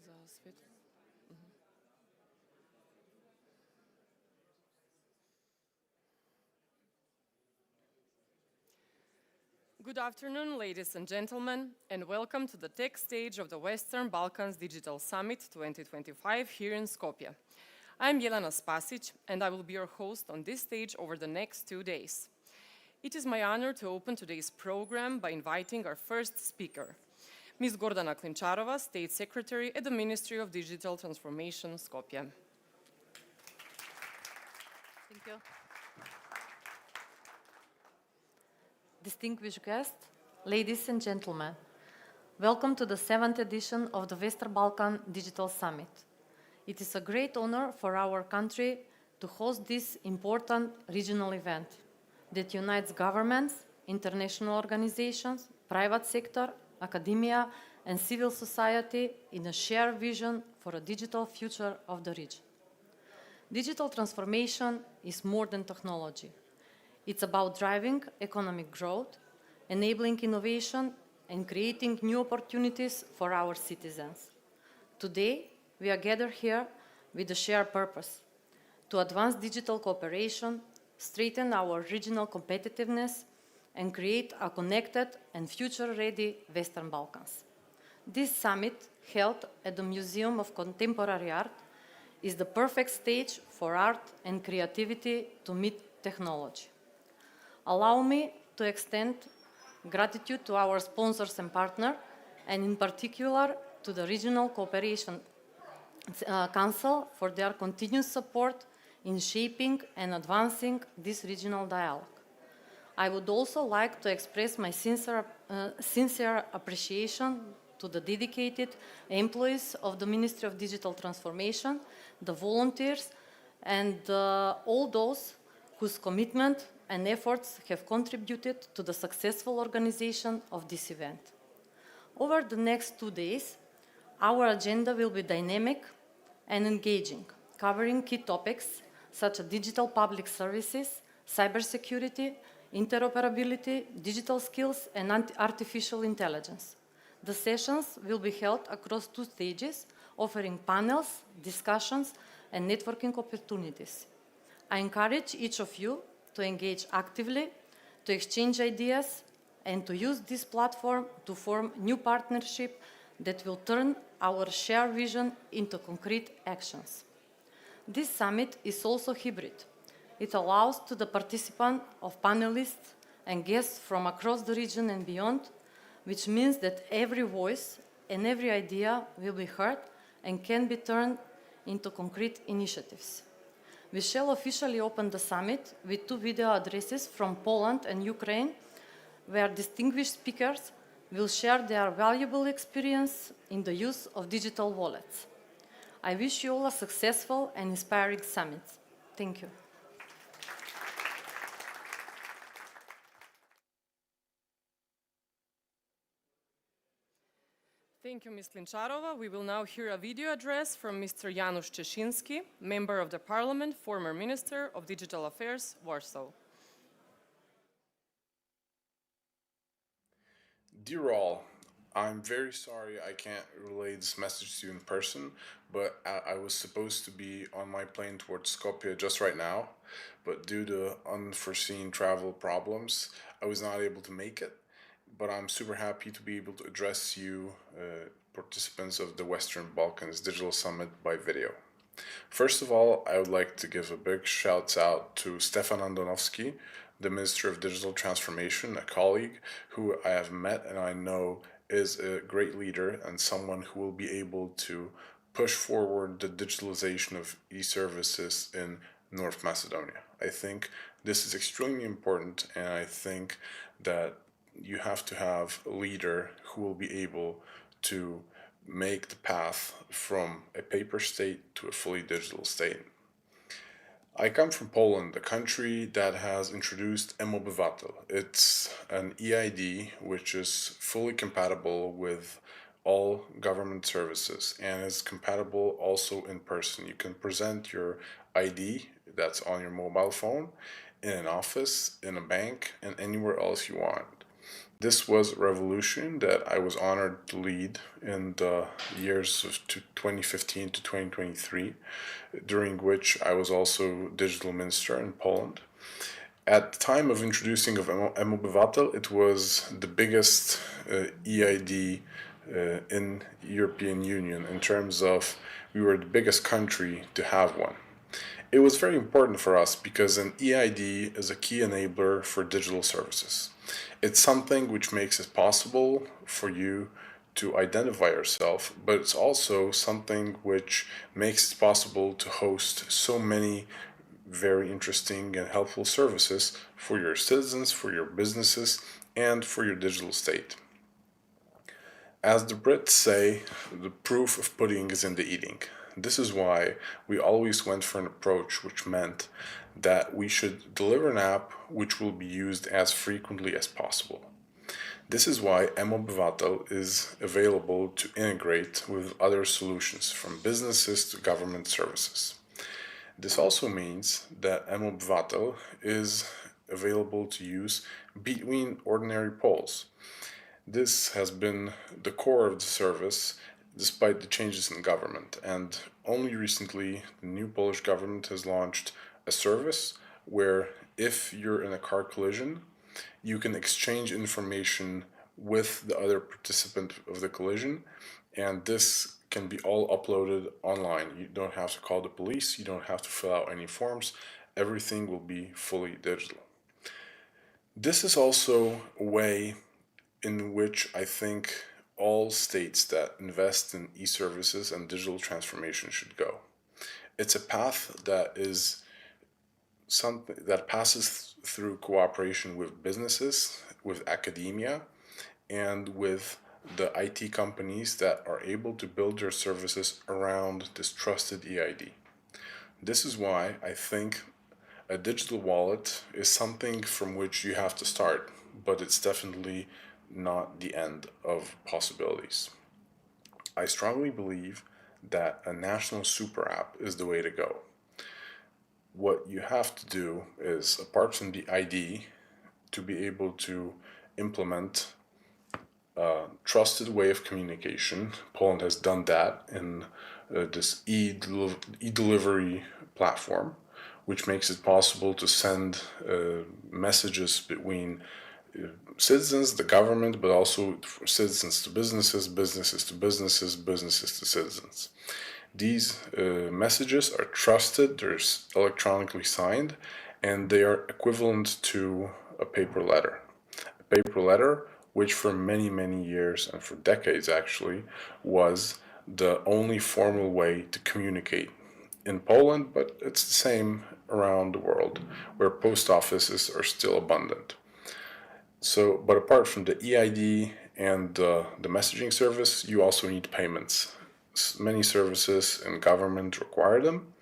za svet. Good afternoon, ladies and gentlemen, and welcome to the tech stage of the Western Balkans Digital Summit 2025 here in Skopje. I'm Jelena Spasic, and I will be your host on this stage over the next 2 days. It is my honor to open today's program by inviting our first speaker, Ms. Gordana Klinčarova, State Secretary at the Ministry of Digital Transformation, Skopje. Thank you. Distinguished guests, ladies and gentlemen, welcome to the 7th edition of the Western Balkan Digital Summit. It is a great honor for our country to host this important regional event that unites governments, international organizations, private sector, academia, and civil society in a shared vision for a digital future of the region. Digital transformation is more than technology. It's about driving economic growth, enabling innovation, and creating new opportunities for our citizens. Today, we are gathered here with a shared purpose: to advance digital cooperation, strengthen our regional competitiveness, and create a connected and future-ready Western Balkans. This summit, held at the Museum of Contemporary Art, is the perfect stage for art and creativity to meet technology. Allow me to extend gratitude to our sponsors and partners, and in particular to the Regional Cooperation Council for their continuous support in shaping and advancing this regional dialogue. I would also like to express my sincere appreciation to the dedicated employees of the Ministry of Digital Transformation, the volunteers, and all those whose commitment and efforts have contributed to the successful organization of this event. Over the next 2 days, our agenda will be dynamic and engaging, covering key topics such as digital public services, cybersecurity, interoperability, digital skills, and artificial intelligence. The sessions will be held across 2 stages, offering panels, discussions, and networking opportunities. I encourage each of you to engage actively, to exchange ideas, and to use this platform to form new partnerships that will turn our shared vision into concrete actions. This summit is also hybrid. It allows to the participants of panelists and guests from across the region and beyond, which means that every voice and every idea will be heard and can be turned into concrete initiatives. We shall officially open the summit with 2 video addresses from Poland and Ukraine, where distinguished speakers will share their valuable experience in the use of digital wallets. I wish you all a successful and inspiring summit. Thank you. Thank you, Ms. Klinčarova. We will now hear a video address from Mr. Janusz Czeszyński, Member of the Parliament, former Minister of Digital Affairs, Warsaw. Dear all, I'm very sorry I can't relay this message to you in person, but I was supposed to be on my plane towards Skopje just right now, but due to unforeseen travel problems, I was not able to make it. But I'm super happy to be able to address you, participants of the Western Balkans Digital Summit, by video. First of all, I would like to give a big shout out to Stefan Andonovski, the Minister of Digital Transformation, a colleague who I have met and I know is a great leader and someone who will be able to push forward the digitalization of e-services in North Macedonia. I think this is extremely important, and I think that you have to have a leader who will be able to make the path from a paper state to a fully digital state. I come from Poland, a country that has introduced mObywatel. It's an EID which is fully compatible with all government services and is compatible also in person. You can present your ID that's on your mobile phone in an office, in a bank, and anywhere else you want. This was a revolution that I was honored to lead in the years of 2015 to 2023, during which I was also digital minister in Poland. At the time of introducing of mObywatel, it was the biggest EID in European Union in terms of we were the biggest country to have one. It was very important for us because an EID is a key enabler for digital services. It's something which makes it possible for you to identify yourself, but it's also something which makes it possible to host so many very interesting and helpful services for your citizens, for your businesses, and for your digital state. As the Brits say, the proof of pudding is in the eating. This is why we always went for an approach which meant that we should deliver an app which will be used as frequently as possible. This is why mObywatel is available to integrate with other solutions, from businesses to government services. This also means that mObywatel is available to use between ordinary Poles. This has been the core of the service despite the changes in government, and only recently the new Polish government has launched a service where if you're in a car collision, you can exchange information with the other participant of the collision, and this can be all uploaded online. You don't have to call the police, you don't have to fill out any forms, everything will be fully digital. This is also a way in which I think all states that invest in e-services and digital transformation should go. It's a path that is something that passes through cooperation with businesses, with academia, and with the IT companies that are able to build their services around this trusted EID. This is why I think a digital wallet is something from which you have to start, but it's definitely not the end of possibilities. I strongly believe that a national super app is the way to go. What you have to do is, apart from the ID, to be able to implement a trusted way of communication. Poland has done that in this e-delivery platform, which makes it possible to send messages between citizens, the government, but also citizens to businesses, businesses to businesses, businesses to citizens. These messages are trusted, they're electronically signed, and they are equivalent to a paper letter. A paper letter which for many, many years, and for decades actually, was the only formal way to communicate in Poland, but it's the same around the world, where post offices are still abundant. So, but apart from the EID and the messaging service, you also need payments. Many services in government require them,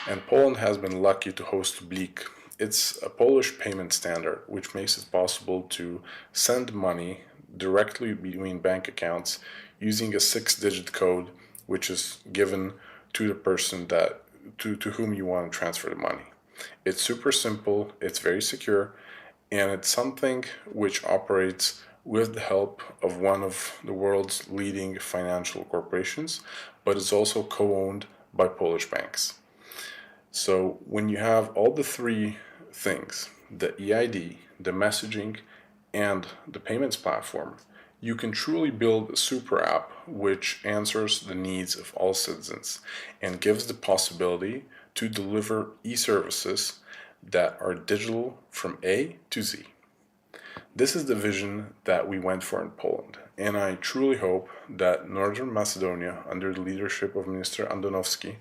and Poland has been lucky to host Blik. It's a Polish payment standard, which makes it possible to send money directly between bank accounts using a 6-digit code, which is given to the person that to whom you want to transfer the money. It's super simple, it's very secure, and it's something which operates with the help of one of the world's leading financial corporations, but it's also co-owned by Polish banks. So when you have all the three things, the EID, the messaging, and the payments platform, you can truly build a super app which answers the needs of all citizens and gives the possibility to deliver e-services that are digital from A to Z. This is the vision that we went for in Poland, and I truly hope that Northern Macedonia, under the leadership of Minister Andonovski,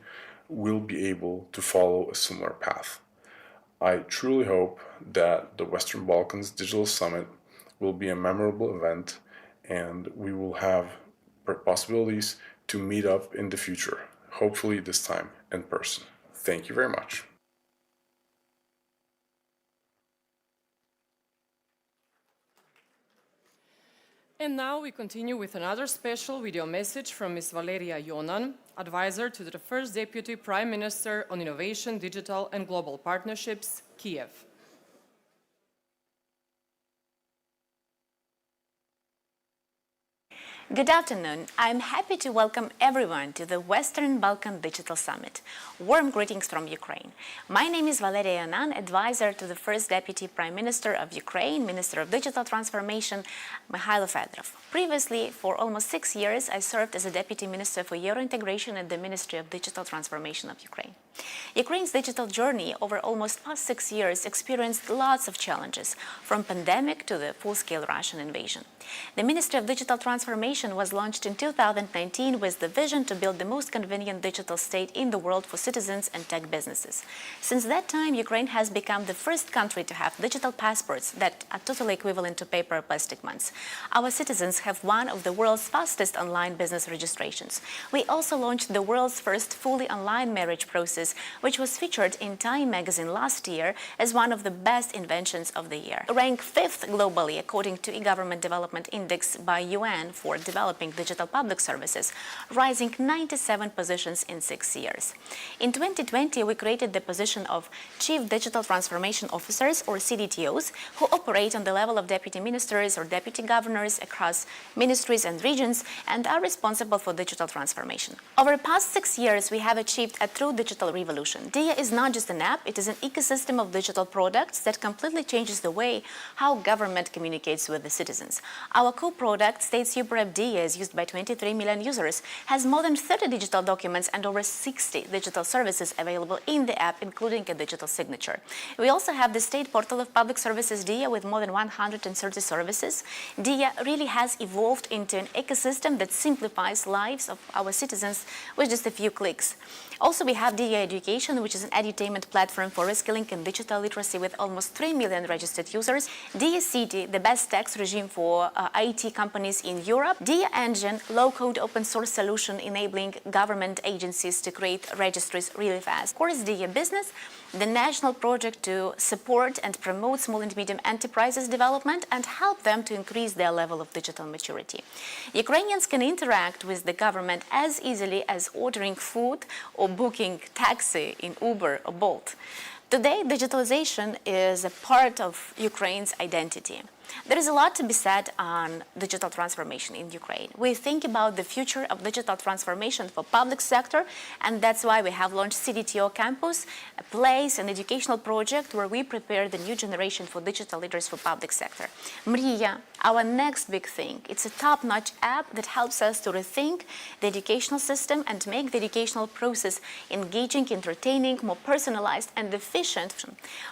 will be able to follow a similar path. I truly hope that the Western Balkans Digital Summit will be a memorable event, and we will have possibilities to meet up in the future, hopefully this time in person. Thank you very much. And now we continue with another special video message from Ms. Valeria Jonan, advisor to the First Deputy Prime Minister on Innovation, Digital and Global Partnerships, Kiev. Good afternoon. I'm happy to welcome everyone to the Western Balkan Digital Summit. Warm greetings from Ukraine. My name is Valeria Yanan, advisor to the First Deputy Prime Minister of Ukraine, Minister of Digital Transformation, Mikhailo Fedorov. Previously, for almost 6 years, I served as a Deputy Minister for Euro Integration at the Ministry of Digital Transformation of Ukraine. Ukraine's digital journey over almost past 6 years experienced lots of challenges, from pandemic to the full-scale Russian invasion. The Ministry of Digital Transformation was launched in 2019 with the vision to build the most convenient digital state in the world for citizens and tech businesses. Since that time, Ukraine has become the first country to have digital passports that are totally equivalent to paper or plastic ones. Our citizens have one of the world's fastest online business registrations. We also launched the world's first fully online marriage process, which was featured in Time magazine last year as one of the best inventions of the year. Ranked 5th globally according to e-government development index by UN for developing digital public services, rising 97 positions in 6 years. In 2020, we created the position of Chief Digital Transformation Officers, or CDTOs, who operate on the level of deputy ministers or deputy governors across ministries and regions and are responsible for digital transformation. Over the past 6 years, we have achieved a true digital revolution. DIA is not just an app, it is an ecosystem of digital products that completely changes the way how government communicates with the citizens. Our co-product, State Super App DIA, is used by 23 million users, has more than 30 digital documents and over 60 digital services available in the app, including a digital signature. We also have the State Portal of Public Services DIA with more than 130 services. DIA really has evolved into an ecosystem that simplifies lives of our citizens with just a few clicks. Also, we have DIA Education, which is an edutainment platform for reskilling and digital literacy with almost 3 million registered users. DIA City, the best tax regime for IT companies in Europe. DIA Engine, low-code open-source solution enabling government agencies to create registries really fast. Of course, DIA Business, the national project to support and promote small and medium enterprises development and help them to increase their level of digital maturity. Ukrainians can interact with the government as easily as ordering food or booking taxi in Uber or Bolt. Today, digitalization is a part of Ukraine's identity. There is a lot to be said on digital transformation in Ukraine. We think about the future of digital transformation for public sector, and that's why we have launched CDTO Campus, a place, an educational project where we prepare the new generation for digital leaders for public sector. Mriya, our next big thing. It's a top-notch app that helps us to rethink the educational system and make the educational process engaging, entertaining, more personalized and efficient.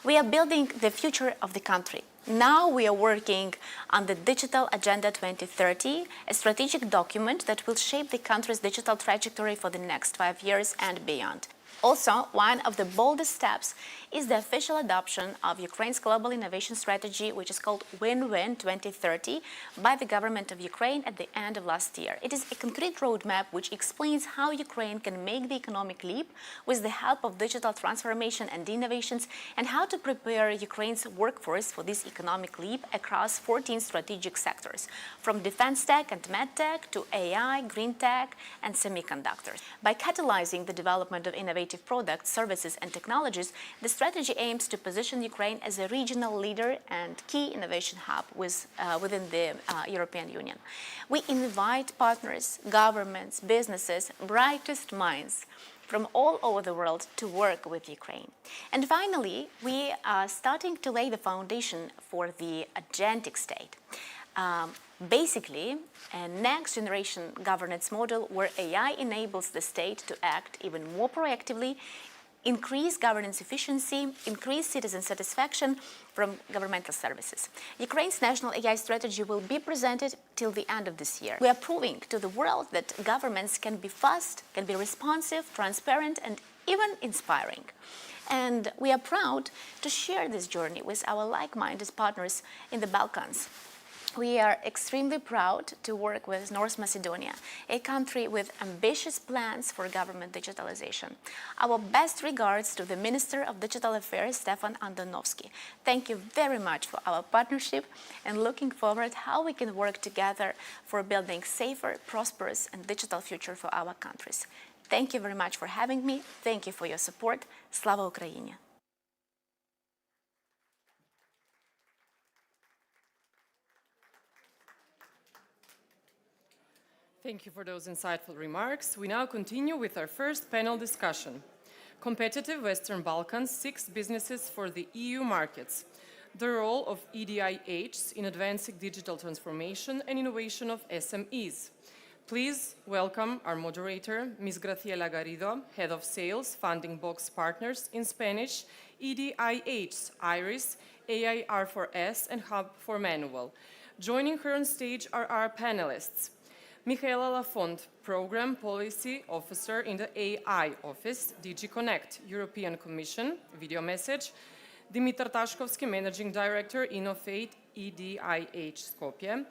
We are building the future of the country. Now we are working on the Digital Agenda 2030, a strategic document that will shape the country's digital trajectory for the next 5 years and beyond. Also, one of the boldest steps is the official adoption of Ukraine's global innovation strategy, which is called Win-Win 2030, by the government of Ukraine at the end of last year. It is a concrete roadmap which explains how Ukraine can make the economic leap with the help of digital transformation and innovations, and how to prepare Ukraine's workforce for this economic leap across 14 strategic sectors, from defense tech and medtech to AI, green tech, and semiconductors. By catalyzing the development of innovative products, services, and technologies, the strategy aims to position Ukraine as a regional leader and key innovation hub within the European Union. We invite partners, governments, businesses, brightest minds from all over the world to work with Ukraine. And finally, we are starting to lay the foundation for the agentic state. Basically, a next-generation governance model where AI enables the state to act even more proactively, increase governance efficiency, increase citizen satisfaction from governmental services. Ukraine's national AI strategy will be presented till the end of this year. We are proving to the world that governments can be fast, can be responsive, transparent, and even inspiring. And we are proud to share this journey with our like-minded partners in the Balkans. We are extremely proud to work with North Macedonia, a country with ambitious plans for government digitalization. Our best regards to the Minister of Digital Affairs, Stefan Andonovsky. Thank you very much for our partnership and looking forward how we can work together for building safer, prosperous and digital future for our countries. Thank you very much for having me. Thank you for your support. Slava Ukraini! Thank you for those insightful remarks. We now continue with our first panel discussion. Competitive Western Balkans, 6 businesses for the EU markets. The role of EDIHs in advancing digital transformation and innovation of SMEs. Please welcome our moderator, Ms. Graciela Garrido, Head of Sales, Funding Box Partners in Spanish, EDIHs, IRIS, AIR4S, and Hub for Manual. Joining her on stage are our panelists. Michaela Lafont, Program Policy Officer in the AI Office, DG Connect, European Commission, video message. Dimitar Tashkovsky, Managing Director, Innovate, EDIH Skopje.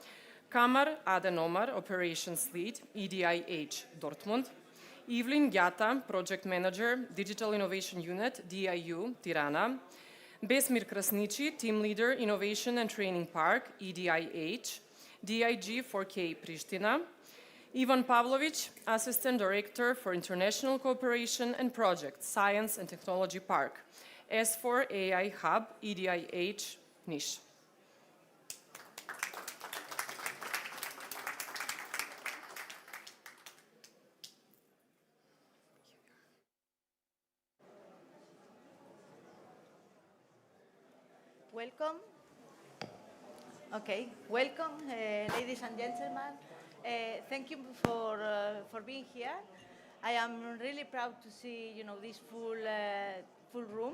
Kamar Adenomar, Operations Lead, EDIH Dortmund. Evelyn Gjata, Project Manager, Digital Innovation Unit, DIU Tirana. Besmir Krasnici, Team Leader, Innovation and Training Park, EDIH. DIG 4K Pristina. Ivan Pavlovic, Assistant Director for International Cooperation and Projects, Science and Technology Park, S4 AI Hub, EDIH Niš. Welcome. Okay, welcome, ladies and gentlemen. Thank you for being here. I am really proud to see, this full room.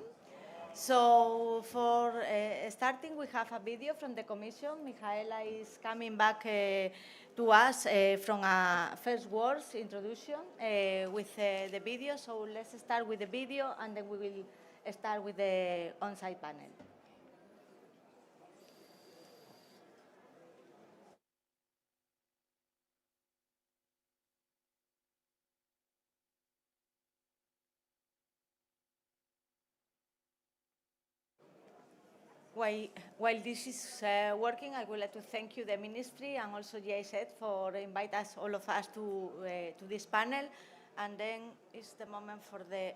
So for starting, we have a video from the Commission. Michaela is coming back to us from a first words introduction with the video. So let's start with the video, and then we will start with the on-site panel. While this is working, I would like to thank you, the Ministry, and also GIZ for inviting us, all of us, to this panel. And then it's the moment for the...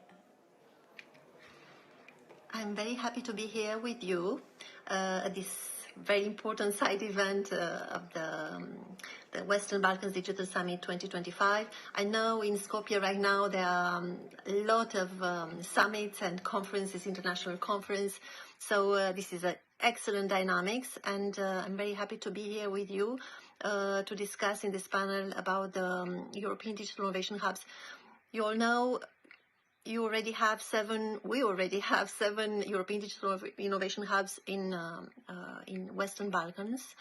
I'm very happy to be here with you at this very important side event of the Western Balkans Digital Summit 2025. I know in Skopje right now there are a lot of summits and conferences, international conference. So this is an excellent dynamics, and I'm very happy to be here with you to discuss in this panel about the European Digital Innovation Hubs. You all know we already have 7 European Digital Innovation Hubs in Western Balkans.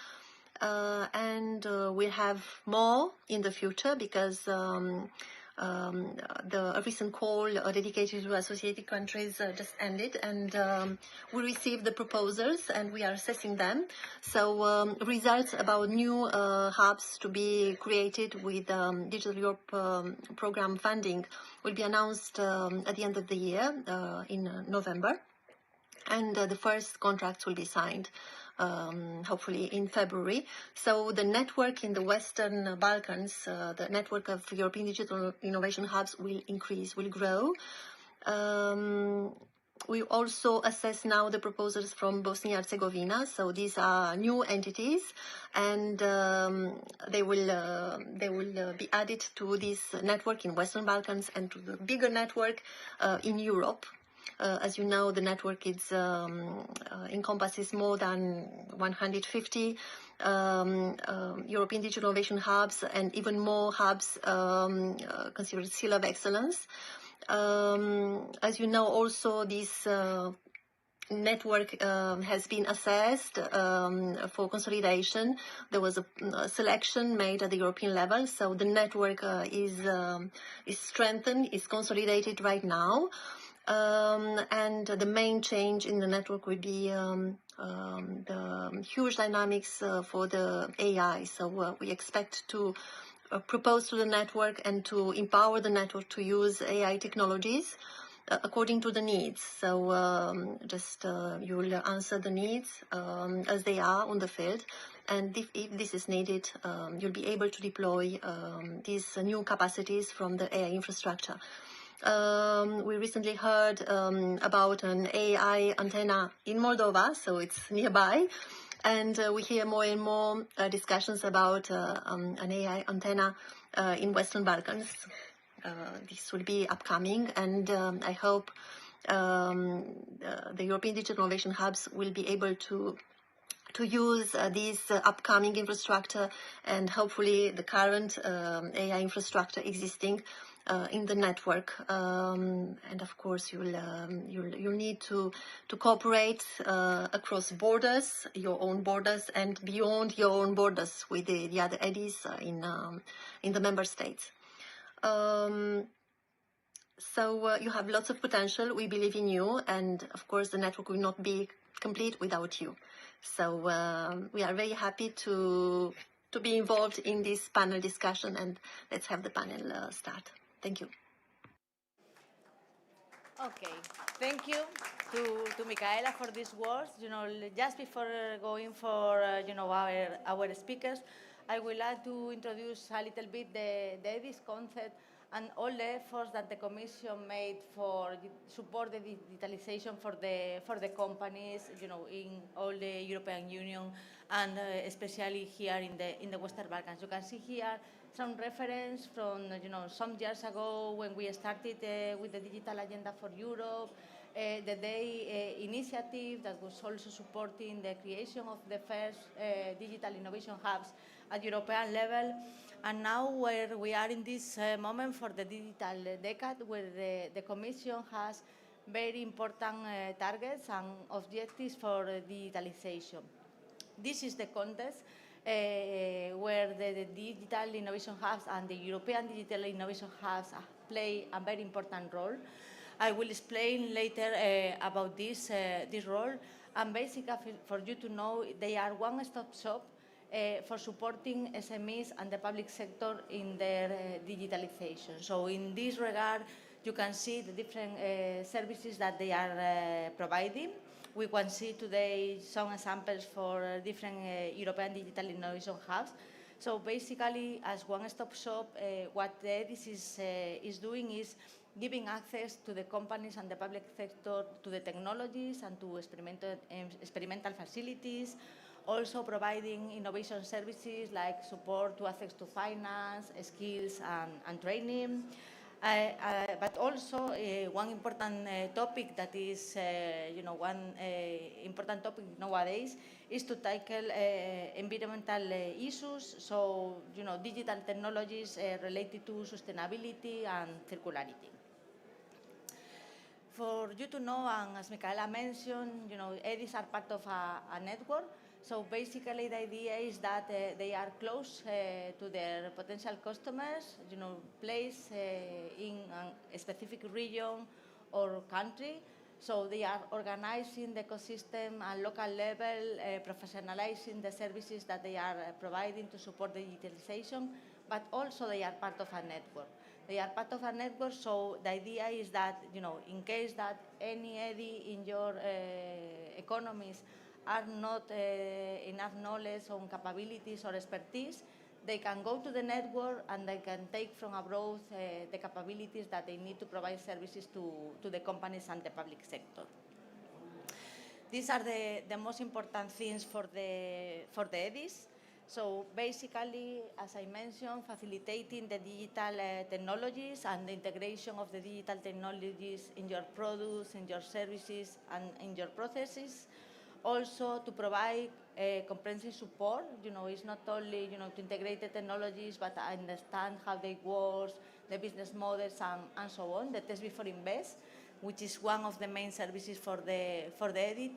And we'll have more in the future because the recent call dedicated to associated countries just ended, and we received the proposals and we are assessing them. So results about new hubs to be created with Digital Europe program funding will be announced at the end of the year in November, and the first contracts will be signed hopefully in February. So the network in the Western Balkans, the network of European Digital Innovation Hubs will increase, will grow. We also assess now the proposals from Bosnia and Herzegovina. So these are new entities, and they will be added to this network in Western Balkans and to the bigger network in Europe. As you know, the network encompasses more than 150 European Digital Innovation Hubs, and even more hubs considered seal of excellence. As you know, also this network has been assessed for consolidation. There was a selection made at the European level, so the network is strengthened, is consolidated right now. And the main change in the network would be the huge dynamics for the AI. So we expect to propose to the network and to empower the network to use AI technologies according to the needs. So just you will answer the needs as they are on the field. And if this is needed, you'll be able to deploy these new capacities from the AI infrastructure. We recently heard about an AI antenna in Moldova, so it's nearby. And we hear more and more discussions about an AI antenna in Western Balkans. This will be upcoming, and I hope the European Digital Innovation Hubs will be able to use this upcoming infrastructure and hopefully the current AI infrastructure existing in the network. And of course, you'll need to cooperate across borders, your own borders, and beyond your own borders with the other EDIs in the member states. So you have lots of potential. We believe in you, and of course, the network will not be complete without you. So we are very happy to be involved in this panel discussion, and let's have the panel start. Thank you. Okay, thank you to Micaela for these words. Just before going for our speakers, I would like to introduce a little bit the EDIS concept and all the efforts that the Commission made for support the digitalization for the companies, in all the European Union and especially here in the Western Balkans. You can see here some reference from some years ago when we started with the Digital Agenda for Europe, the DAY initiative that was also supporting the creation of the first digital innovation hubs at European level. And now where we are in this moment for the digital decade, where the Commission has very important targets and objectives for digitalization. This is the context where the digital innovation hubs and the European digital innovation hubs play a very important role. I will explain later about this role. And basically, for you to know, they are one-stop shop for supporting SMEs and the public sector in their digitalization. So in this regard, you can see the different services that they are providing. We can see today some examples for different European digital innovation hubs. So basically, as one-stop shop, what the EDIS is doing is giving access to the companies and the public sector to the technologies and to experimental facilities, also providing innovation services like support to access to finance, skills, and training. But also one important topic that is, one important topic nowadays is to tackle environmental issues. So, digital technologies related to sustainability and circularity. For you to know, and as Micaela mentioned, EDIs are part of a network. So basically, the idea is that they are close to their potential customers, placed in a specific region or country. So they are organizing the ecosystem at local level, professionalizing the services that they are providing to support the digitalization, but also they are part of a network. They are part of a network, so the idea is that, in case that any EDI in your economies are not enough knowledge on capabilities or expertise, they can go to the network and they can take from abroad the capabilities that they need to provide services to the companies and the public sector. These are the most important things for the EDIs. So basically, as I mentioned, facilitating the digital technologies and the integration of the digital technologies in your products, in your services, and in your processes. Also to provide comprehensive support. It's not only, to integrate the technologies, but understand how they work, the business models, and so on. The test before invest, which is one of the main services for the EDIT.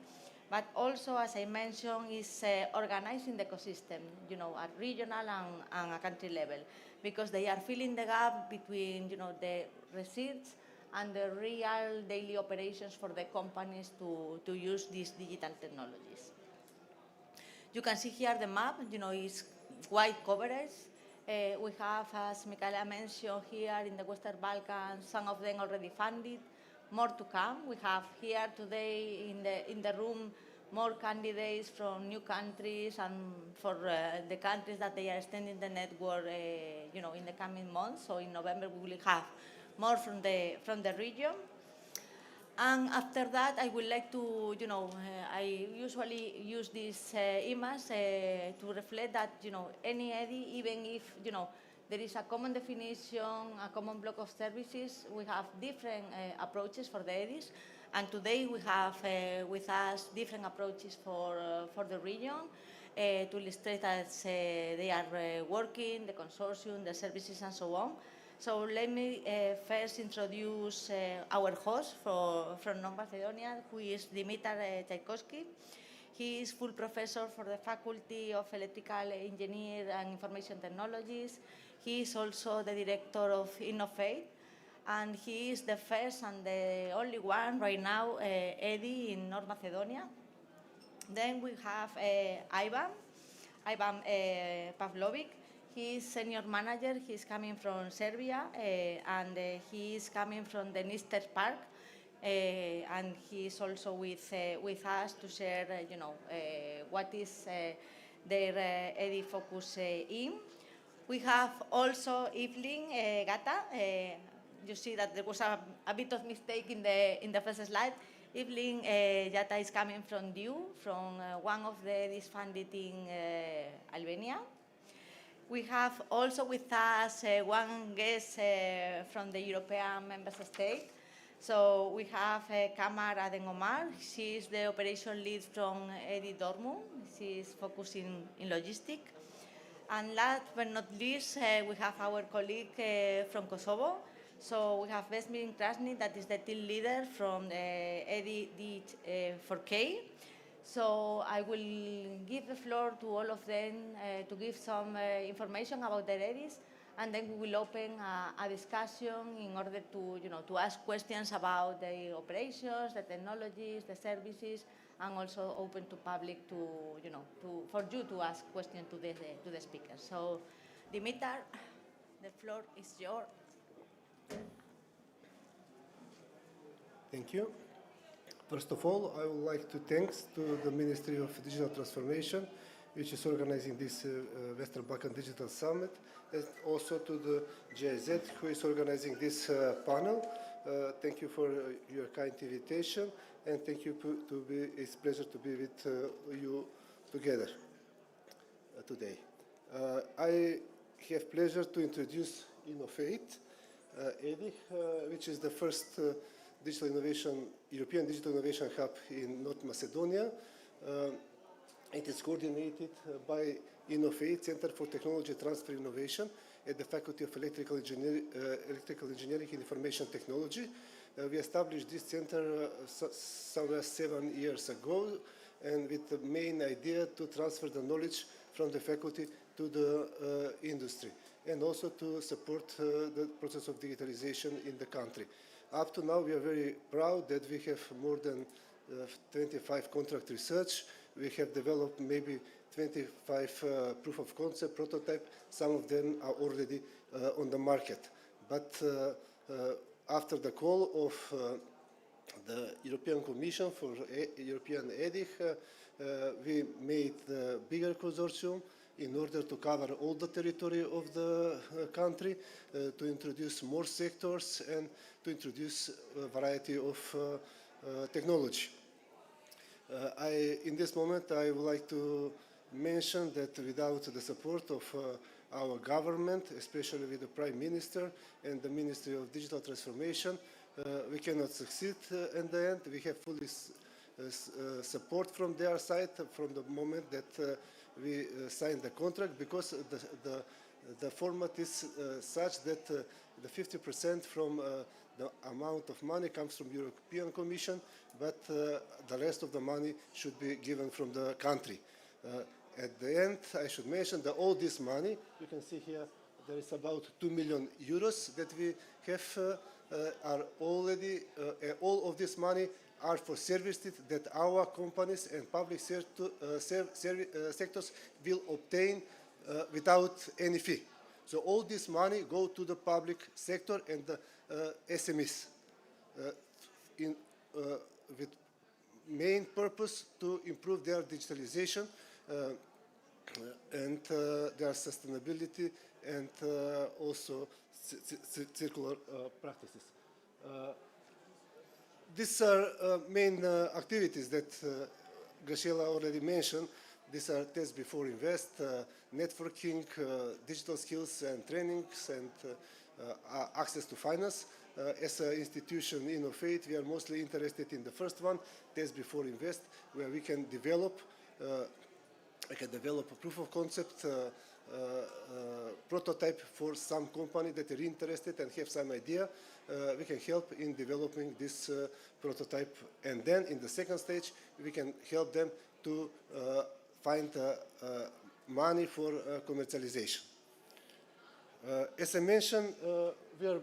But also, as I mentioned, is organizing the ecosystem, at regional and a country level, because they are filling the gap between, the research and the real daily operations for the companies to use these digital technologies. You can see here the map, is wide coverage. We have, as Micaela mentioned here in the Western Balkans, some of them already funded, more to come. We have here today in the room more candidates from new countries and for the countries that they are extending the network, in the coming months. So in November we will have more from the region. And after that, I would like to, I usually use this image to reflect that, any EDI, even if, there is a common definition, a common block of services, we have different approaches for the EDIs. And today we have with us different approaches for the region to illustrate as they are working, the consortium, the services, and so on. So let me first introduce our host from North Macedonia, who is Dimitar Tchaikovsky. He is full professor for the Faculty of Electrical Engineering and Information Technologies. He is also the director of Innovate, and he is the first and the only one right now, EDI in North Macedonia. Then we have Ivan Pavlovic. He is senior manager. He's coming from Serbia, and he is coming from the Nister Park, and he is also with us to share, what is their EDI focus in. We have also Evelyn Gata. You see that there was a bit of mistake in the first slide. Evelyn Gata is coming from DIU, from one of the EDIs funded in Albania. We have also with us one guest from the European member state. So we have Kamar Adengomar. She is the operation lead from EDI Dortmund. She is focusing in logistics. And last but not least, we have our colleague from Kosovo. So we have Vesmir Krasny, that is the team leader from EDI 4K. So I will give the floor to all of them to give some information about their EDIs, and then we will open a discussion in order to ask questions about the operations, the technologies, the services, and also open to public for you to ask questions to the speakers. So, Dimitar, the floor is yours. Thank you. First of all, I would like to thank to the Ministry of Digital Transformation, which is organizing this Western Balkan Digital Summit, and also to the GIZ, who is organizing this panel. Thank you for your kind invitation, and thank you it's a pleasure to be with you together today. I have pleasure to introduce Innovate, EDI, which is the first European Digital Innovation Hub in North Macedonia. It is coordinated by Innovate, Center for Technology Transfer Innovation at the Faculty of Electrical Engineering and Information Technology. We established this center somewhere 7 years ago, and with the main idea to transfer the knowledge from the faculty to the industry, and also to support the process of digitalization in the country. Up to now, we are very proud that we have more than 25 contract research. We have developed maybe 25 proof of concept prototype. Some of them are already on the market. But after the call of the European Commission for European EDIC, we made the bigger consortium in order to cover all the territory of the country, to introduce more sectors and to introduce a variety of technology. In this moment, I would like to mention that without the support of our government, especially with the Prime Minister and the Ministry of Digital Transformation, we cannot succeed in the end. We have full support from their side from the moment that we signed the contract, because the format is such that the 50% from the amount of money comes from European Commission, but the rest of the money should be given from the country. At the end, I should mention that all this money, you can see here, there is about 2 million euros that we have are already, all of this money are for services that our companies and public sectors will obtain without any fee. So all this money go to the public sector and the SMEs with main purpose to improve their digitalization and their sustainability and also circular practices. These are main activities that Graciela already mentioned. These are test before invest, networking, digital skills and trainings, and access to finance. As an institution Innovate, we are mostly interested in the first one, test before invest, where we can develop a proof of concept prototype for some company that are interested and have some idea. We can help in developing this prototype, and then in the second stage we can help them to find money for commercialization. As I mentioned, we are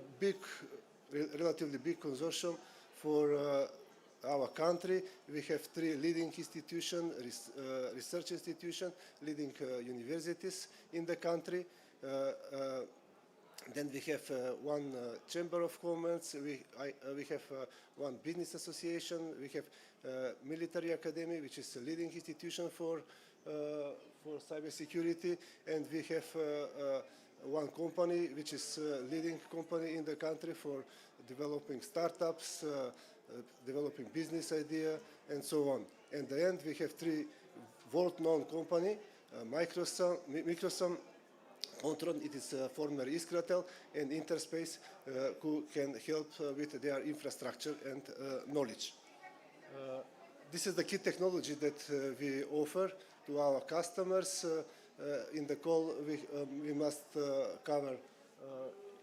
relatively big consortium for our country. We have 3 leading institutions, research institutions, leading universities in the country. Then we have 1 chamber of commerce. We have 1 business association. We have military academy, which is a leading institution for cybersecurity, and we have 1 company, which is a leading company in the country for developing startups, developing business idea, and so on. In the end, we have 3 world-known companies, Microsoft, Kontron, it is former Iskratel, and Interspace, who can help with their infrastructure and knowledge. This is the key technology that we offer to our customers. In the call, we must cover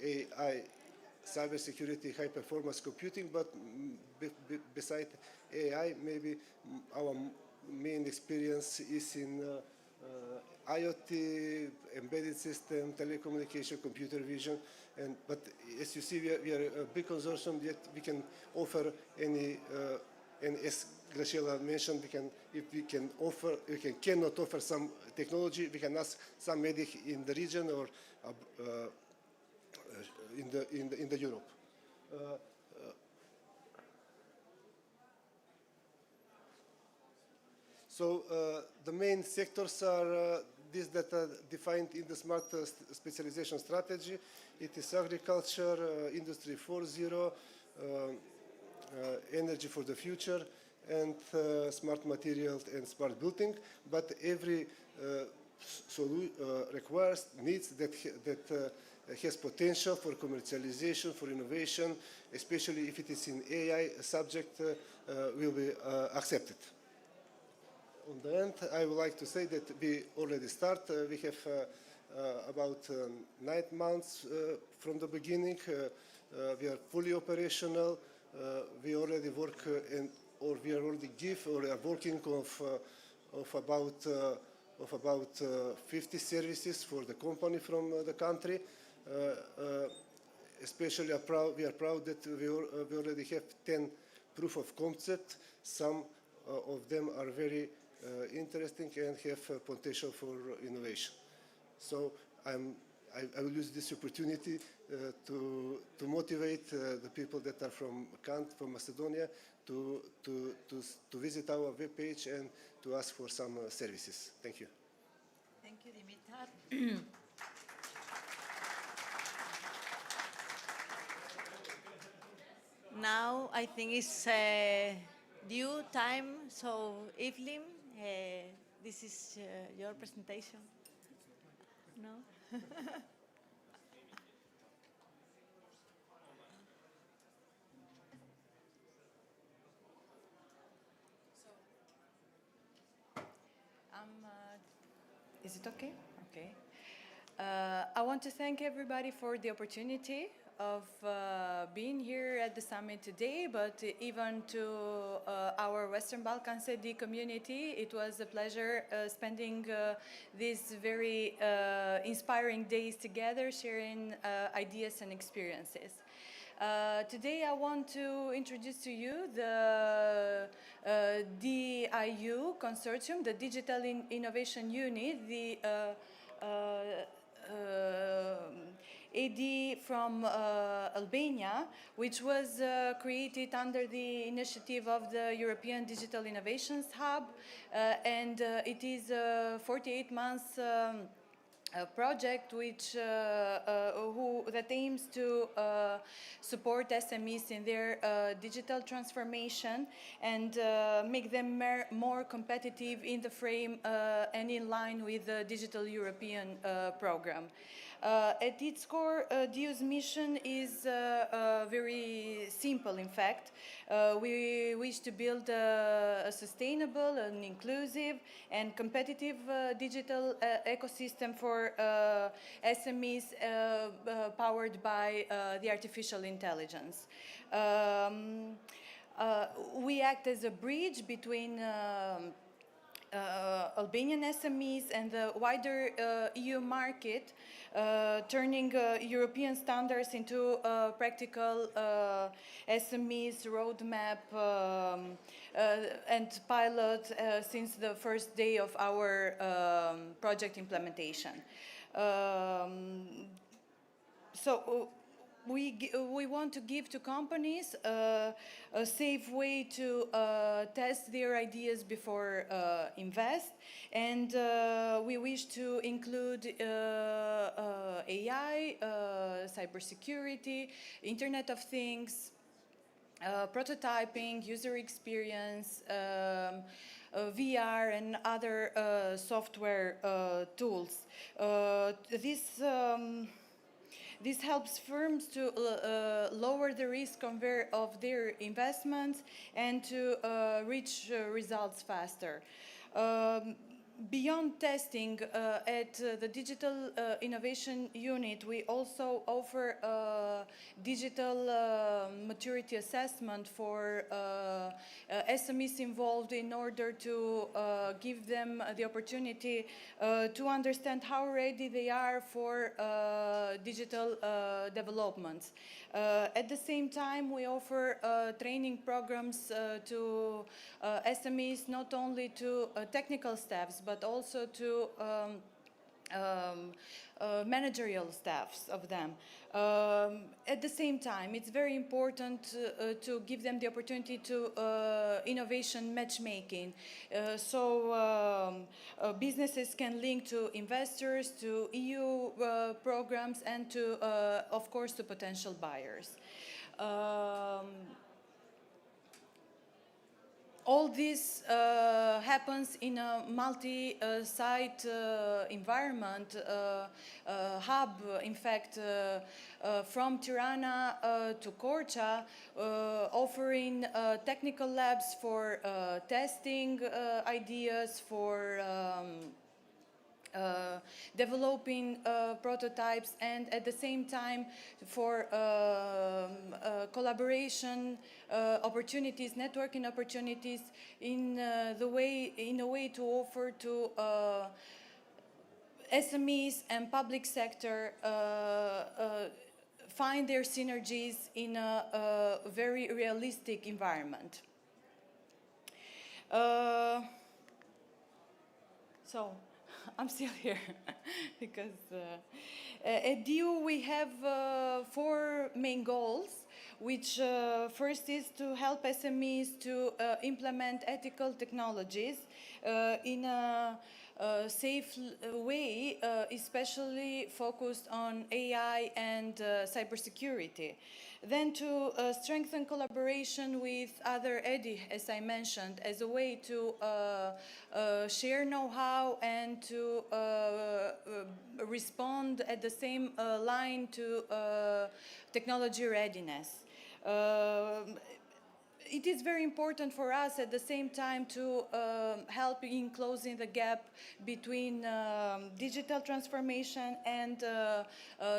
AI, cybersecurity, high-performance computing, but beside AI, maybe our main experience is in IoT, embedded system, telecommunication, computer vision, but as you see, we are a big consortium that we can offer any, and as Graciela mentioned, if we cannot offer some technology, we can ask some medic in the region or in the Europe. So the main sectors are these that are defined in the smart specialization strategy. It is agriculture, industry 4.0, energy for the future, and smart materials and smart building. But every needs that has potential for commercialization, for innovation, especially if it is in AI subject, will be accepted. On the end, I would like to say that we already start. We have about 9 months from the beginning. We are fully operational. We already work we are already are working of about 50 services for the company from the country. Especially we are proud that we already have 10 proof of concept. Some of them are very interesting and have potential for innovation. So I will use this opportunity to motivate the people that are from Macedonia to visit our webpage and to ask for some services. Thank you. Thank you, Dimitar. Now I think it's due time, so Evelyn, this is your presentation. No? Is it okay? Okay. I want to thank everybody for the opportunity of being here at the summit today, but even to our Western Balkans CD community, it was a pleasure spending these very inspiring days together, sharing ideas and experiences. Today I want to introduce to you the DIU Consortium, the Digital Innovation Unit, the AD from Albania, which was created under the initiative of the European Digital Innovations Hub, and it is a 48 months a project which that aims to support SMEs in their digital transformation and make them more competitive in the frame and in line with the Digital European program. At its core, DIU's mission is very simple, in fact. We wish to build a sustainable and inclusive and competitive digital ecosystem for SMEs powered by the artificial intelligence. We act as a bridge between Albanian SMEs and the wider EU market, turning European standards into practical SMEs roadmap and pilot since the first day of our project implementation. We want to give to companies a safe way to test their ideas before invest, and we wish to include AI, cybersecurity, Internet of Things, prototyping, user experience, VR and other software tools. This helps firms to lower the risk of their investments and to reach results faster. Beyond testing, at the Digital Innovation Unit, we also offer digital maturity assessment for SMEs involved in order to give them the opportunity to understand how ready they are for digital developments. At the same time, we offer training programs to SMEs, not only to technical staffs, but also to managerial staffs of them. At the same time, it's very important to give them the opportunity to innovation matchmaking, so businesses can link to investors, to EU programs, and to, of course, to potential buyers. All this happens in a multi-site environment, hub, in fact, from Tirana to Korcha, offering technical labs for testing ideas, for developing prototypes, and at the same time for collaboration opportunities, networking opportunities in a way to offer to SMEs and public sector find their synergies in a very realistic environment. So I'm still here because at DIU we have 4 main goals, which first is to help SMEs to implement ethical technologies in a safe way, especially focused on AI and cybersecurity. Then to strengthen collaboration with other EDI, as I mentioned, as a way to share know-how and to respond at the same line to technology readiness. It is very important for us at the same time to help in closing the gap between digital transformation and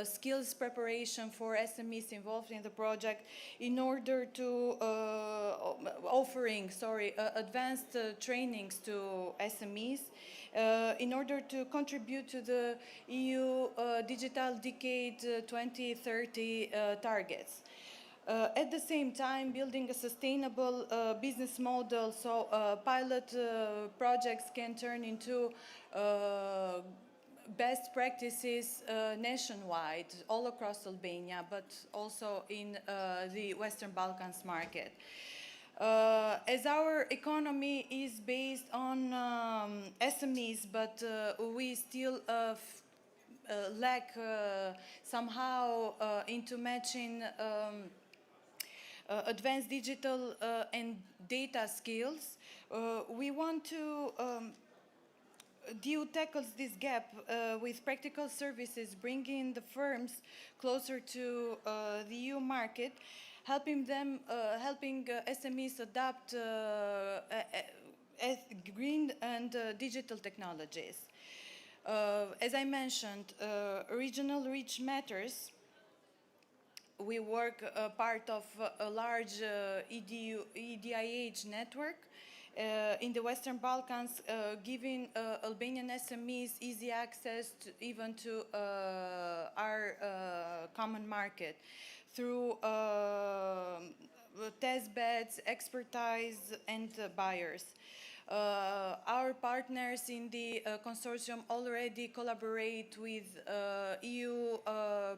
skills preparation for SMEs involved in the project, in order to offering advanced trainings to SMEs in order to contribute to the EU Digital Decade 2030 targets. At the same time, building a sustainable business model so pilot projects can turn into best practices nationwide, all across Albania, but also in the Western Balkans market. As our economy is based on SMEs, but we still lack somehow into matching advanced digital and data skills. We want to DU tackles this gap with practical services, bringing the firms closer to the EU market, helping SMEs adopt green and digital technologies. As I mentioned, regional reach matters. We work part of a large EDIH network in the Western Balkans, giving Albanian SMEs easy access even to our common market through test beds, expertise, and buyers. Our partners in the consortium already collaborate with EU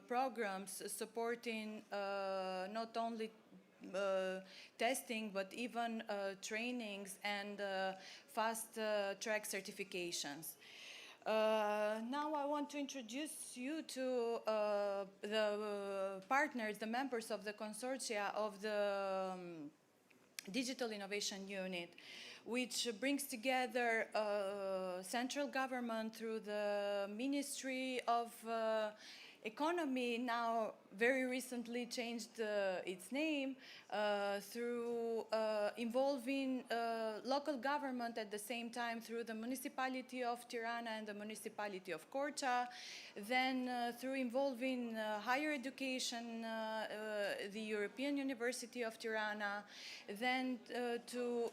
programs supporting not only testing but even trainings and fast track certifications. Now I want to introduce you to the partners, the members of the consortia of the Digital Innovation Unit, which brings together central government through the Ministry of Economy, now very recently changed its name, through involving local government at the same time through the municipality of Tirana and the municipality of Korça, then through involving higher education, the European University of Tirana, then to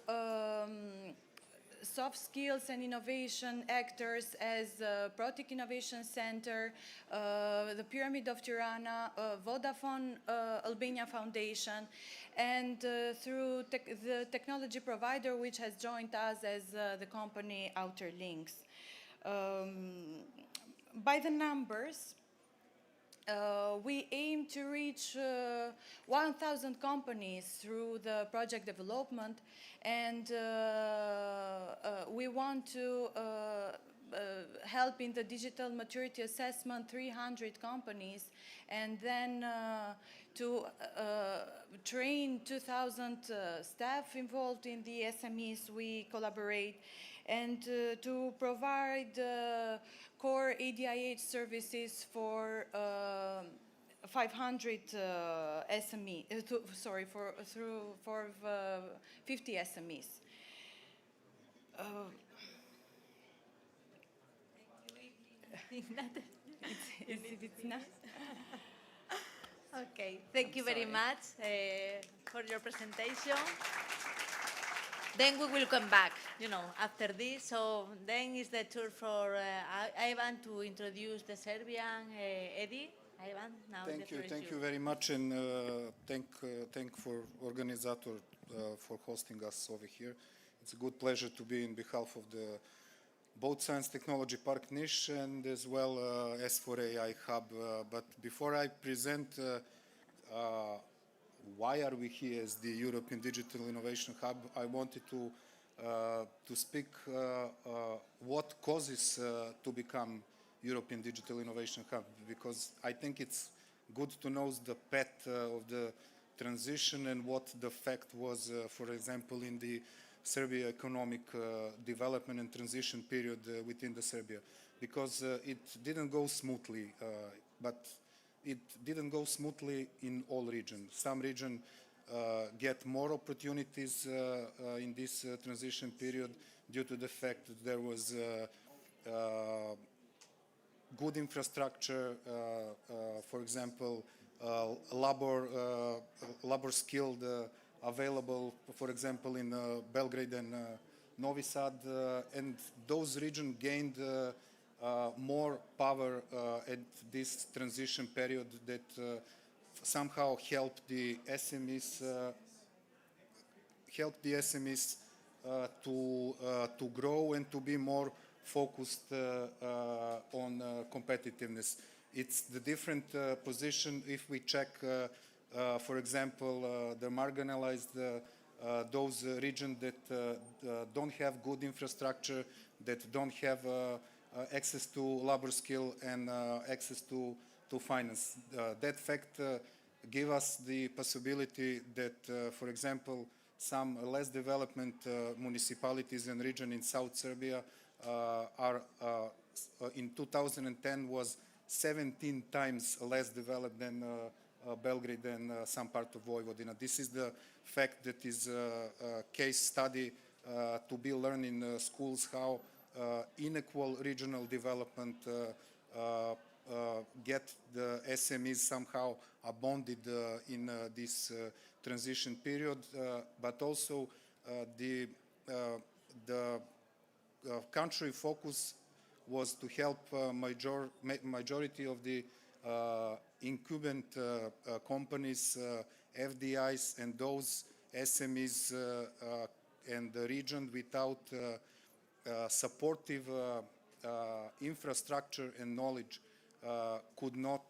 soft skills and innovation actors as Protic Innovation Center, the Pyramid of Tirana, Vodafone Albania Foundation, and through the technology provider which has joined us as the company Outer Links. By the numbers, we aim to reach 1,000 companies through the project development, and we want to help in the digital maturity assessment 300 companies, and then to train 2,000 staff involved in the SMEs we collaborate, and to provide core ADIH services for 500 SME, for 50 SMEs. It's not. Okay, thank you very much for your presentation. Then we will come back, after this. So then is the tour for Ivan to introduce the Serbian Eddie. Ivan, now the floor is Thank yours. you very much, and thank for organizer for hosting us over here. It's a good pleasure to be in behalf of the both Science Technology Park Niche and as well S4AI Hub. But before I present why are we here as the European Digital Innovation Hub, I wanted to speak what causes to become European Digital Innovation Hub, because I think it's good to know the path of the transition and what the fact was, for example, in the Serbia economic development and transition period within the Serbia, because it didn't go smoothly, but it didn't go smoothly in all regions. Some regions get more opportunities in this transition period due to the fact that there was good infrastructure, for example, labor skilled available, for example, in Belgrade and Novi Sad, and those regions gained more power at this transition period that somehow helped the SMEs to grow and to be more focused on competitiveness. It's the different position if we check, for example, the marginalized, those regions that don't have good infrastructure, that don't have access to labor skill, and access to finance. That fact give us the possibility that, for example, some less development municipalities and region in South Serbia are in 2010 was 17 times less developed than Belgrade and some part of Vojvodina. This is the fact that is a case study to be learned in schools how unequal regional development get the SMEs somehow bonded in this transition period, but also the country focus was to help majority of the incumbent companies, FDIs, and those SMEs and the region without supportive infrastructure and knowledge could not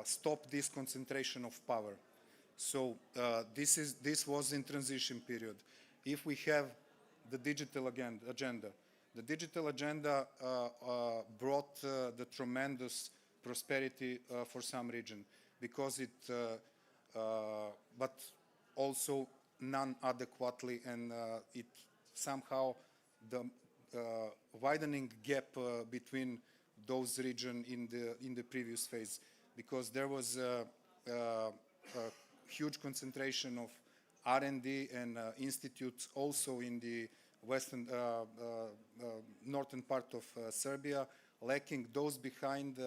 stop this concentration of power. So this was in transition period. If we have the digital agenda, the digital agenda brought the tremendous prosperity for some region because it, but also non-adequately, and it somehow the widening gap between those regions in the previous phase, because there was a huge concentration of R&D and institutes also in the western, northern part of Serbia, lacking those behind,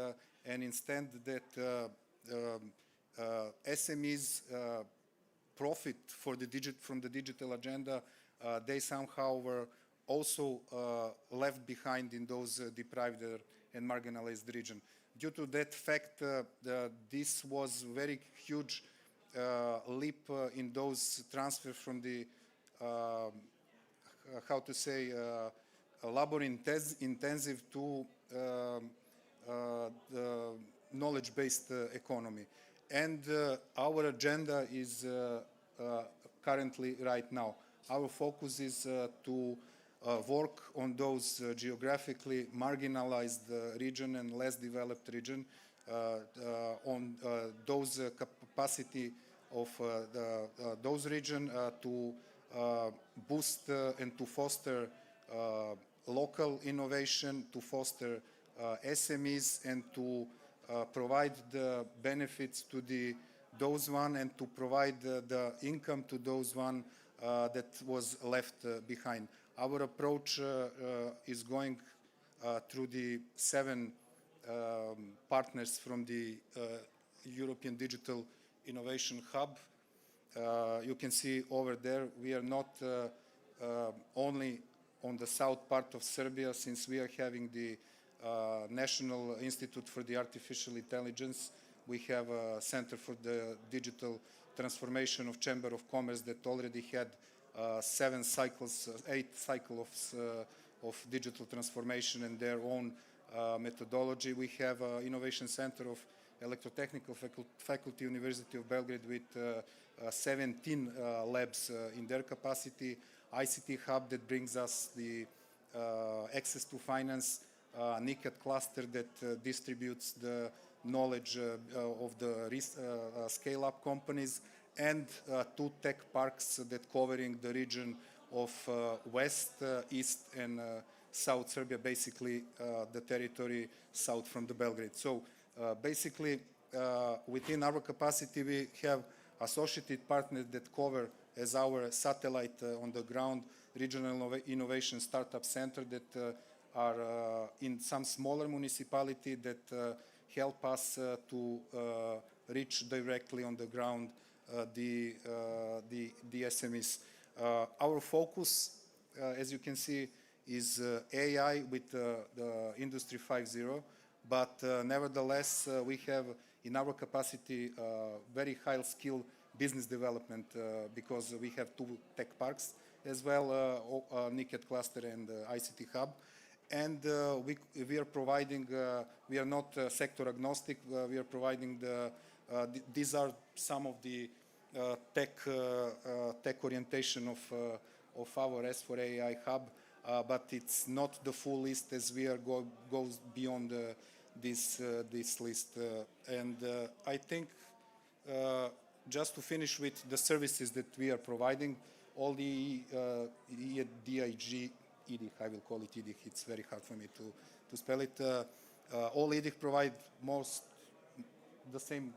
and instead that SMEs profit from the digital agenda, they somehow were also left behind in those deprived and marginalized region. Due to that fact, this was very huge leap in those transfers from the how to say labor intensive to knowledge-based economy. And our agenda is currently right now. Our focus is to work on those geographically marginalized region and less developed region, on those capacity of those region to boost and to foster local innovation, to foster SMEs, and to provide the benefits to those one, and to provide the income to those one that was left behind. Our approach is going through the 7 partners from the European Digital Innovation Hub. You can see over there, we are not only on the south part of Serbia, since we are having the National Institute for the Artificial Intelligence. We have a Center for the Digital Transformation of Chamber of Commerce that already had 8 cycles of digital transformation and their own methodology. We have an Innovation Center of Electrotechnical Faculty, University of Belgrade, with 17 labs in their capacity. ICT Hub that brings us the access to finance, NICAD cluster that distributes the knowledge of the scale-up companies, and 2 tech parks that covering the region of West, East, and South Serbia, basically the territory south from the Belgrade. So basically, within our capacity, we have associated partners that cover as our satellite on the ground regional innovation startup center that are in some smaller municipality that help us to reach directly on the ground the SMEs. Our focus, as you can see, is AI with the Industry 5.0, but nevertheless, we have in our capacity very high skill business development because we have 2 tech parks as well, NICAD cluster and ICT hub. And we are providing, we are not sector agnostic, we are providing these are some of the tech orientation of our S4AI hub. but it's not the full list as we are goes beyond this list. I think just to finish with the services that we are providing, all the DIG, EDIC, I will call it EDIC, it's very hard for me to spell it. All EDIC provide the same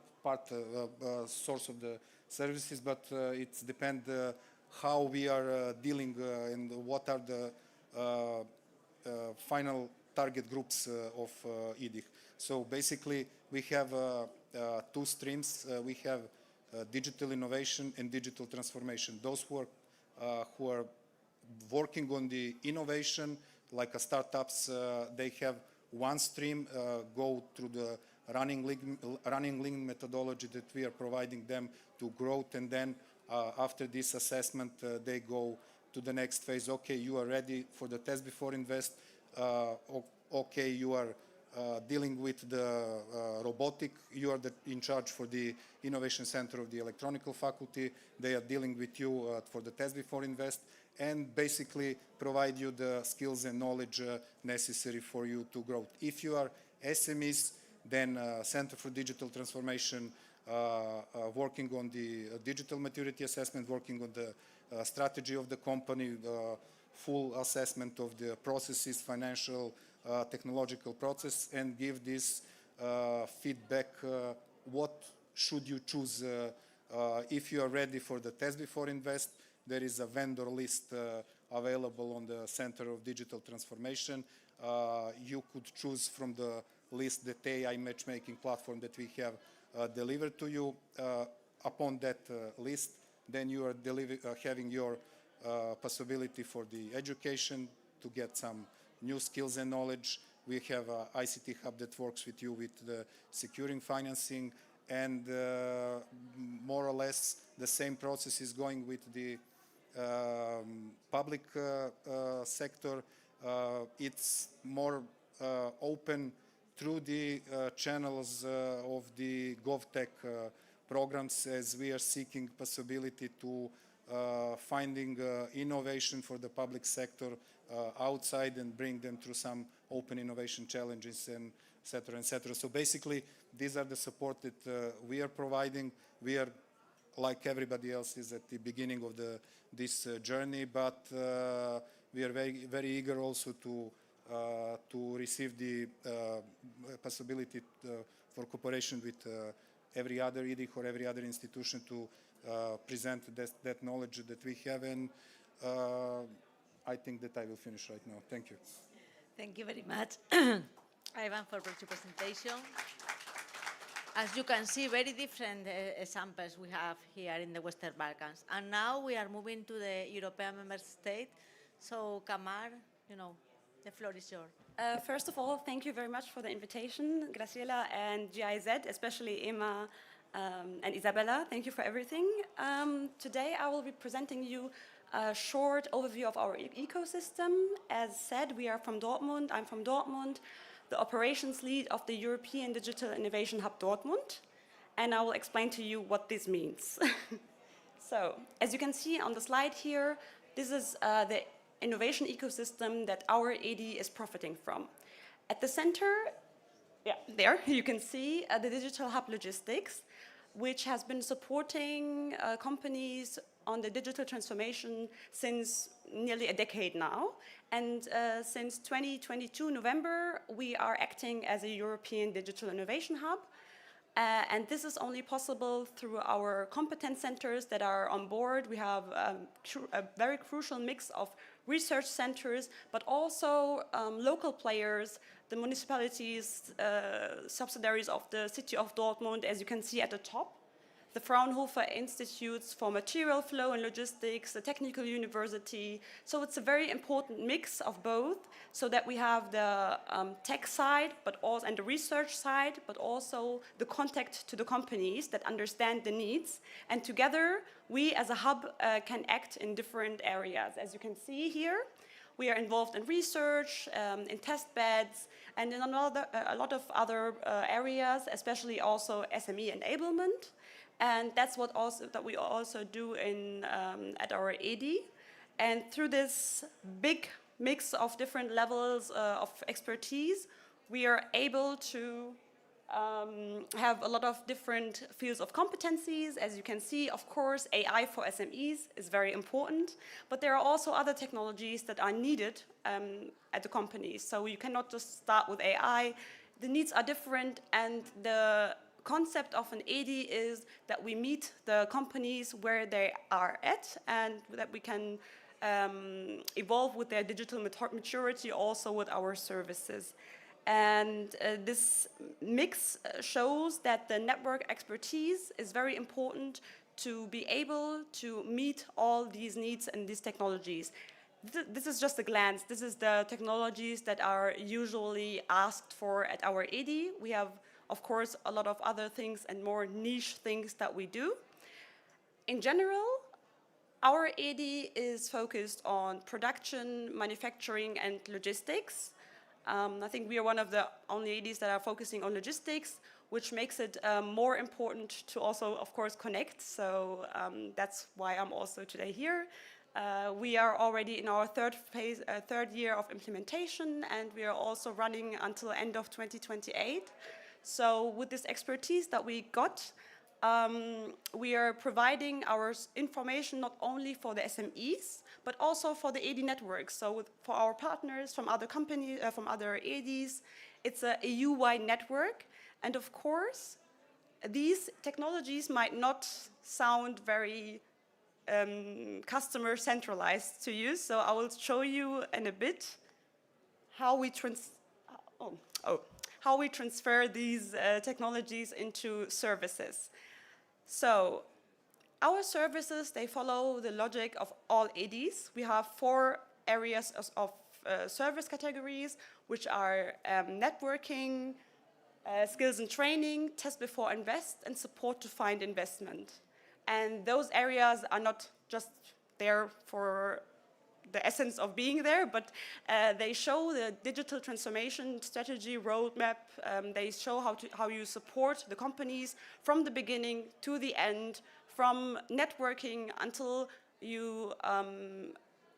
source of the services, but it's depend how we are dealing and what are the final target groups of EDIC. So basically, we have two streams. We have digital innovation and digital transformation. Those who are working on the innovation, like startups, they have one stream, go through the running link methodology that we are providing them to growth, and then after this assessment, they go to the next phase. Okay, you are ready for the test before invest. Okay, you are dealing with the robotic. You are in charge for the innovation center of the electronical faculty. They are dealing with you for the test before invest, and basically provide you the skills and knowledge necessary for you to grow. If you are SMEs, then Center for Digital Transformation, working on the digital maturity assessment, working on the strategy of the company, full assessment of the processes, financial, technological process, and give this feedback, what should you choose. If you are ready for the test before invest, there is a vendor list available on the Center of Digital Transformation. You could choose from the list the AI matchmaking platform that we have delivered to you. Upon that list, then you are having your possibility for the education to get some new skills and knowledge. We have an ICT hub that works with you with the securing financing, and more or less the same process is going with the public sector. It's more open through the channels of the GovTech programs, as we are seeking possibility to finding innovation for the public sector outside and bring them through some open innovation challenges, and et cetera, et cetera. So basically, these are the support that we are providing. We are, like everybody else, is at the beginning of this journey, but we are very, very eager also to receive the possibility for cooperation with every other EDIC or every other institution to present that knowledge that we have. And I think that I will finish right now. Thank you. Thank you very much, Ivan, for your presentation. As you can see, very different examples we have here in the Western Balkans. And now we are moving to the European member state. So, Kamar, the floor is yours. First of all, thank you very much for the invitation, Graciela and GIZ, especially Emma and Isabella. Thank you for everything. Today I will be presenting you a short overview of our ecosystem. As said, we are from Dortmund. I'm from Dortmund, the operations lead of the European Digital Innovation Hub Dortmund, and I will explain to you what this means. So, as you can see on the slide here, this is the innovation ecosystem that our AD is profiting from. At the center, there you can see the Digital Hub Logistics, which has been supporting companies on the digital transformation since nearly a decade now. And since 2022 November, we are acting as a European Digital Innovation Hub. And this is only possible through our competence centers that are on board. We have a very crucial mix of research centers, but also local players, the municipalities, subsidiaries of the city of Dortmund, as you can see at the top. The Fraunhofer Institutes for Material Flow and Logistics, the Technical University. So it's a very important mix of both, so that we have the tech side, but also and the research side, but also the contact to the companies that understand the needs. And together, we as a hub can act in different areas. As you can see here, we are involved in research, in test beds, and in a lot of other areas, especially also SME enablement. And that's what we also do in at our AD. And through this big mix of different levels of expertise, we are able to have a lot of different fields of competencies. As you can see, of course, AI for SMEs is very important, but there are also other technologies that are needed at the companies. So you cannot just start with AI. The needs are different, and the concept of an AD is that we meet the companies where they are at, and that we can evolve with their digital maturity also with our services. And this mix shows that the network expertise is very important to be able to meet all these needs and these technologies. This is just a glance. This is the technologies that are usually asked for at our AD. We have, of course, a lot of other things and more niche things that we do. In general, our AD is focused on production, manufacturing, and logistics. I think we are one of the only ADs that are focusing on logistics, which makes it more important to also, of course, connect. So that's why I'm also today here. We are already in our third year of implementation, and we are also running until end of 2028. So with this expertise that we got, we are providing our information not only for the SMEs, but also for the AD networks. So for our partners from other companies, from other ADs, it's a EU-wide network. And of course, these technologies might not sound very customer centralized to use. So I will show you in a bit how we transfer these technologies into services. So our services, they follow the logic of all ADs. We have 4 areas of service categories, which are networking, skills and training, test before invest, and support to find investment. And those areas are not just there for the essence of being there, but they show the digital transformation strategy roadmap. They show how you support the companies from the beginning to the end, from networking until you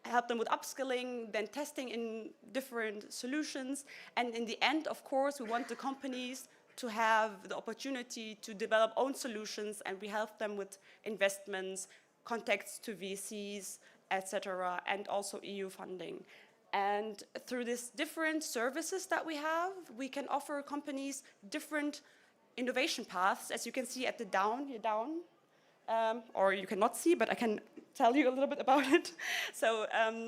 help them with upskilling, then testing in different solutions. And in the end, of course, we want the companies to have the opportunity to develop own solutions, and we help them with investments, contacts to VCs, etc., and also EU funding. And through these different services that we have, we can offer companies different innovation paths, as you can see at the down, or you cannot see, but I can tell you a little bit about it. So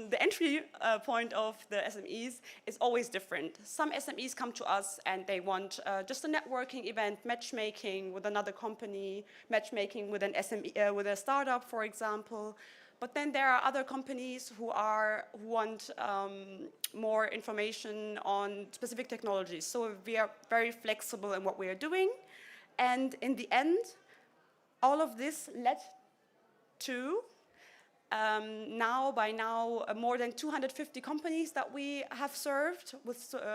the entry point of the SMEs is always different. Some SMEs come to us and they want just a networking event, matchmaking with another company, matchmaking with an SME, with a startup, for example. But then there are other companies who want more information on specific technologies. So we are very flexible in what we are doing. And in the end, all of this led to by now more than 250 companies that we have served,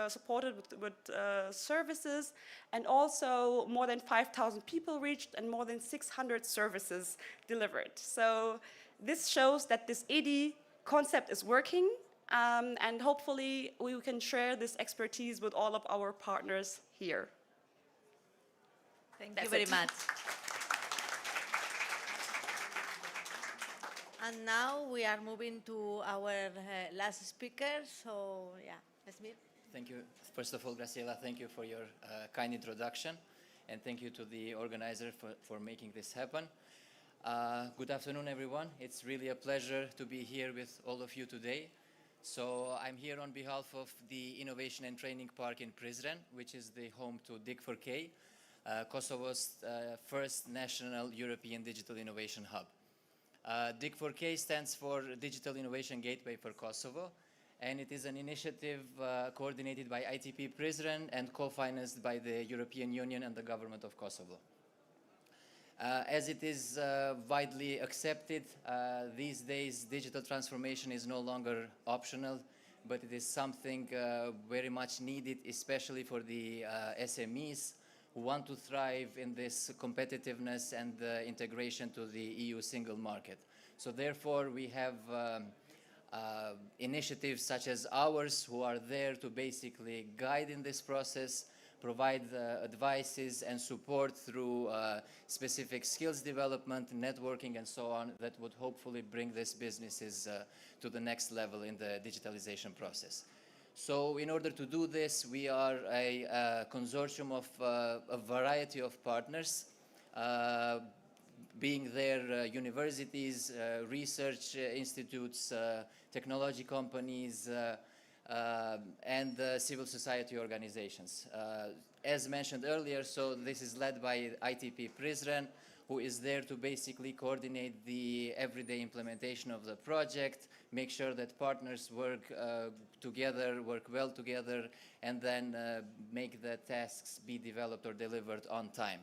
supported with services, and also more than 5,000 people reached and more than 600 services delivered. So this shows that this AD concept is working, and hopefully we can share this expertise with all of our partners here. Thank you very much. And now we are moving to our last speaker. So, yeah, Esmir. Thank you. First of all, Graciela, thank you for your kind introduction, and thank you to the organizer for making this happen. Good afternoon, everyone. It's really a pleasure to be here with all of you today. So I'm here on behalf of the Innovation and Training Park in Prizren, which is the home to Dig4K, Kosovo's first national European digital innovation hub. Dig4K stands for Digital Innovation Gateway for Kosovo, and it is an initiative coordinated by ITP Prizren and co-financed by the European Union and the government of Kosovo. As it is widely accepted, these days digital transformation is no longer optional, but it is something very much needed, especially for the SMEs who want to thrive in this competitiveness and integration to the EU single market. So therefore we have initiatives such as ours, who are there to basically guide in this process, provide advices and support through specific skills development, networking, and so on, that would hopefully bring these businesses to the next level in the digitalization process. So in order to do this, we are a consortium of a variety of partners, being there universities, research institutes, technology companies, and civil society organizations. As mentioned earlier, so this is led by ITP Prizren, who is there to basically coordinate the everyday implementation of the project, make sure that partners work together, work well together, and then make the tasks be developed or delivered on time.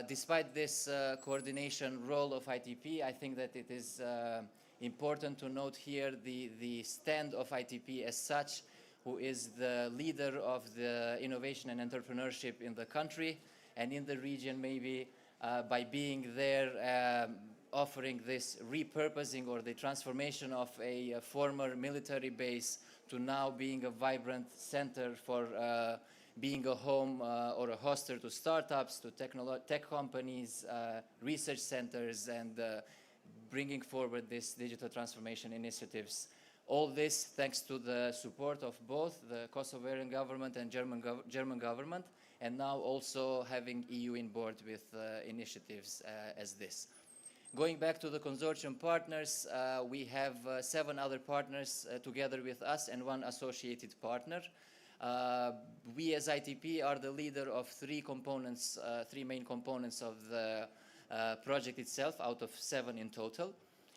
Despite this coordination role of ITP, I think that it is important to note here the stand of ITP as such, who is the leader of the innovation and entrepreneurship in the country and in the region, maybe by being there, offering this repurposing or the transformation of a former military base to now being a vibrant center for being a home or a hoster to startups, to tech companies, research centers, and bringing forward these digital transformation initiatives. All this thanks to the support of both the Kosovarian government and German government, and now also having EU in board with initiatives as this. Going back to the consortium partners, we have 7 other partners together with us and 1 associated partner. We as ITP are the leader of 3 components, 3 main components of the project itself out of 7 in total.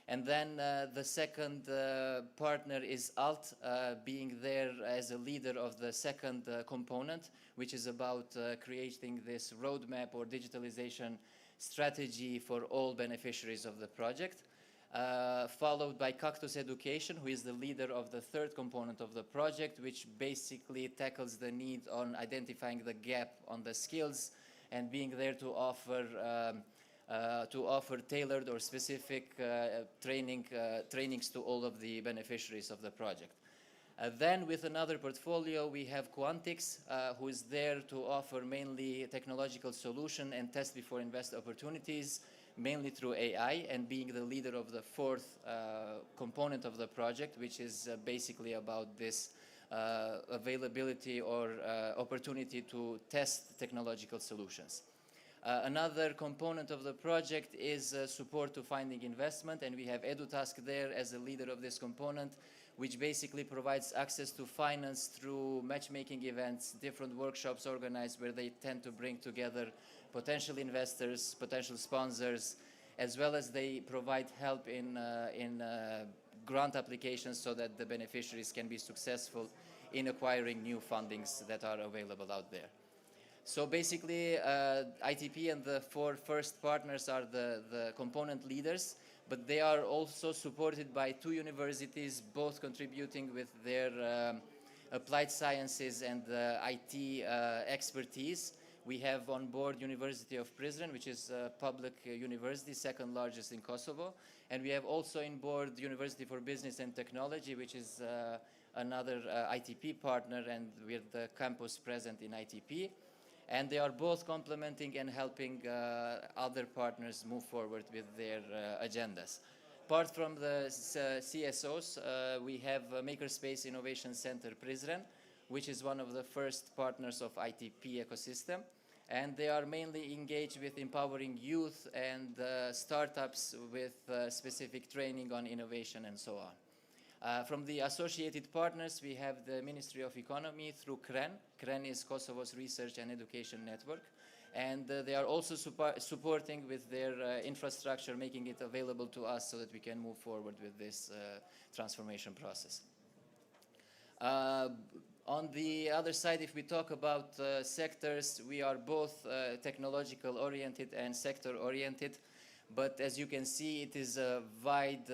And then the second partner is ALT, being there as a leader of the second component, which is about creating this roadmap or digitalization strategy for all beneficiaries of the project. Followed by Cactus Education, who is the leader of the third component of the project, which basically tackles the need on identifying the gap on the skills and being there to offer tailored or specific trainings to all of the beneficiaries of the project. Then with another portfolio, we have Quantix, who is there to offer mainly technological solution and test before invest opportunities, mainly through AI, and being the leader of the 4th component of the project, which is basically about this availability or opportunity to test technological solutions. Another component of the project is support to finding investment, and we have EduTask there as a leader of this component, which basically provides access to finance through matchmaking events, different workshops organized where they tend to bring together potential investors, potential sponsors, as well as they provide help in grant applications so that the beneficiaries can be successful in acquiring new fundings that are available out there. So basically, ITP and the 4 first partners are the component leaders, but they are also supported by 2 universities, both contributing with their applied sciences and IT expertise. We have on board University of Prizren, which is a public university, 2nd largest in Kosovo. And we have also on board University for Business and Technology, which is another ITP partner, and we're the campus present in ITP. And they are both complementing and helping other partners move forward with their agendas. Apart from the CSOs, we have Makerspace Innovation Center Prizren, which is one of the first partners of ITP ecosystem. And they are mainly engaged with empowering youth and startups with specific training on innovation and so on. From the associated partners, we have the Ministry of Economy through CREN. CREN is Kosovo's Research and Education Network. And they are also supporting with their infrastructure, making it available to us so that we can move forward with this transformation process. On the other side, if we talk about sectors, we are both technological oriented and sector oriented. But as you can see, it is a wide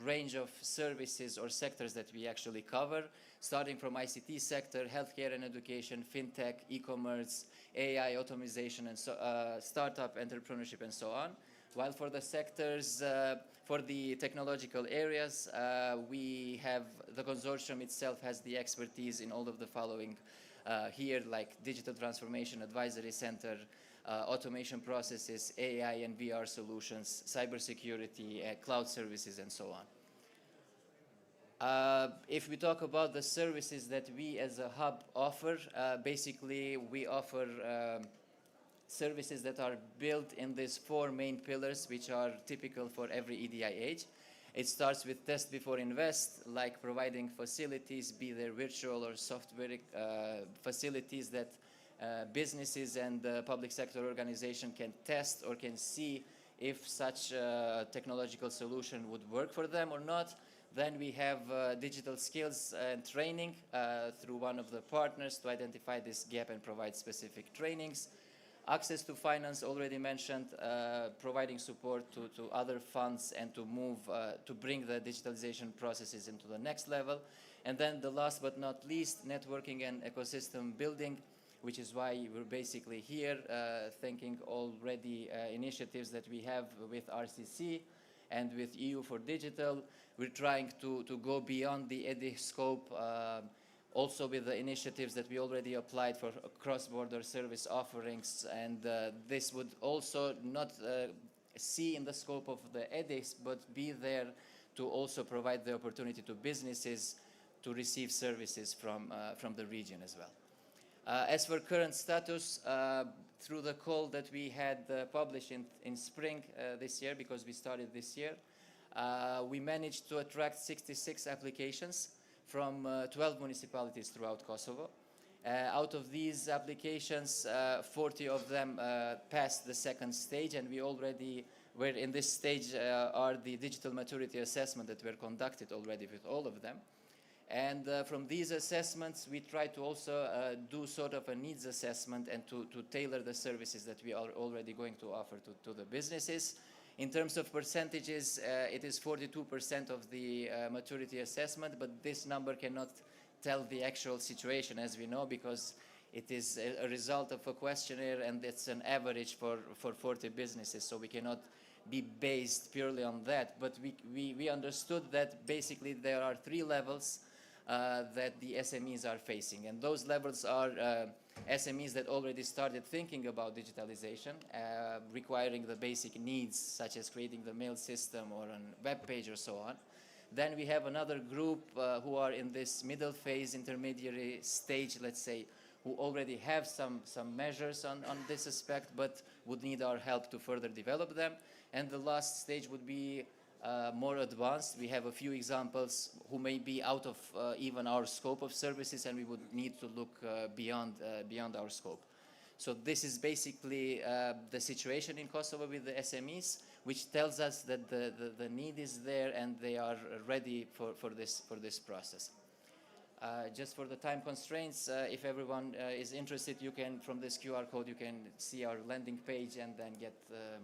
range of services or sectors that we actually cover, starting from ICT sector, healthcare and education, fintech, e-commerce, AI, automation, and startup entrepreneurship, and so on. While for the sectors, for the technological areas, we have the consortium itself has the expertise in all of the following here, like digital transformation, advisory center, automation processes, AI and VR solutions, cybersecurity, cloud services, and so on. If we talk about the services that we as a hub offer, basically we offer services that are built in these four main pillars, which are typical for every EDI age. It starts with test before invest, like providing facilities, be they virtual or software facilities that businesses and public sector organization can test or can see if such a technological solution would work for them or not. Then we have digital skills and training through one of the partners to identify this gap and provide specific trainings. Access to finance, already mentioned, providing support to other funds and to move, to bring the digitalization processes into the next level. And then the last but not least, networking and ecosystem building, which is why we're basically here, thanking already initiatives that we have with RCC and with EU for Digital. We're trying to go beyond the EDI scope, also with the initiatives that we already applied for cross-border service offerings, and this would also not see in the scope of the EDIs, but be there to also provide the opportunity to businesses to receive services from the region as well. As for current status, through the call that we had published in spring this year, because we started this year, we managed to attract 66 applications from 12 municipalities throughout Kosovo. Out of these applications, 40 of them passed the second stage, and we already were in this stage are the digital maturity assessment that were conducted already with all of them. And from these assessments, we try to also do sort of a needs assessment and to tailor the services that we are already going to offer to the businesses. In terms of percentages, it is 42% of the maturity assessment, but this number cannot tell the actual situation, as we know, because it is a result of a questionnaire and it's an average for 40 businesses, so we cannot be based purely on that. But we understood that basically there are three levels that the SMEs are facing, and those levels are SMEs that already started thinking about digitalization, requiring the basic needs such as creating the mail system or a web page or so on. Then we have another group who are in this middle phase, intermediary stage, let's say, who already have some measures on this aspect, but would need our help to further develop them. And the last stage would be more advanced. We have a few examples who may be out of even our scope of services, and we would need to look beyond our scope. So this is basically the situation in Kosovo with the SMEs, which tells us that the need is there and they are ready for this process. Just for the time constraints, if everyone is interested, you can, from this QR code, you can see our landing page and then get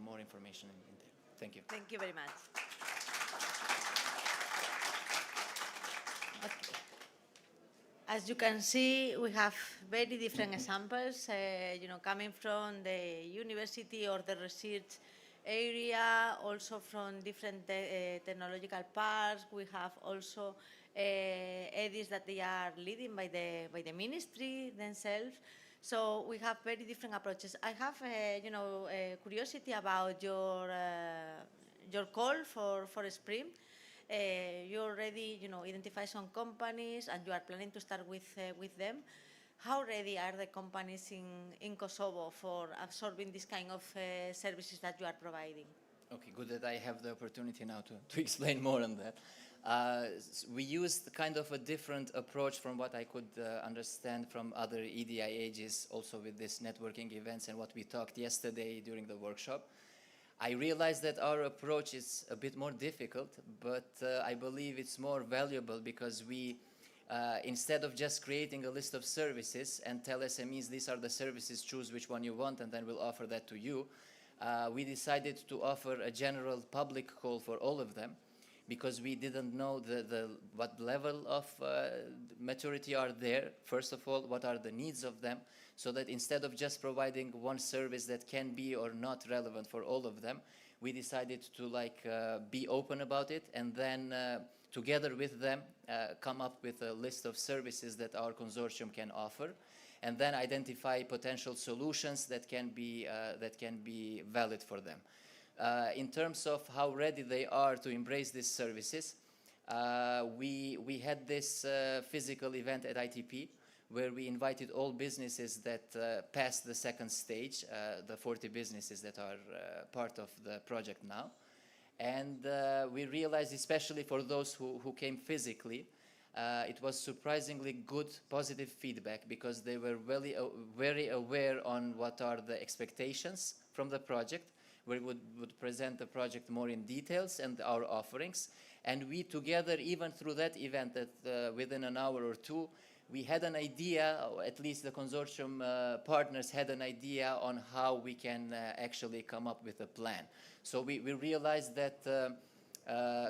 more information in there. Thank you. Thank you very much. Okay. As you can see, we have very different examples, coming from the university or the research area, also from different technological parks. We have also EDIs that they are leading by the ministry themselves. So we have very different approaches. I have, curiosity about your call for spring. You already, identify some companies, and you are planning to start with them. How ready are the companies in Kosovo for absorbing this kind of services that you are providing? Okay, good that I have the opportunity now to explain more on that. We used kind of a different approach from what I could understand from other EDI ages, also with this networking events and what we talked yesterday during the workshop. I realized that our approach is a bit more difficult, but I believe it's more valuable because we, instead of just creating a list of services and tell SMEs these are the services, choose which one you want, and then we'll offer that to you, we decided to offer a general public call for all of them because we didn't know what level of maturity are there. First of all, what are the needs of them, so that instead of just providing one service that can be or not relevant for all of them, we decided to be open about it, and then together with them come up with a list of services that our consortium can offer, and then identify potential solutions that can be valid for them. In terms of how ready they are to embrace these services, we had this physical event at ITP where we invited all businesses that passed the second stage, the 40 businesses that are part of the project now. And we realized, especially for those who came physically, it was surprisingly good, positive feedback, because they were very aware on what are the expectations from the project. We would present the project more in details and our offerings. And we together, even through that event, that within an hour or two, we had an idea, or at least the consortium partners had an idea on how we can actually come up with a plan. So we realized that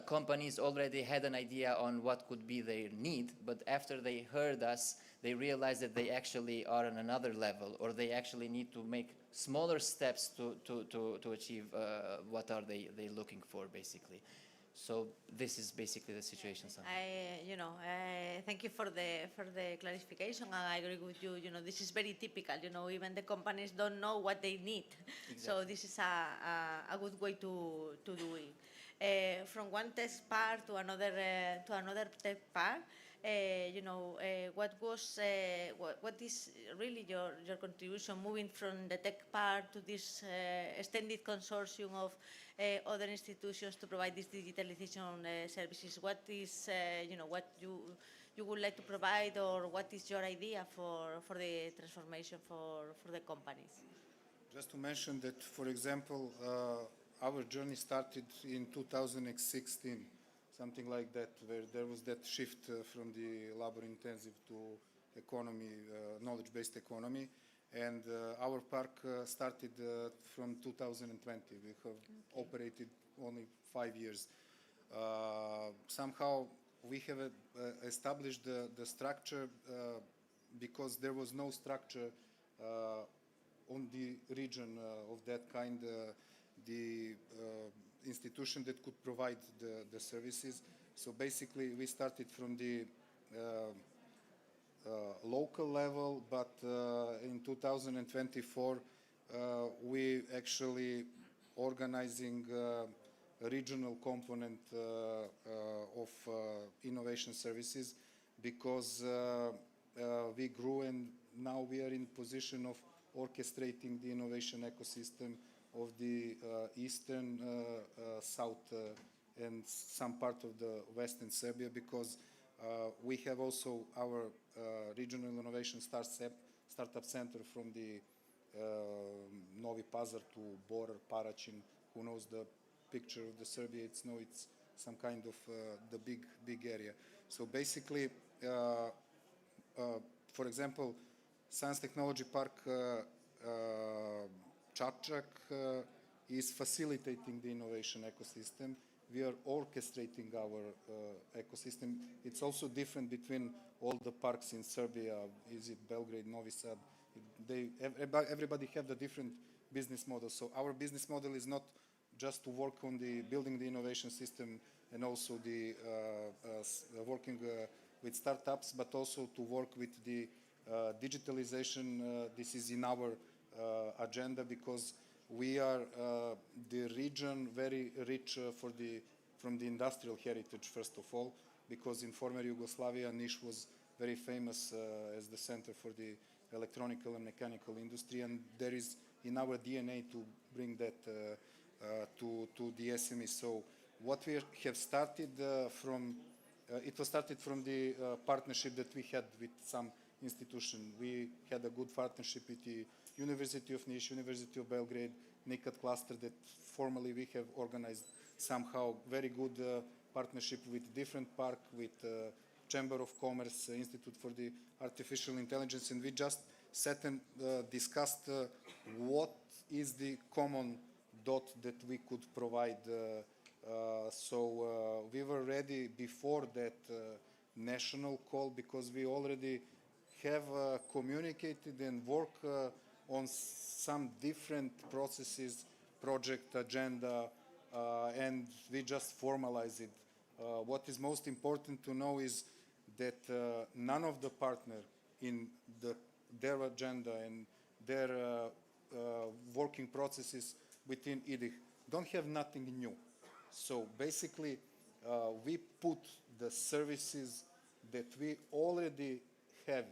companies already had an idea on what could be their need, but after they heard us, they realized that they actually are on another level, or they actually need to make smaller steps to achieve what are they looking for, basically. So this is basically the situation. Thank you for the clarification, and I agree with you. This is very typical. Even the companies don't know what they need. Exactly. So this is a good way to do it. From one test part to another test part. What is really your contribution moving from the tech part to this extended consortium of other institutions to provide these digitalization services? What is, what you would like to provide, or what is your idea for the transformation for the companies? Just to mention that, for example, our journey started in 2016. Something like that, where there was that shift from the labor-intensive to economy, knowledge-based economy, and our park started from 2020. We have operated only 5 years. Somehow we have established the structure because there was no structure on the region of that kind. The institution that could provide the services. So basically we started from the local level, but in 2024 we actually organizing a regional component of innovation services, because we grew, and now we are in position of orchestrating the innovation ecosystem of the eastern, south, and some part of the western Serbia, because we have also our regional innovation startup center from the Novi Pazar to Bor, Paraćin. Who knows the picture of the Serbia? It's some kind of the big area. So basically, for example, Science Technology Park Čačak is facilitating the innovation ecosystem. We are orchestrating our ecosystem. It's also different between all the parks in Serbia. Is it Belgrade, Novi Sad? Everybody have the different business models. So our business model is not just to work on the building the innovation system and also the working with startups, but also to work with the digitalization. This is in our agenda, because we are the region very rich from the industrial heritage, first of all, because in former Yugoslavia, Niš was very famous as the center for the electronical and mechanical industry, and there is in our DNA to bring that to the SME. So what we have started it was started from the partnership that we had with some institution. We had a good partnership with the University of Niš, University of Belgrade, NICAD cluster, that formally we have organized somehow very good partnership with different park, with Chamber of Commerce, Institute for the Artificial Intelligence, and we just sat and discussed what is the common dot that we could provide. So we were ready before that national call because we already have communicated and work on some different processes, project agenda, and we just formalize it. What is most important to know is that none of the partner in their agenda and their working processes within IDIH don't have nothing new. So basically, we put the services that we already have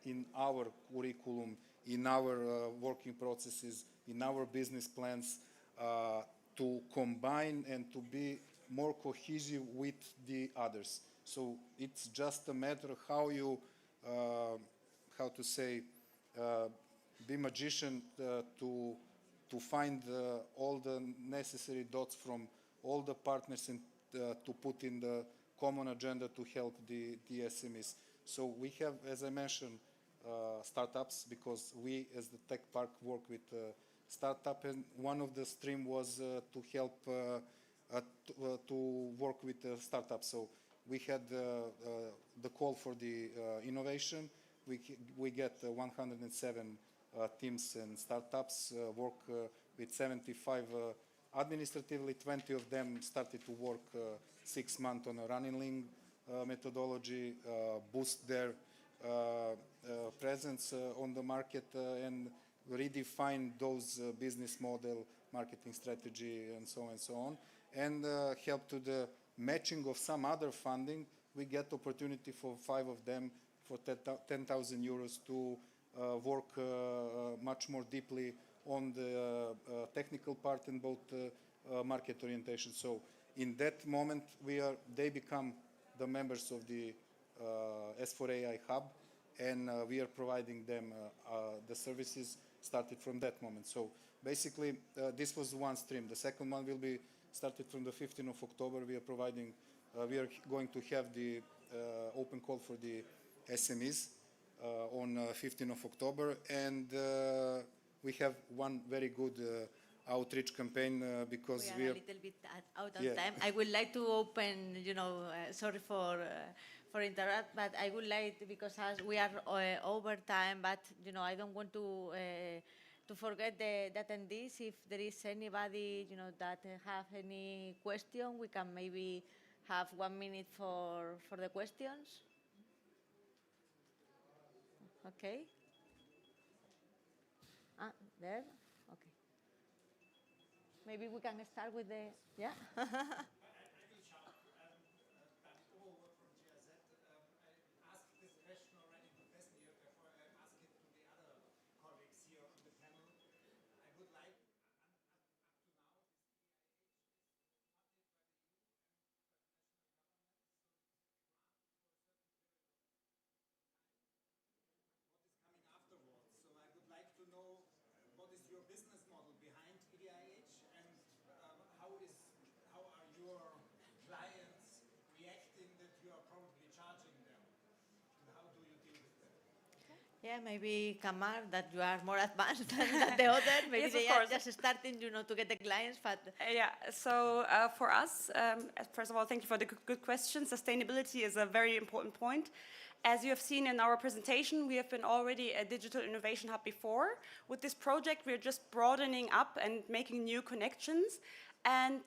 in our curriculum, in our working processes, in our business plans, to combine and to be more cohesive with the others. So it's just a matter of how you, how to say, be magician to find all the necessary dots from all the partners and to put in the common agenda to help the SMEs. So we have, as I mentioned, startups because we as the Tech Park work with startup, and one of the stream was to help to work with startups. So we had the call for the innovation. We get 107 teams and startups work with 75 administratively. 20 of them started to work 6 months on a running lean methodology, boost their presence on the market and redefine those business model, marketing strategy, and so on, and help to the matching of some other funding. We get opportunity for 5 of them for 10,000 euros to work much more deeply on the technical part and both market orientation. So in that moment, they become the members of the S4AI Hub, and we are providing them the services started from that moment. So basically, this was one stream. The second one will be started from the 15th of October. We are providing, we are going to have the open call for the SMEs on 15th of October, and we have one very good outreach campaign because we are a little bit out of time. I would like to open, sorry for interrupt, but I would like, because as we are over time, but I don't want to forget the attendees. If there is anybody that have any question, we can maybe have 1 minute for the questions. Okay. There. Okay. Maybe we can start with the yeah. Yeah, maybe Kamar, that you are more advanced than the other. Maybe Yes, they of are course. just starting, to get the clients. But Yeah, so for us, first of all, thank you for the good question. Sustainability is a very important point. As you have seen in our presentation, we have been already a digital innovation hub before. With this project, we're just broadening up and making new connections. And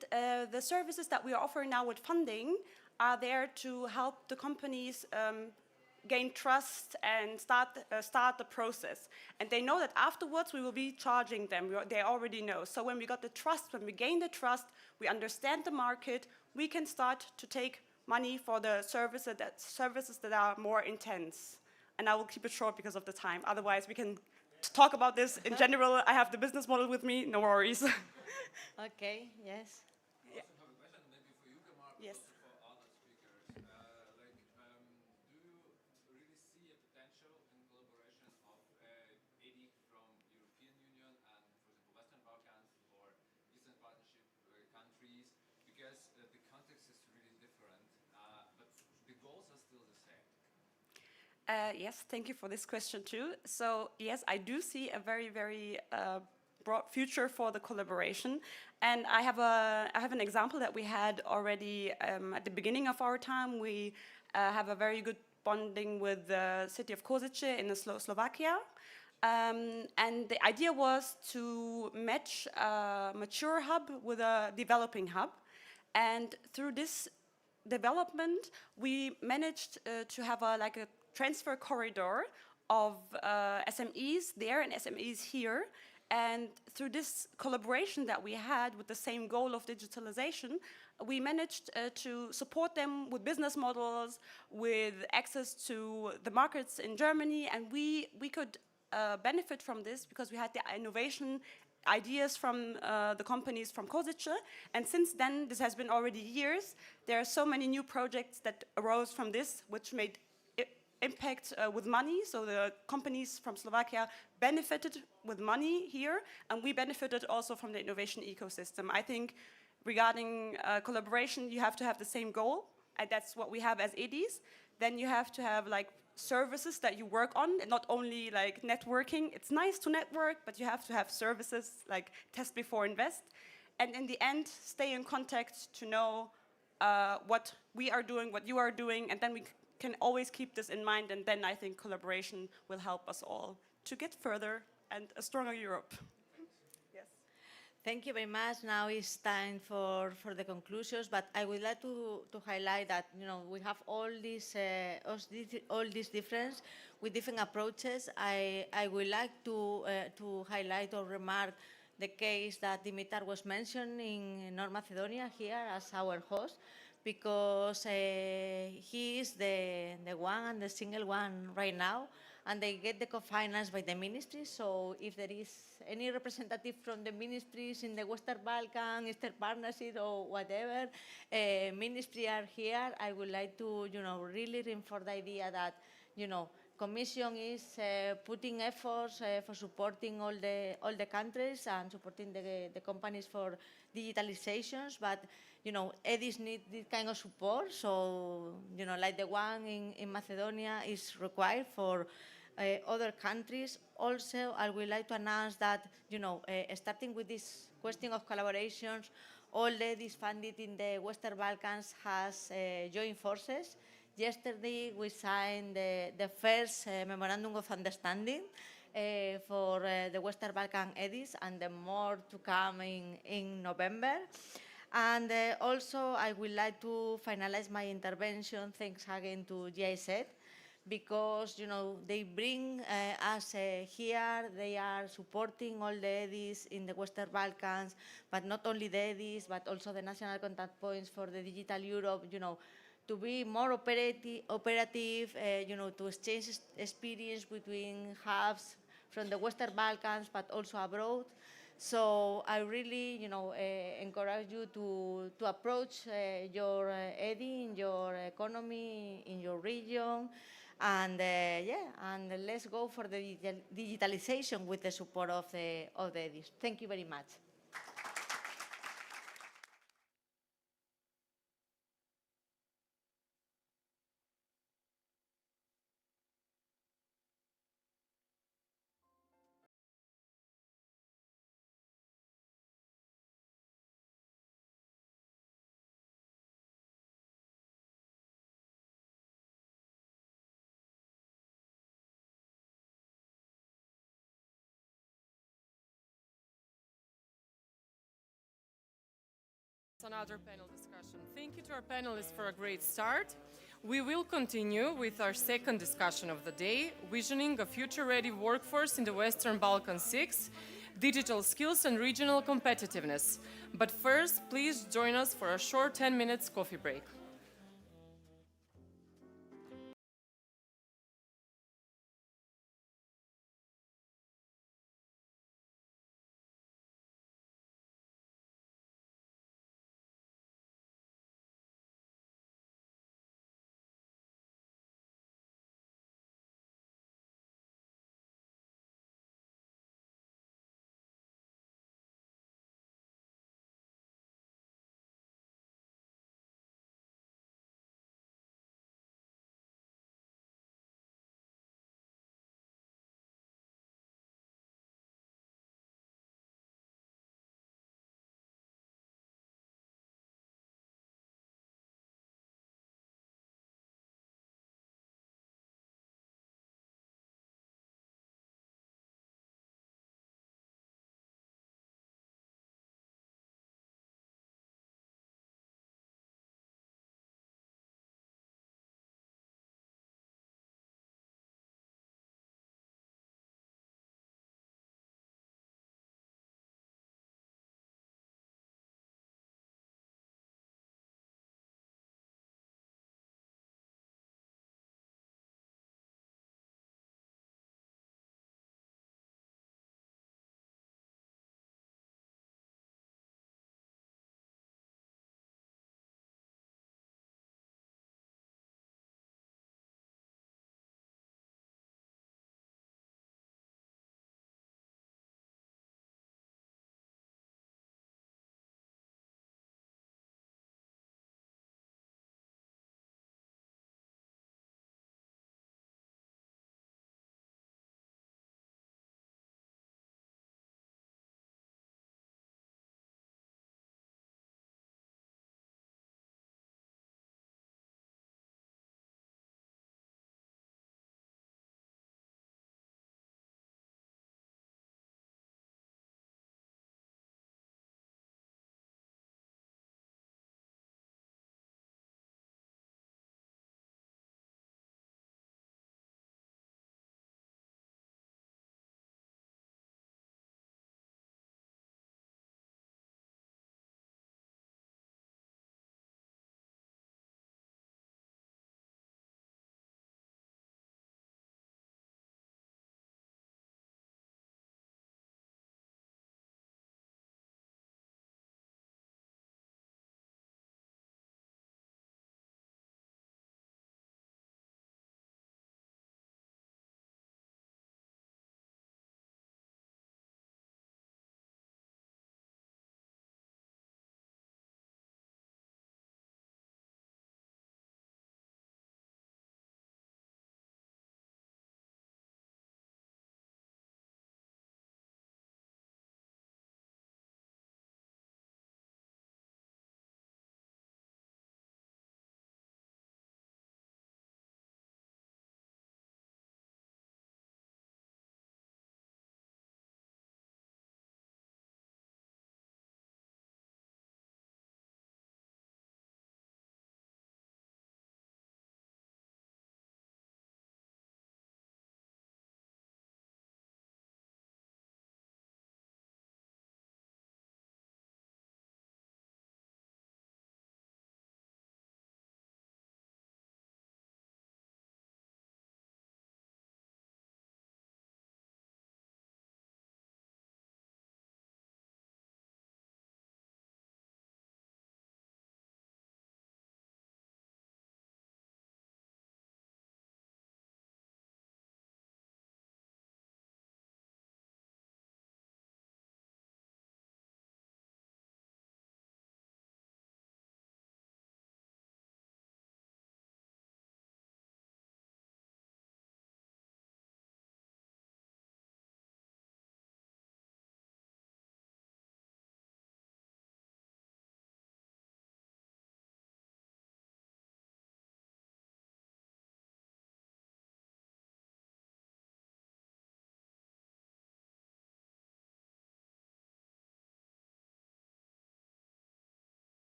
the services that we are offering now with funding are there to help the companies gain trust and start the process. And they know that afterwards we will be charging them. They already know. So when we got the trust, when we gain the trust, we understand the market, we can start to take money for the services that are more intense. And I will keep it short because of the time. Otherwise, we can talk about this in general. I have the business model with me, no worries. okay, yes. Yeah. Yes. Yes, thank you for this question too. So yes, I do see a very, very future for the collaboration. And I have an example that we had already at the beginning of our time. We have a very good bonding with the city of Košice in Slovakia. And the idea was to match a mature hub with a developing hub. And through this development, we managed to have like a transfer corridor of SMEs there and SMEs here. And through this collaboration that we had with the same goal of digitalization, we managed to support them with business models, with access to the markets in Germany, and we could benefit from this because we had the innovation ideas from the companies from Košice, and since then, this has been already years, there are so many new projects that arose from this, which made impact with money, so the companies from Slovakia benefited with money here, and we benefited also from the innovation ecosystem. I think regarding collaboration, you have to have the same goal, and that's what we have as EDIs. Then you have to have like services that you work on, and not only like networking. It's nice to network, but you have to have services like test before invest. And in the end, stay in contact to know what we are doing, what you are doing, and then we can always keep this in mind, and then I think collaboration will help us all to get further and a stronger Europe. Yes. Thank you very much. Now it's time for the conclusions, but I would like to highlight that we have all these difference with different approaches. I would like to highlight or remark the case that Dimitar was mentioning in North Macedonia here as our host, because he is the one and the single one right now, and they get the co-finance by the ministry. So if there is any representative from the ministries in the Western Balkans, Eastern Partnership, or whatever ministry are here, I would like to really reinforce the idea that Commission is putting efforts for supporting all the countries and supporting the companies for digitalizations, but EDIs need this kind of support. So like the one in Macedonia is required for other countries. Also, I would like to announce that starting with this question of collaborations, all the EDIs funded in the Western Balkans has joined forces. Yesterday, we signed the first memorandum of understanding for the Western Balkan EDIs, and the more to come in November. And also, I would like to finalize my intervention, thanks again to GIZ, because they bring us here. They are supporting all the EDIs in the Western Balkans, but not only the EDIs, but also the national contact points for the digital Europe, to be more operative, to exchange experience between hubs from the Western Balkans, but also abroad. So I really, encourage you to approach your EDI in your economy, in your region, and and let's go for the digitalization with the support of the EDIs. Thank you very much. Another panel discussion. Thank you to our panelists for a great start. We will continue with our second discussion of the day, visioning a future-ready workforce in the Western Balkans 6, digital skills and regional competitiveness. But first, please join us for a short 10 minutes coffee break.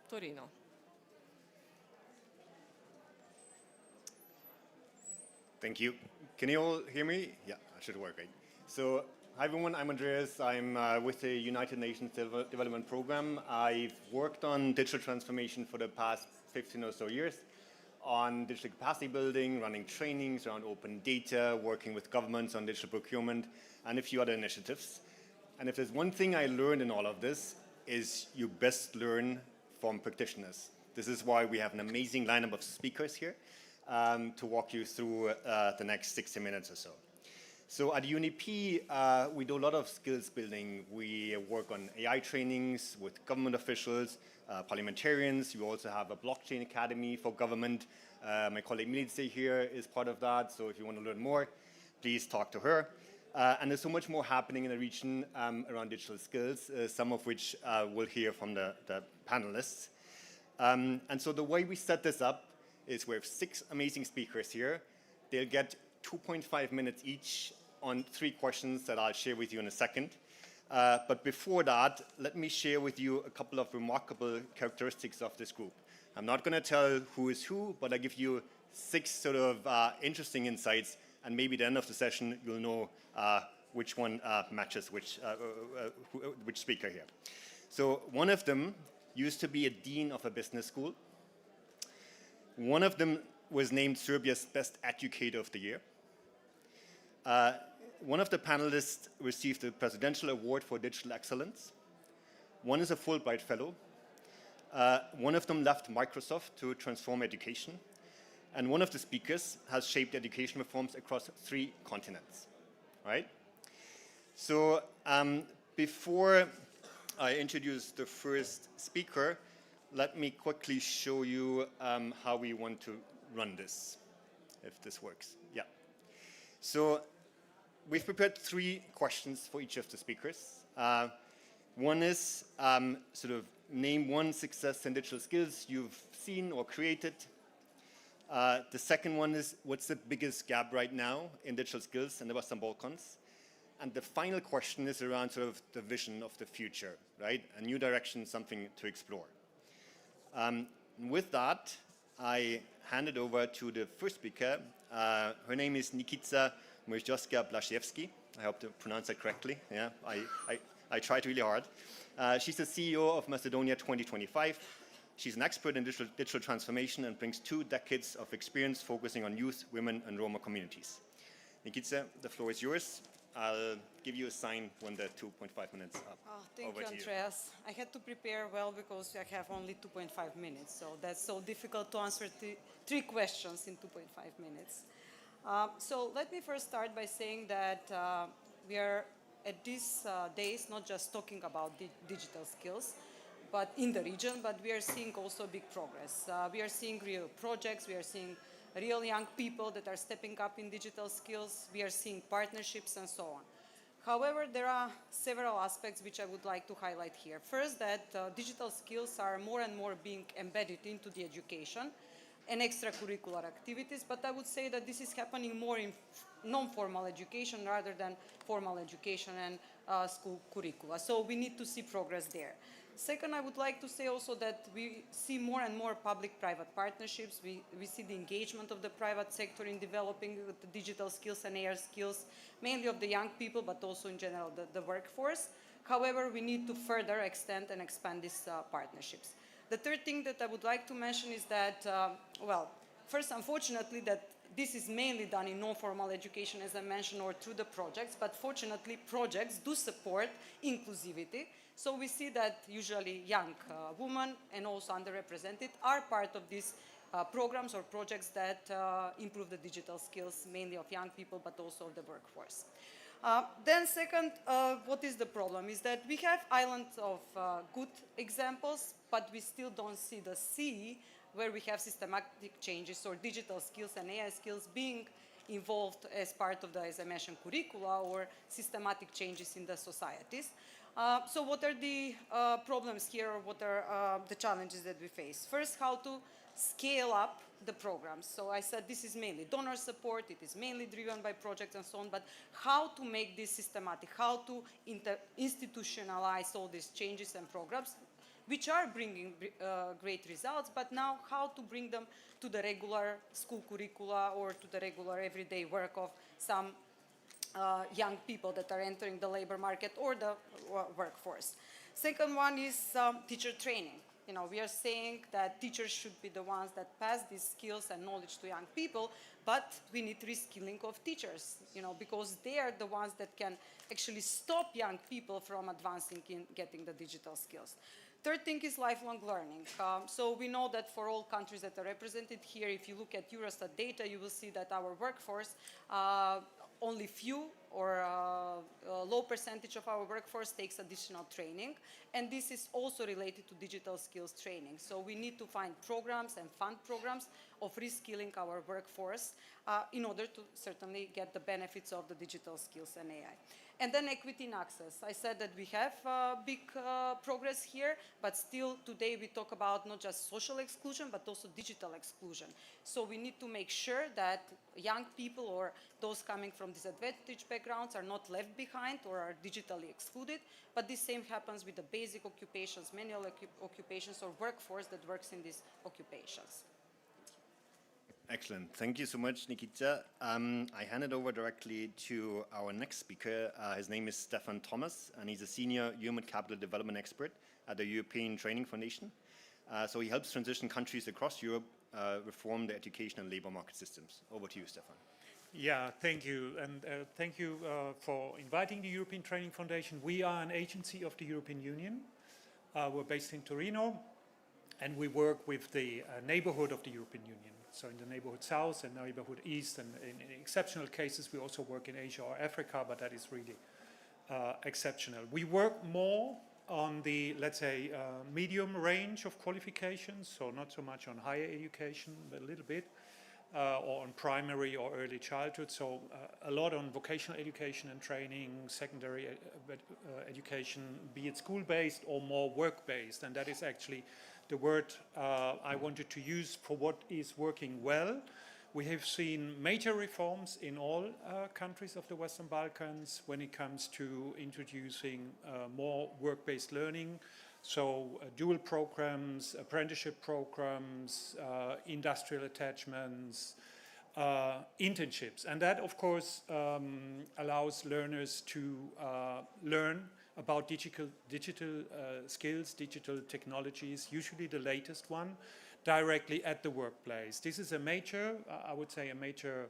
Torino. Thank you. Can you all hear me? Yeah, that should work, right? So, hi everyone, I'm Andreas. I'm with the United Nations Development Program. I've worked on digital transformation for the past 15 or so years on digital capacity building, running trainings around open data, working with governments on digital procurement, and a few other initiatives. And if there's one thing I learned in all of this, is you best learn from practitioners. This is why we have an amazing lineup of speakers here to walk you through the next 60 minutes or so. So at UNEP, we do a lot of skills building. We work on AI trainings with government officials, parliamentarians. We also have a blockchain academy for government. My colleague Milice here is part of that. So if you want to learn more, please talk to her. And there's so much more happening in the region around digital skills, some of which we'll hear from the panelists. And so the way we set this up is we have 6 amazing speakers here. They'll get 2.5 minutes each on 3 questions that I'll share with you in a second. But before that, let me share with you a couple of remarkable characteristics of this group. I'm not going to tell who is who, but I'll give you 6 sort of interesting insights, and maybe at the end of the session, you'll know which one matches which speaker here. So one of them used to be a dean of a business school. One of them was named Serbia's Best Educator of the Year. One of the panelists received the Presidential Award for Digital Excellence. One is a Fulbright Fellow. One of them left Microsoft to transform education. And one of the speakers has shaped education reforms across 3 continents. Right? So before I introduce the first speaker, let me quickly show you how we want to run this, if this works. Yeah. So we've prepared 3 questions for each of the speakers. One is sort of name 1 success in digital skills you've seen or created. The second one is what's the biggest gap right now in digital skills in the Western Balkans? And the final question is around sort of the vision of the future, right? A new direction, something to explore. With that, I hand it over to the first speaker. Her name is Nikica Mojdoska-Blaszewski. I hope to pronounce that correctly. Yeah, I tried really hard. She's the CEO of Macedonia 2025. She's an expert in digital transformation and brings 2 decades of experience focusing on youth, women, and Roma communities. Nikica, the floor is yours. I'll give you a sign when the 2.5 minutes up. Oh, thank you, Andreas. I had to prepare well because I have only 2.5 minutes, so that's so difficult to answer 3 questions in 2.5 minutes. So let me first start by saying that we are at these days not just talking about digital skills, but in the region, but we are seeing also big progress. We are seeing real projects, we are seeing real young people that are stepping up in digital skills, we are seeing partnerships and so on. However, there are several aspects which I would like to highlight here. First, that digital skills are more and more being embedded into the education and extracurricular activities, but I would say that this is happening more in non-formal education rather than formal education and school curricula. So we need to see progress there. Second, I would like to say also that we see more and more public-private partnerships. We see the engagement of the private sector in developing the digital skills and AI skills, mainly of the young people, but also in general the workforce. However, we need to further extend and expand these partnerships. The third thing that I would like to mention is that, well, first, unfortunately, that this is mainly done in non-formal education, as I mentioned, or through the projects, but fortunately, projects do support inclusivity. So we see that usually young women and also underrepresented are part of these programs or projects that improve the digital skills, mainly of young people, but also of the workforce. Then second, what is the problem? Is that we have islands of good examples, but we still don't see the sea where we have systematic changes or digital skills and AI skills being involved as part of the, as I mentioned, curricula or systematic changes in the societies. So what are the problems here, or what are the challenges that we face? First, how to scale up the programs. So I said this is mainly donor support, it is mainly driven by projects and so on, but how to make this systematic, how to institutionalize all these changes and programs, which are bringing great results, but now how to bring them to the regular school curricula or to the regular everyday work of some young people that are entering the labor market or the workforce. Second one is teacher training. You know, we are saying that teachers should be the ones that pass these skills and knowledge to young people, but we need reskilling of teachers, you know, because they are the ones that can actually stop young people from advancing in getting the digital skills. Third thing is lifelong learning. So we know that for all countries that are represented here, if you look at Eurostat data, you will see that our workforce, only few or a low percentage of our workforce takes additional training. And this is also related to digital skills training. So we need to find programs and fund programs of reskilling our workforce in order to certainly get the benefits of the digital skills and AI. And then equity in access. I said that we have big progress here, but still today we talk about not just social exclusion, but also digital exclusion. So we need to make sure that young people or those coming from disadvantaged backgrounds are not left behind or are digitally excluded. But the same happens with the basic occupations, manual occupations, or workforce that works in these occupations. Excellent. Thank you so much, Nikita. I hand it over directly to our next speaker. His name is Stefan Thomas, and he's a senior human capital development expert at the European Training Foundation. So he helps transition countries across Europe reform their education and labor market systems. Over to you, Stefan. Yeah, thank you. And thank you for inviting the European Training Foundation. We are an agency of the European Union. We're based in Torino, and we work with the neighborhood of the European Union. So in the neighborhood south and neighborhood east, and in exceptional cases, we also work in Asia or Africa, but that is really exceptional. We work more on the, let's say, medium range of qualifications, so not so much on higher education, but a little bit, or on primary or early childhood, so a lot on vocational education and training, secondary education, be it school-based or more work-based, and that is actually the word I wanted to use for what is working well. We have seen major reforms in all countries of the Western Balkans when it comes to introducing more work-based learning. So dual programs, apprenticeship programs, industrial attachments, internships. And that, of course, allows learners to learn about digital skills, digital technologies, usually the latest one, directly at the workplace. This is a major, I would say, a major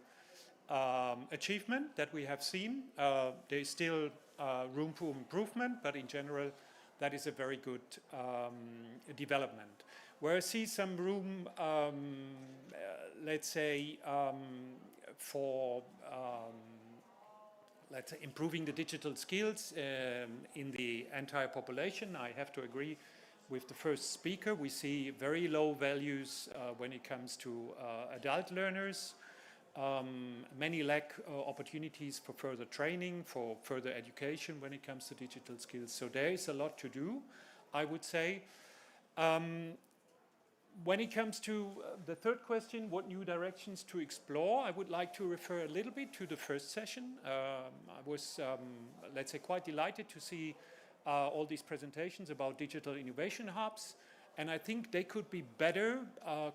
achievement that we have seen. There is still room for improvement, but in general, that is a very good development. Where I see some room, let's say, for let's say improving the digital skills in the entire population, I have to agree with the first speaker. We see very low values when it comes to adult learners. Many lack opportunities for further training, for further education when it comes to digital skills. So there is a lot to do, I would say. When it comes to the third question, what new directions to explore, I would like to refer a little bit to the first session. I was, let's say, quite delighted to see all these presentations about digital innovation hubs. And I think they could be better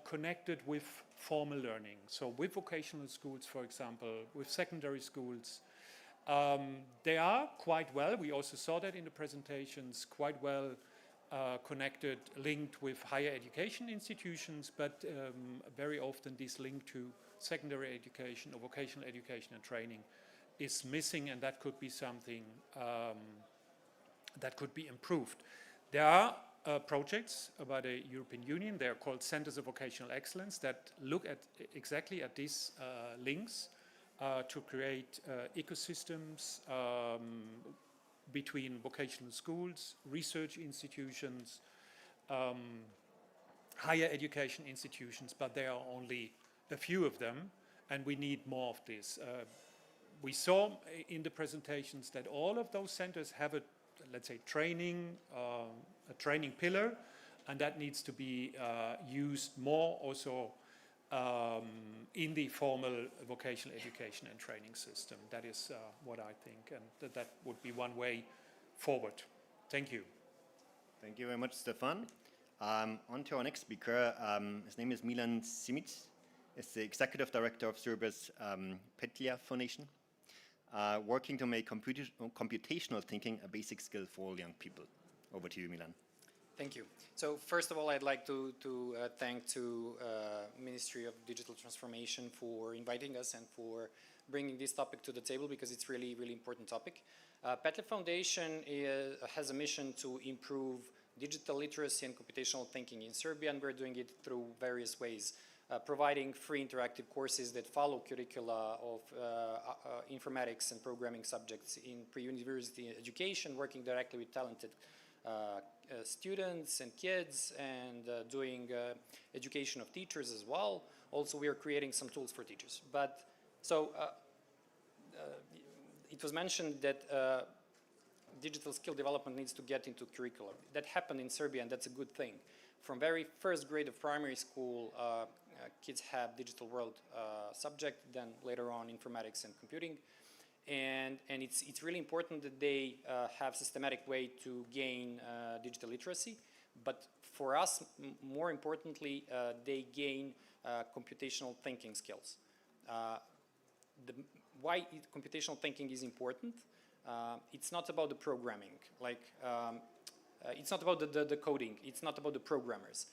connected with formal learning. So with vocational schools, for example, with secondary schools. They are quite well, we also saw that in the presentations, quite well connected, linked with higher education institutions, but very often this link to secondary education or vocational education and training is missing, and that could be something that could be improved. There are projects by the European Union. They are called Centers of Vocational Excellence that look at exactly at these links to create ecosystems between vocational schools, research institutions, higher education institutions, but there are only a few of them, and we need more of this. We saw in the presentations that all of those centers have a, let's say, training pillar, and that needs to be used more also in the formal vocational education and training system. That is what I think, and that would be one way forward. Thank you. Thank you very much, Stefan. On to our next speaker. His name is Milan Simic. He's the Executive Director of Serbia's Petlia Foundation, working to make computational thinking a basic skill for all young people. Over to you, Milan. Thank you. So first of all, I'd like to thank to Ministry of Digital Transformation for inviting us and for bringing this topic to the table, because it's really, really important topic. Petlia Foundation has a mission to improve digital literacy and computational thinking in Serbia, and we're doing it through various ways. Providing free interactive courses that follow curricula of informatics and programming subjects in pre-university education, working directly with talented students and kids, and doing education of teachers as well. Also, we are creating some tools for teachers. But so it was mentioned that digital skill development needs to get into curriculum. That happened in Serbia, and that's a good thing. From very first grade of primary school, kids have digital world subject, then later on informatics and computing. And it's really important that they have systematic way to gain digital literacy. But for us, more importantly, they gain computational thinking skills. Why computational thinking is important? It's not about the programming. It's not about the coding. It's not about the programmers.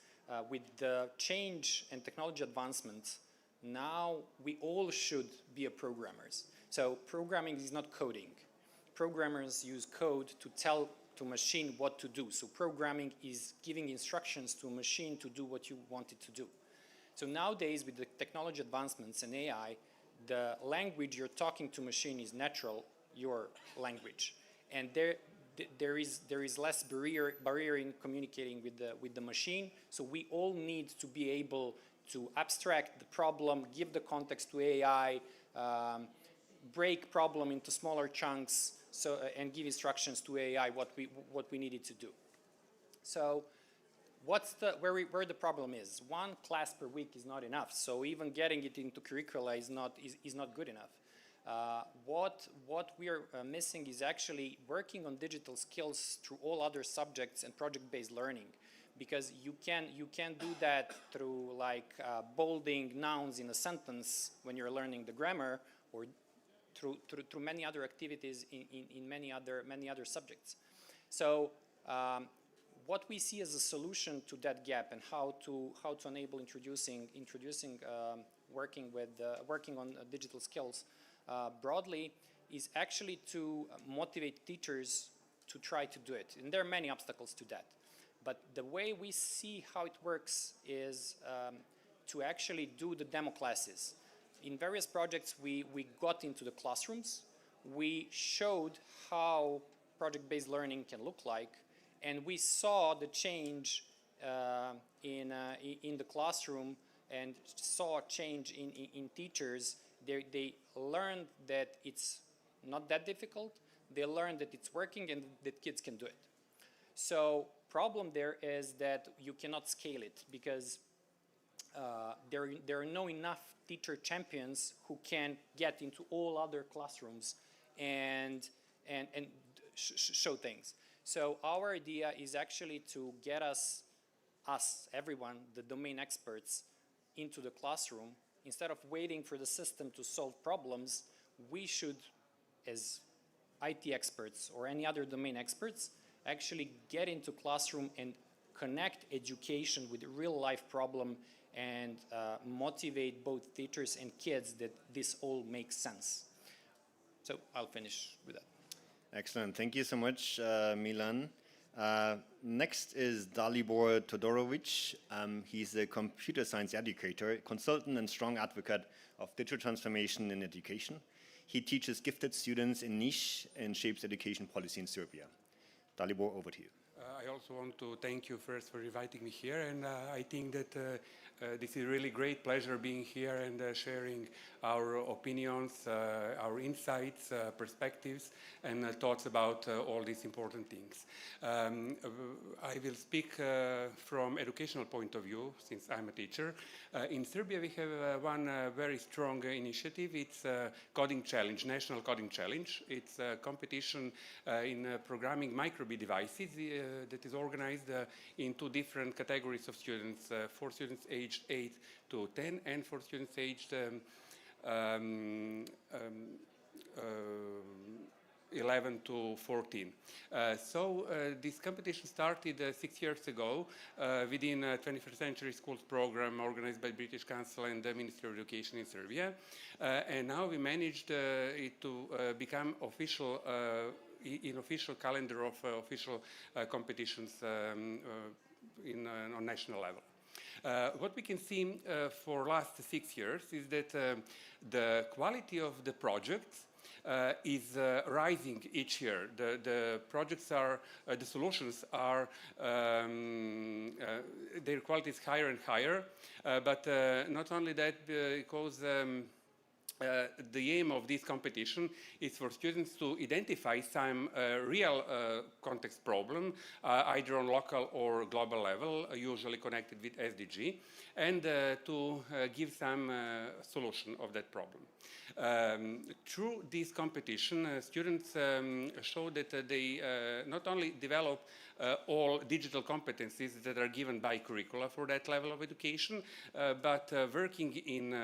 With the change and technology advancements, now we all should be programmers. So programming is not coding. Programmers use code to tell to machine what to do. So programming is giving instructions to a machine to do what you want it to do. So nowadays, with the technology advancements and AI, the language you're talking to machine is natural, your language. And there is less barrier in communicating with the machine. So we all need to be able to abstract the problem, give the context to AI, break problem into smaller chunks, and give instructions to AI what we needed to do. So where the problem is? One class per week is not enough. So even getting it into curricula is not good enough. What we are missing is actually working on digital skills through all other subjects and project-based learning, because you can do that through bolding nouns in a sentence when you're learning the grammar, or through many other activities in many other subjects. So what we see as a solution to that gap, and how to enable introducing working on digital skills broadly, is actually to motivate teachers to try to do it. And there are many obstacles to that. But the way we see how it works is to actually do the demo classes. In various projects, we got into the classrooms. We showed how project-based learning can look like, and we saw the change in the classroom, and saw a change in teachers. They learned that it's not that difficult. They learned that it's working and that kids can do it. So problem there is that you cannot scale it, because there are no enough teacher champions who can get into all other classrooms and show things. So our idea is actually to get us everyone, the domain experts, into the classroom. Instead of waiting for the system to solve problems, we should, as IT experts or any other domain experts, actually get into classroom and connect education with a real life problem, and motivate both teachers and kids that this all makes sense. So I'll finish with that. Excellent. Thank you so much, Milan. Next is Dalibor Todorovic. He's a computer science educator, consultant, and strong advocate of digital transformation in education. He teaches gifted students in niche and shapes education policy in Serbia. Dalibor, over to you. I also want to thank you first for inviting me here, and I think that this is a really great pleasure being here and sharing our opinions, our insights, perspectives, and thoughts about all these important things. I will speak from educational point of view, since I'm a teacher. In Serbia, we have one very strong initiative. It's Coding Challenge, National Coding Challenge. It's a competition in programming microbit devices that is organized in two different categories of students, for students aged 8 to 10 and for students aged 11 to 14. This competition started 6 years ago within a 21st Century Schools program organized by British Council and the Ministry of Education in Serbia. And now we managed it to become official in official calendar of official competitions on national level. What we can see for last 6 years is that the quality of the projects is rising each year. The projects are, the solutions are, their quality is higher and higher. But not only that, because the aim of this competition is for students to identify some real context problem, either on local or global level, usually connected with SDG, and to give some solution of that problem. Through this competition, students show that they not only develop all digital competencies that are given by curricula for that level of education, but working in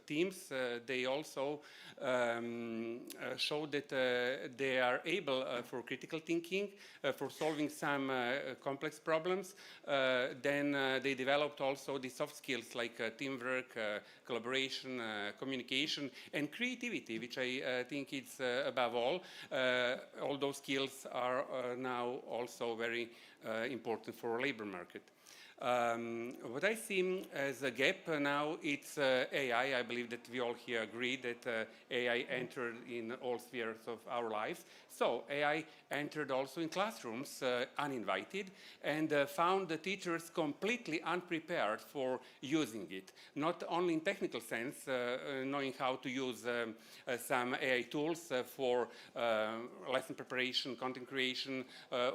teams, they also show that they are able for critical thinking, for solving some complex problems. Then they developed also the soft skills like teamwork, collaboration, communication, and creativity, which I think is above all. All those skills are now also very important for labor market. What I see as a gap now, it's AI. I believe that we all here agree that AI entered in all spheres of our lives. So AI entered also in classrooms uninvited and found the teachers completely unprepared for using it. Not only in technical sense, knowing how to use some AI tools for lesson preparation, content creation,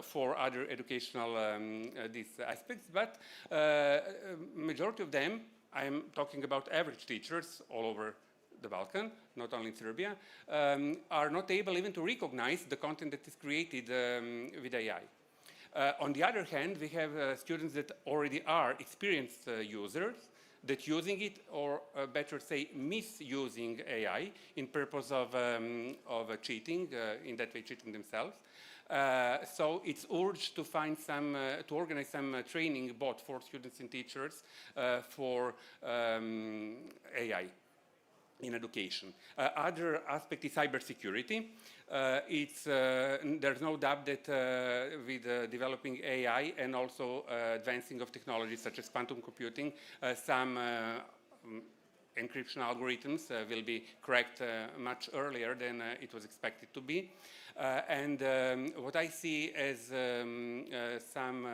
for other educational these aspects, but majority of them, I'm talking about average teachers all over the Balkan, not only in Serbia, are not able even to recognize the content that is created with AI. On the other hand, we have students that already are experienced users that using it, or better say misusing AI in purpose of cheating, in that way cheating themselves. So it's urged to find some, to organize some training both for students and teachers for AI in education. Other aspect is cybersecurity. There's no doubt that with developing AI and also advancing of technologies such as quantum computing, some encryption algorithms will be cracked much earlier than it was expected to be. And what I see as some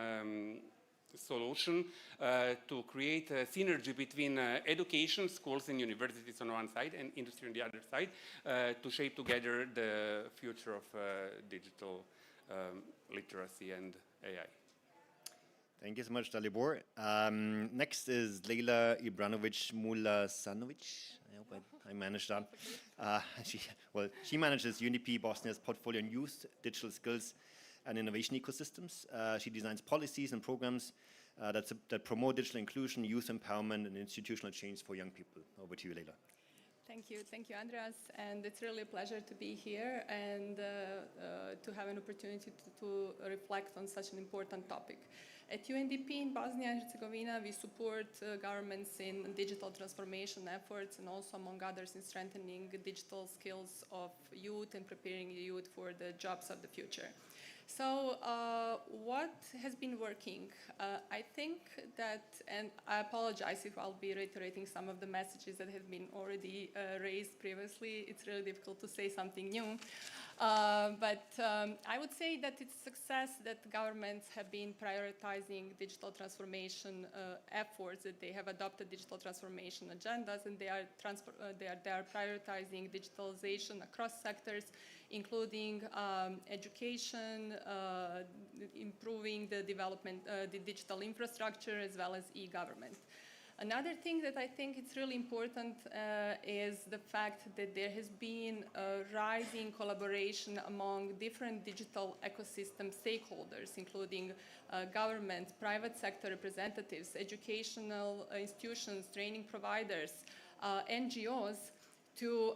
solution to create a synergy between education, schools and universities on one side and industry on the other side to shape together the future of digital literacy and AI. Thank you so much, Dalibor. Next is Leila Ibranovic-Mulasanovic. I hope I managed that. She manages UNDP Bosnia's portfolio on youth, digital skills, and innovation ecosystems. She designs policies and programs that promote digital inclusion, youth empowerment, and institutional change for young people. Over to you, Leila. Thank you, Andreas, and it's really a pleasure to be here and to have an opportunity to reflect on such an important topic. At UNDP in Bosnia and Herzegovina, we support governments in digital transformation efforts and also, among others, in strengthening digital skills of youth and preparing youth for the jobs of the future. So what has been working? I think that, and I apologize if I'll be reiterating some of the messages that have been already raised previously. It's really difficult to say something new. But I would say that it's success that governments have been prioritizing digital transformation efforts, that they have adopted digital transformation agendas, and they are prioritizing digitalization across sectors, including education, improving the development, the digital infrastructure, as well as e-government. Another thing that I think it's really important is the fact that there has been a rising collaboration among different digital ecosystem stakeholders, including government, private sector representatives, educational institutions, training providers, NGOs, to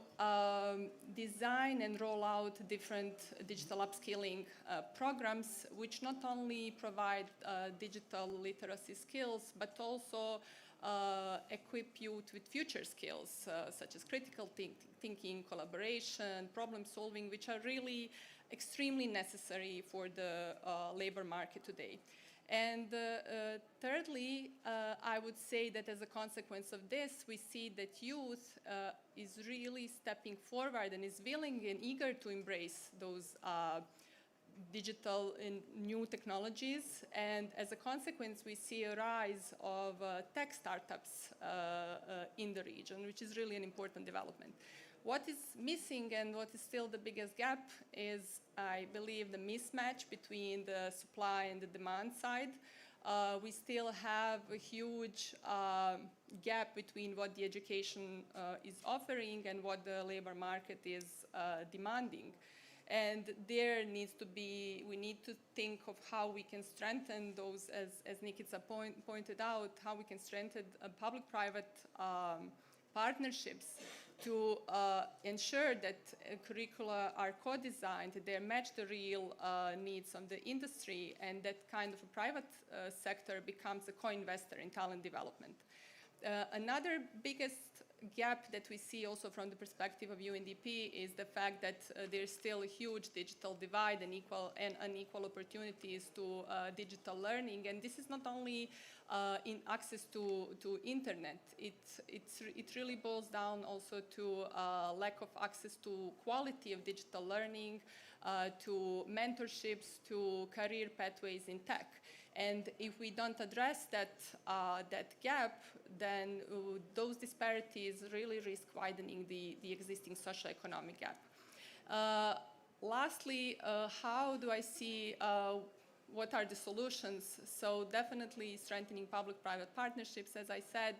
design and roll out different digital upskilling programs, which not only provide digital literacy skills, but also equip youth with future skills, such as critical thinking, collaboration, problem solving, which are really extremely necessary for the labor market today. And thirdly, I would say that as a consequence of this, we see that youth is really stepping forward and is willing and eager to embrace those digital and new technologies. And as a consequence, we see a rise of tech startups in the region, which is really an important development. What is missing and what is still the biggest gap is, I believe, the mismatch between the supply and the demand side. We still have a huge gap between what the education is offering and what the labor market is demanding. And there needs to be, we need to think of how we can strengthen those, as Nikita pointed out, how we can strengthen public-private partnerships to ensure that curricula are co-designed, they match the real needs of the industry, and that kind of a private sector becomes a co-investor in talent development. Another biggest gap that we see also from the perspective of UNDP is the fact that there's still a huge digital divide and unequal opportunities to digital learning. And this is not only in access to internet. It really boils down also to lack of access to quality of digital learning, to mentorships, to career pathways in tech. And if we don't address that gap, then those disparities really risk widening the existing socioeconomic gap. Lastly, how do I see what are the solutions? So definitely strengthening public-private partnerships, as I said,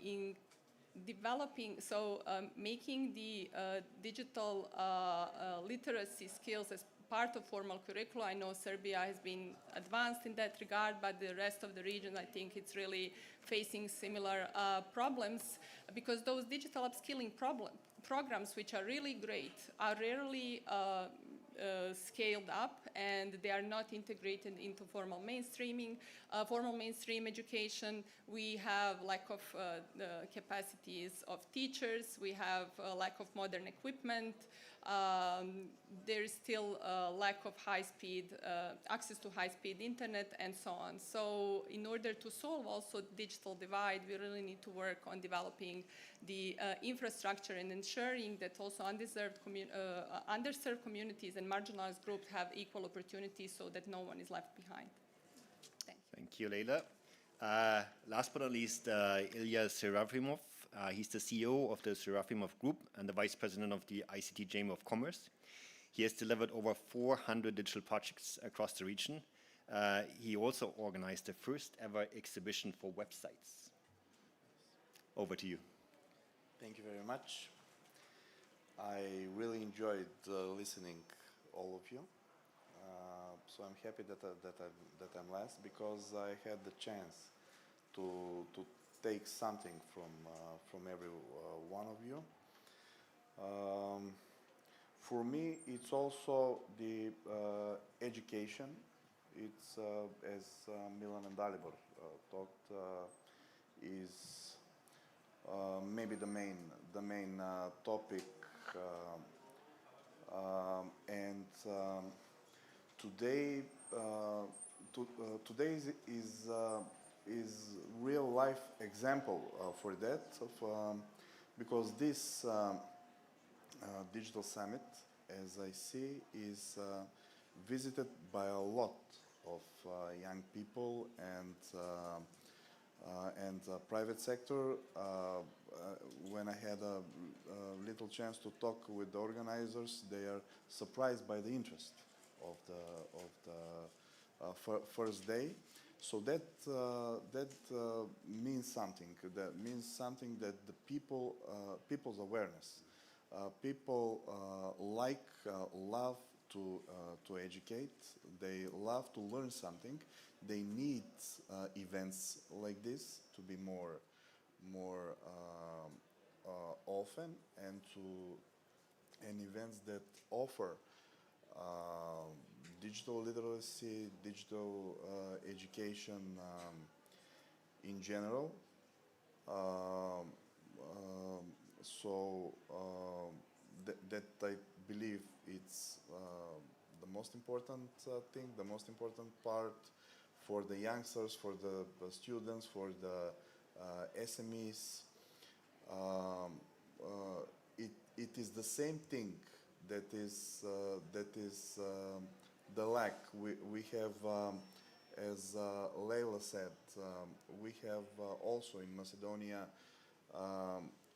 in developing, so making the digital literacy skills as part of formal curricula. I know Serbia has been advanced in that regard, but the rest of the region, I think it's really facing similar problems, because those digital upskilling programs, which are really great, are rarely scaled up, and they are not integrated into formal mainstream education. We have lack of capacities of teachers. We have lack of modern equipment. There is still lack of access to high-speed internet, and so on. So in order to solve also digital divide, we really need to work on developing the infrastructure and ensuring that also underserved communities and marginalized groups have equal opportunities so that no one is left behind. Thank you, Leila. Last but not least, Ilya Serafimov. He's the CEO of the Serafimov Group and the Vice President of the ICT Chamber of Commerce. He has delivered over 400 digital projects across the region. He also organized the first ever exhibition for websites. Over to you. Thank you very much. I really enjoyed listening all of you. So I'm happy that I'm last, because I had the chance to take something from every one of you. For me, it's also the education. It's as Milan and Dalibor talked, is maybe the main topic, and today is real life example for that, because this digital summit, as I see, is visited by a lot of young people and private sector. When I had a little chance to talk with the organizers, they are surprised by the interest of the first day. So that means something. That means something that the people's awareness. People love to educate. They love to learn something. They need events like this to be more often, and events that offer digital literacy, digital education in general. Um, that I believe it's the most important thing, the most important part for the youngsters, for the students, for the SMEs. It is the same thing that is the lack. We have, as Leila said, we have also in Macedonia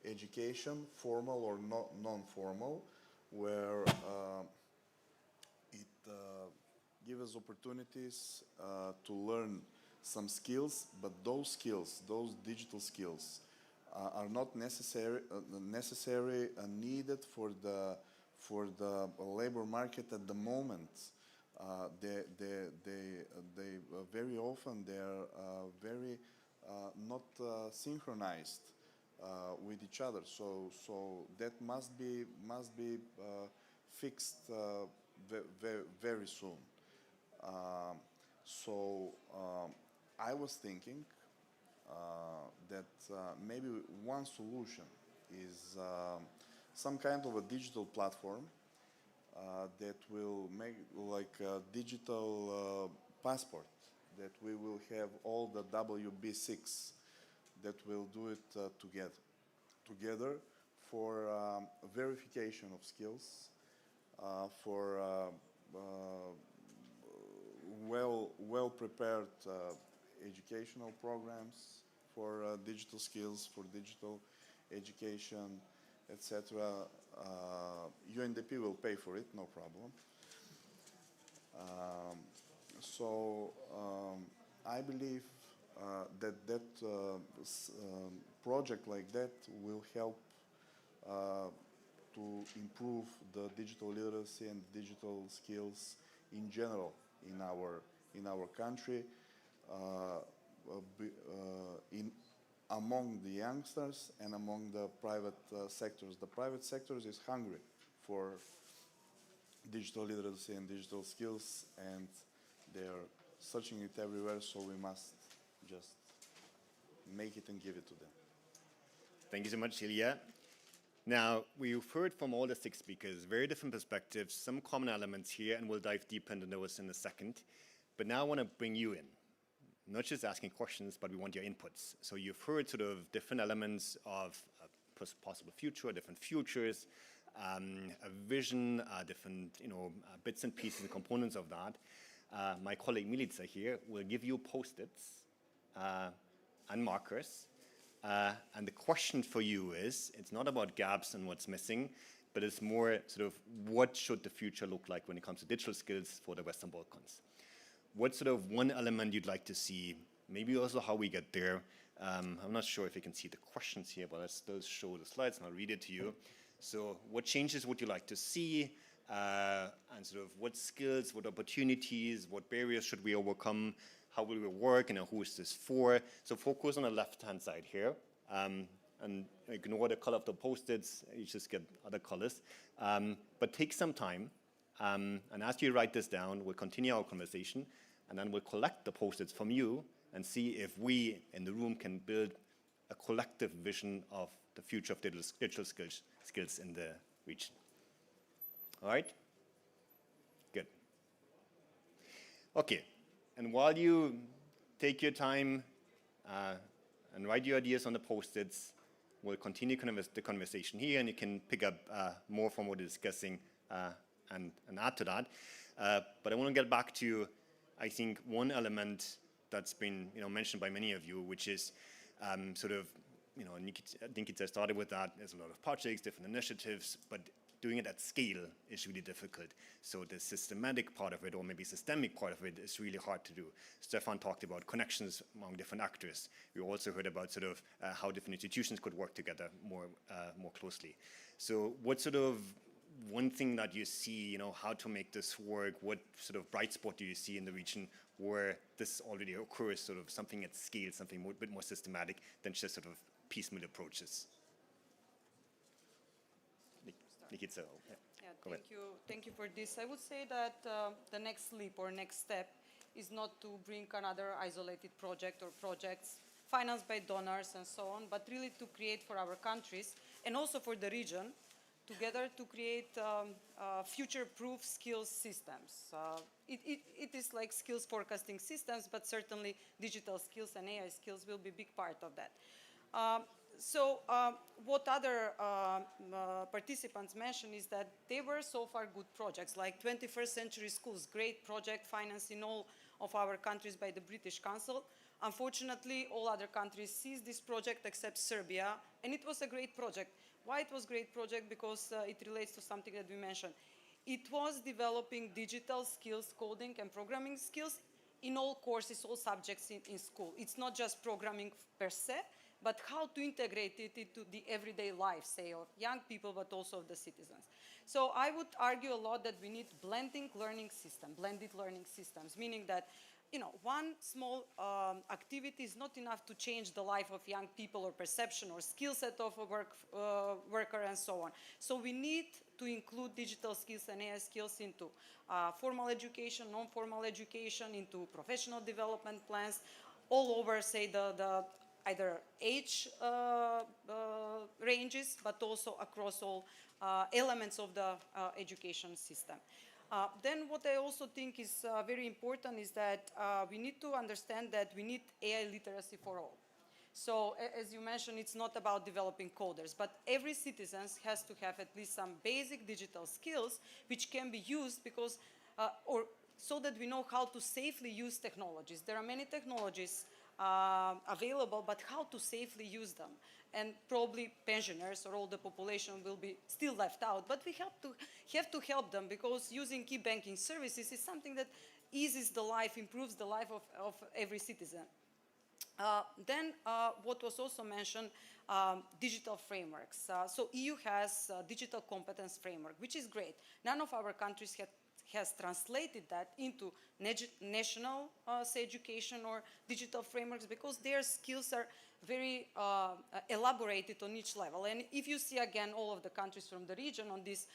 education, formal or non-formal, where it gives us opportunities to learn some skills, but those skills, those digital skills, are not necessary needed for the labor market at the moment. They very often they are very not synchronized with each other. So that must be fixed very soon. I was thinking that maybe one solution is some kind of a digital platform that will make like a digital passport, that we will have all the WB6 that will do it together for verification of skills, for well prepared educational programs for digital skills, for digital education, etc. UNDP will pay for it, no problem. I believe that project like that will help to improve the digital literacy and digital skills in general in our country, among the youngsters and among the private sectors. The private sectors is hungry for digital literacy and digital skills, and they're searching it everywhere, so we must just make it and give it to them. Thank you so much, Ilya. Now, we've heard from all the 6 speakers, very different perspectives, some common elements here, and we'll dive deeper into those in a second. But now I want to bring you in. Not just asking questions, but we want your inputs. So you've heard sort of different elements of a possible future, different futures, a vision, different bits and pieces and components of that. My colleague Milica here will give you post-its and markers. And the question for you is, it's not about gaps and what's missing, but it's more sort of what should the future look like when it comes to digital skills for the Western Balkans? What sort of one element you'd like to see, maybe also how we get there. I'm not sure if you can see the questions here, but I'll still show the slides and I'll read it to you. So what changes would you like to see? And sort of what skills, what opportunities, what barriers should we overcome? How will we work, and who is this for? So focus on the left-hand side here. And ignore the color of the post-its, you just get other colors. But take some time, and as you write this down, we'll continue our conversation, and then we'll collect the post-its from you and see if we in the room can build a collective vision of the future of digital skills in the region. All right? Good. Okay, and while you take your time and write your ideas on the post-its, we'll continue the conversation here, and you can pick up more from what we're discussing and add to that. But I want to get back to, I think, one element that's been mentioned by many of you, which is sort of, Nikita started with that. There's a lot of projects, different initiatives, but doing it at scale is really difficult. So the systematic part of it, or maybe systemic part of it, is really hard to do. Stefan talked about connections among different actors. We also heard about sort of how different institutions could work together more closely. So what sort of one thing that you see, you know, how to make this work, what sort of bright spot do you see in the region where this already occurs, sort of something at scale, something a bit more systematic than just sort of piecemeal approaches? Nikita, go ahead. Thank you for this. I would say that the next leap or next step is not to bring another isolated project or projects financed by donors and so on, but really to create for our countries and also for the region together to create future-proof skills systems. It is like skills forecasting systems, but certainly digital skills and AI skills will be a big part of that. What other participants mentioned is that they were so far good projects, like 21st Century Schools, great project financed in all of our countries by the British Council. Unfortunately, all other countries seized this project except Serbia, and it was a great project. Why it was a great project? Because it relates to something that we mentioned. It was developing digital skills, coding and programming skills in all courses, all subjects in school. It's not just programming per se, but how to integrate it into the everyday life, say, of young people, but also of the citizens. So I would argue a lot that we need blended learning systems, meaning that, you know, one small activity is not enough to change the life of young people or perception or skill set of a worker and so on. So we need to include digital skills and AI skills into formal education, non-formal education, into professional development plans, all over, say, the either age ranges, but also across all elements of the education system. Then what I also think is very important is that we need to understand that we need AI literacy for all. So as you mentioned, it's not about developing coders, but every citizen has to have at least some basic digital skills which can be used because, or so that we know how to safely use technologies. There are many technologies available, but how to safely use them. And probably pensioners or all the population will be still left out, but we have to help them because using e-banking services is something that eases the life, improves the life of every citizen. Then what was also mentioned, digital frameworks. So EU has a digital competence framework, which is great. None of our countries has translated that into national education or digital frameworks because their skills are very elaborated on each level. And if you see again all of the countries from the region on this,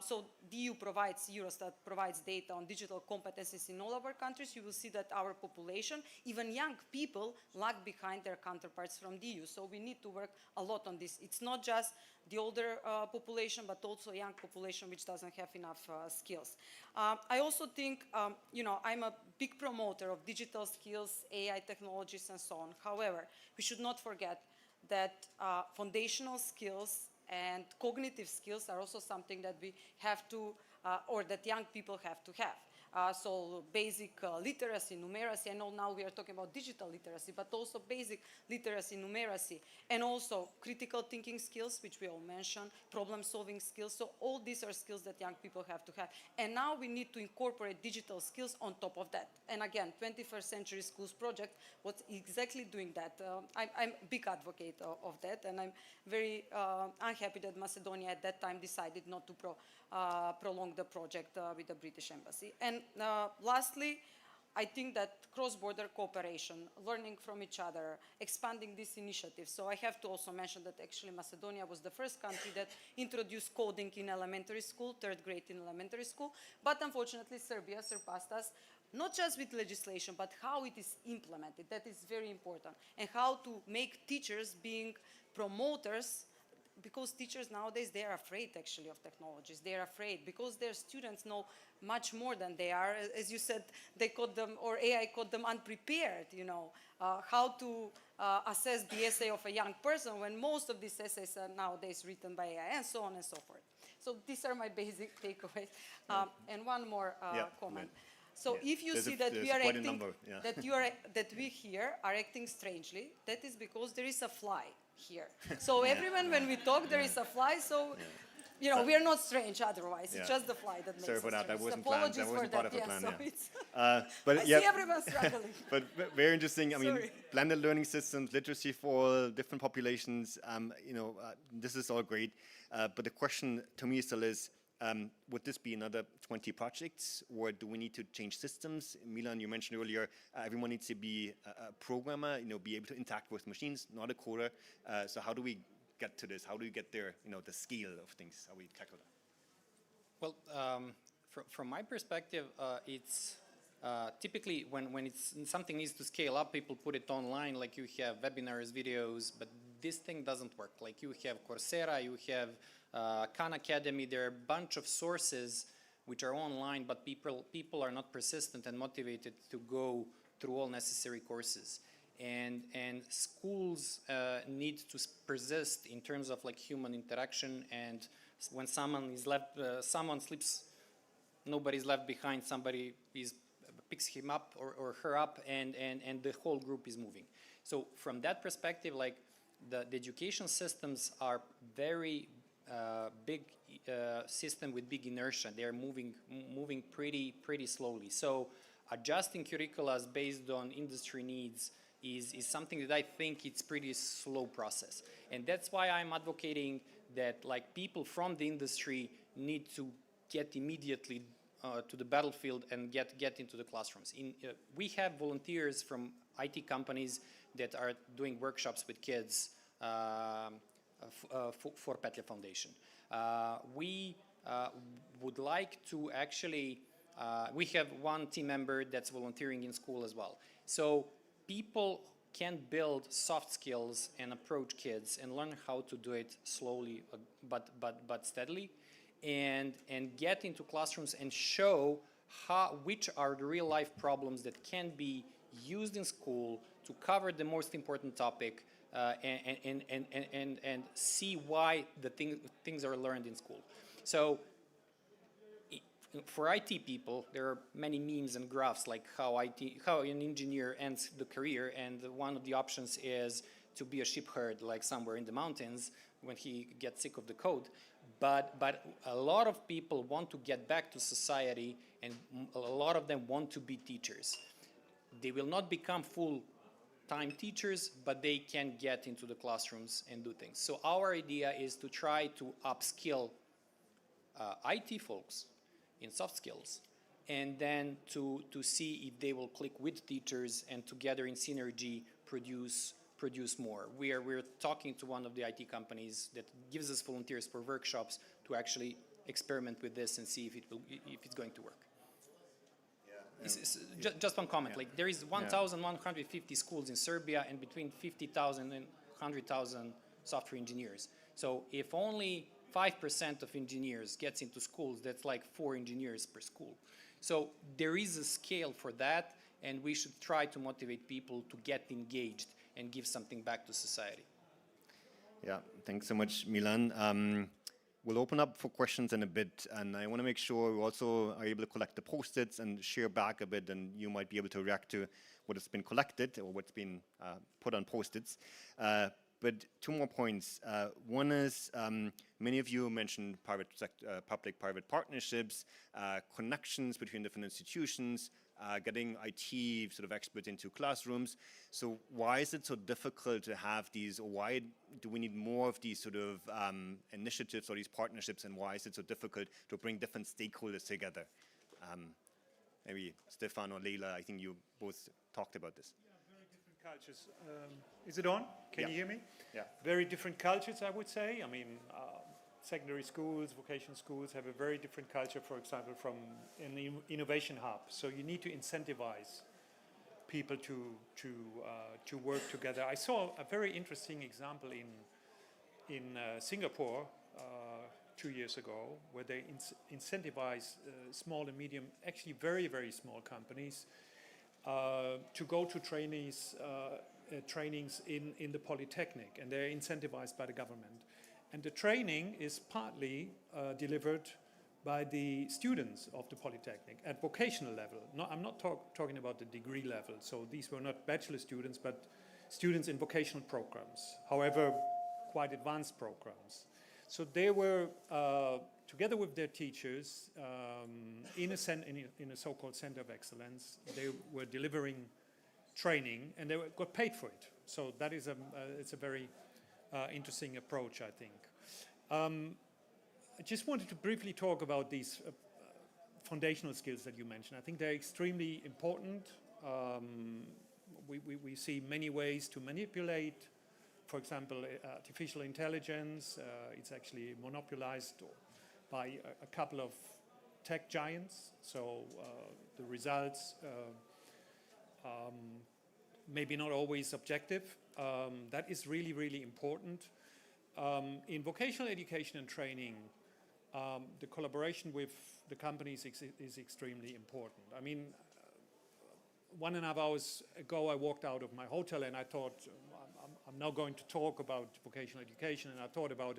so the EU provides, Eurostat provides data on digital competencies in all of our countries, you will see that our population, even young people, lag behind their counterparts from the EU. So we need to work a lot on this. It's not just the older population, but also young population which doesn't have enough skills. I also think, you know, I'm a big promoter of digital skills, AI technologies, and so on. However, we should not forget that foundational skills and cognitive skills are also something that we have to, or that young people have to have. So basic literacy, numeracy, I know now we are talking about digital literacy, but also basic literacy, numeracy, and also critical thinking skills, which we all mentioned, problem-solving skills. So all these are skills that young people have to have. And now we need to incorporate digital skills on top of that. And again, 21st Century Schools project was exactly doing that. I'm a big advocate of that, and I'm very unhappy that Macedonia at that time decided not to prolong the project with the British Embassy. And lastly, I think that cross-border cooperation, learning from each other, expanding this initiative. So I have to also mention that actually Macedonia was the first country that introduced coding in elementary school, 3rd grade in elementary school. But unfortunately, Serbia surpassed us, not just with legislation, but how it is implemented. That is very important. And how to make teachers being promoters, because teachers nowadays, they are afraid actually of technologies. They are afraid because their students know much more than they are. As you said, they called them, or AI called them unprepared, you know, how to assess the essay of a young person when most of these essays are nowadays written by AI and so on and so forth. So these are my basic takeaways. And one more comment. So if you see that we are acting, that we here are acting strangely, that is because there is a fly here. So everyone, when we talk, there is a fly. So You know, we are not strange otherwise. Yeah. It's just the flight that makes Sorry us for that. That strange. wasn't planned. Apologies That for wasn't part that. of the Yeah, plan. so Yeah. it's But I yeah, see everyone struggling. but very interesting. I mean, Sorry. blended learning systems, literacy for all different populations. You know, this is all great. But the question to me still is, would this be another 20 projects, or do we need to change systems? Milan, you mentioned earlier, everyone needs to be a programmer, you know, be able to interact with machines, not a coder. So how do we get to this? How do we get there, you know, the scale of things? How we tackle that? Well, from my perspective, it's typically when it's something needs to scale up, people put it online, like you have webinars, videos, but this thing doesn't work. Like you have Coursera, you have Khan Academy, there are a bunch of sources which are online, but people are not persistent and motivated to go through all necessary courses. And schools need to persist in terms of like human interaction, and when someone is left, someone sleeps, nobody's left behind, somebody picks him up or her up, and the whole group is moving. So from that perspective, like the education systems are very big system with big inertia. They're moving pretty slowly. So adjusting curricula based on industry needs is something that I think it's pretty slow process. And that's why I'm advocating that like people from the industry need to get immediately to the battlefield and get into the classrooms. We have volunteers from IT companies that are doing workshops with kids for Petya Foundation. We would like to actually, we have one team member that's volunteering in school as well. So people can build soft skills and approach kids and learn how to do it slowly but steadily, and get into classrooms and show which are the real life problems that can be used in school to cover the most important topic, and see why the things are learned in school. So for IT people, there are many memes and graphs like how an engineer ends the career, and one of the options is to be a shepherd like somewhere in the mountains when he gets sick of the code. But a lot of people want to get back to society, and a lot of them want to be teachers. They will not become full-time teachers, but they can get into the classrooms and do things. So our idea is to try to upskill IT folks in soft skills, and then to see if they will click with teachers and together in synergy produce more. We're talking to one of the IT companies that gives us volunteers for workshops to actually experiment with this and see if it's going to work. Just one comment, like there is 1,150 schools in Serbia and between 50,000 and 100,000 software engineers. So if only 5% of engineers gets into schools, that's like 4 engineers per school. So there is a scale for that, and we should try to motivate people to get engaged and give something back to society. Yeah, thanks so much, Milan. We'll open up for questions in a bit, and I want to make sure we also are able to collect the post-its and share back a bit, and you might be able to react to what has been collected or what's been put on post-its. But 2 more points. One is, many of you mentioned public-private partnerships, connections between different institutions, getting IT sort of experts into classrooms. So why is it so difficult to have these, or why do we need more of these sort of initiatives or these partnerships, and why is it so difficult to bring different stakeholders together? Maybe Stefan or Leila, I think you both talked about this. Cultures. Is it on? Can you hear me? Yeah. Very different cultures, I would say. I mean, secondary schools, vocational schools have a very different culture, for example, from an innovation hub. So you need to incentivize people to work together. I saw a very interesting example in Singapore 2 years ago, where they incentivize small and medium, actually very, very small companies to go to trainings in the Polytechnic, and they're incentivized by the government. And the training is partly delivered by the students of the Polytechnic at vocational level. I'm not talking about the degree level, so these were not bachelor students, but students in vocational programs, however, quite advanced programs. So they were, together with their teachers, in a so-called Center of Excellence, they were delivering training and they got paid for it. So that is it's a very interesting approach, I think. I just wanted to briefly talk about these foundational skills that you mentioned. I think they're extremely important. We see many ways to manipulate, for example, artificial intelligence. It's actually monopolized by a couple of tech giants. So the results maybe not always objective. That is really, really important. In vocational education and training, the collaboration with the companies is extremely important. I mean, 1.5 hours ago, I walked out of my hotel and I thought, I'm now going to talk about vocational education, and I thought about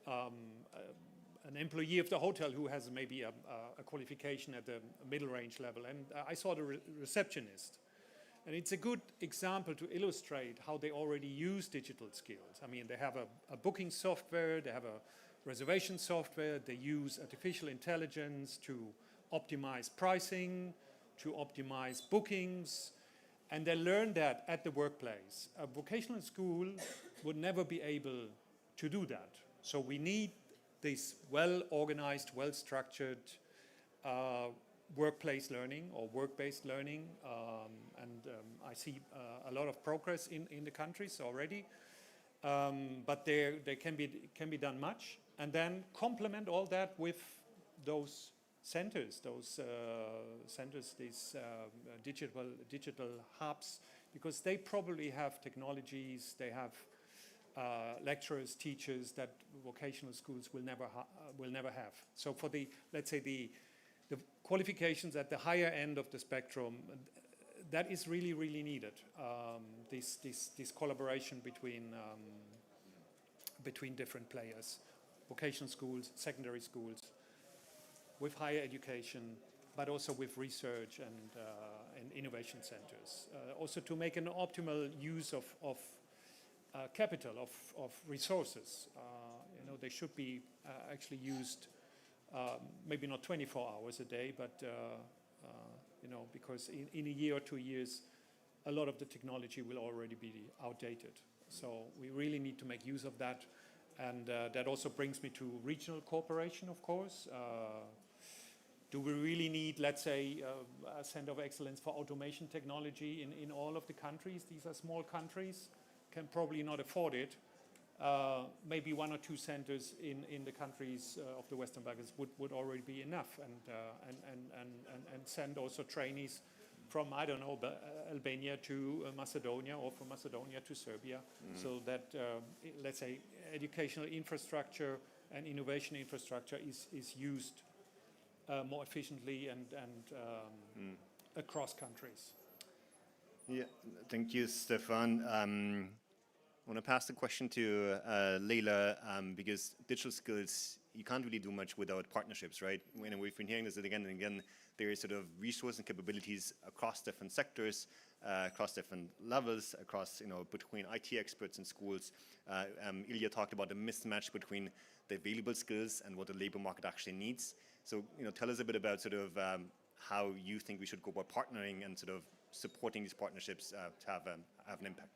an employee of the hotel who has maybe a qualification at the middle range level, and I saw the receptionist. And it's a good example to illustrate how they already use digital skills. I mean, they have a booking software, they have a reservation software, they use artificial intelligence to optimize pricing, to optimize bookings, and they learn that at the workplace. A vocational school would never be able to do that. So we need this well-organized, well-structured workplace learning or work-based learning, and I see a lot of progress in the countries already, but there can be done much, and then complement all that with those centers, these digital hubs, because they probably have technologies, they have lecturers, teachers that vocational schools will never have. So for the, let's say, the qualifications at the higher end of the spectrum, that is really, really needed. This collaboration between different players, vocational schools, secondary schools, with higher education, but also with research and innovation centers. Also to make an optimal use of capital, of resources. They should be actually used maybe not 24 hours a day, but because in a year or 2 years, a lot of the technology will already be outdated. So we really need to make use of that. And that also brings me to regional cooperation, of course. Do we really need, let's say, a center of excellence for automation technology in all of the countries? These are small countries, can probably not afford it. Maybe 1 or 2 centers in the countries of the Western Balkans would already be enough, and send also trainees from, I don't know, Albania to Macedonia, or from Macedonia to Serbia, so that, let's say, educational infrastructure and innovation infrastructure is used more efficiently and across countries. Yeah, thank you, Stefan. I want to pass the question to Leila, because digital skills, you can't really do much without partnerships, right? When we've been hearing this again and again, there is sort of resource and capabilities across different sectors, across different levels, across, between IT experts and schools. Ilya talked about the mismatch between the available skills and what the labor market actually needs. So, tell us a bit about sort of how you think we should go about partnering and sort of supporting these partnerships to have an impact.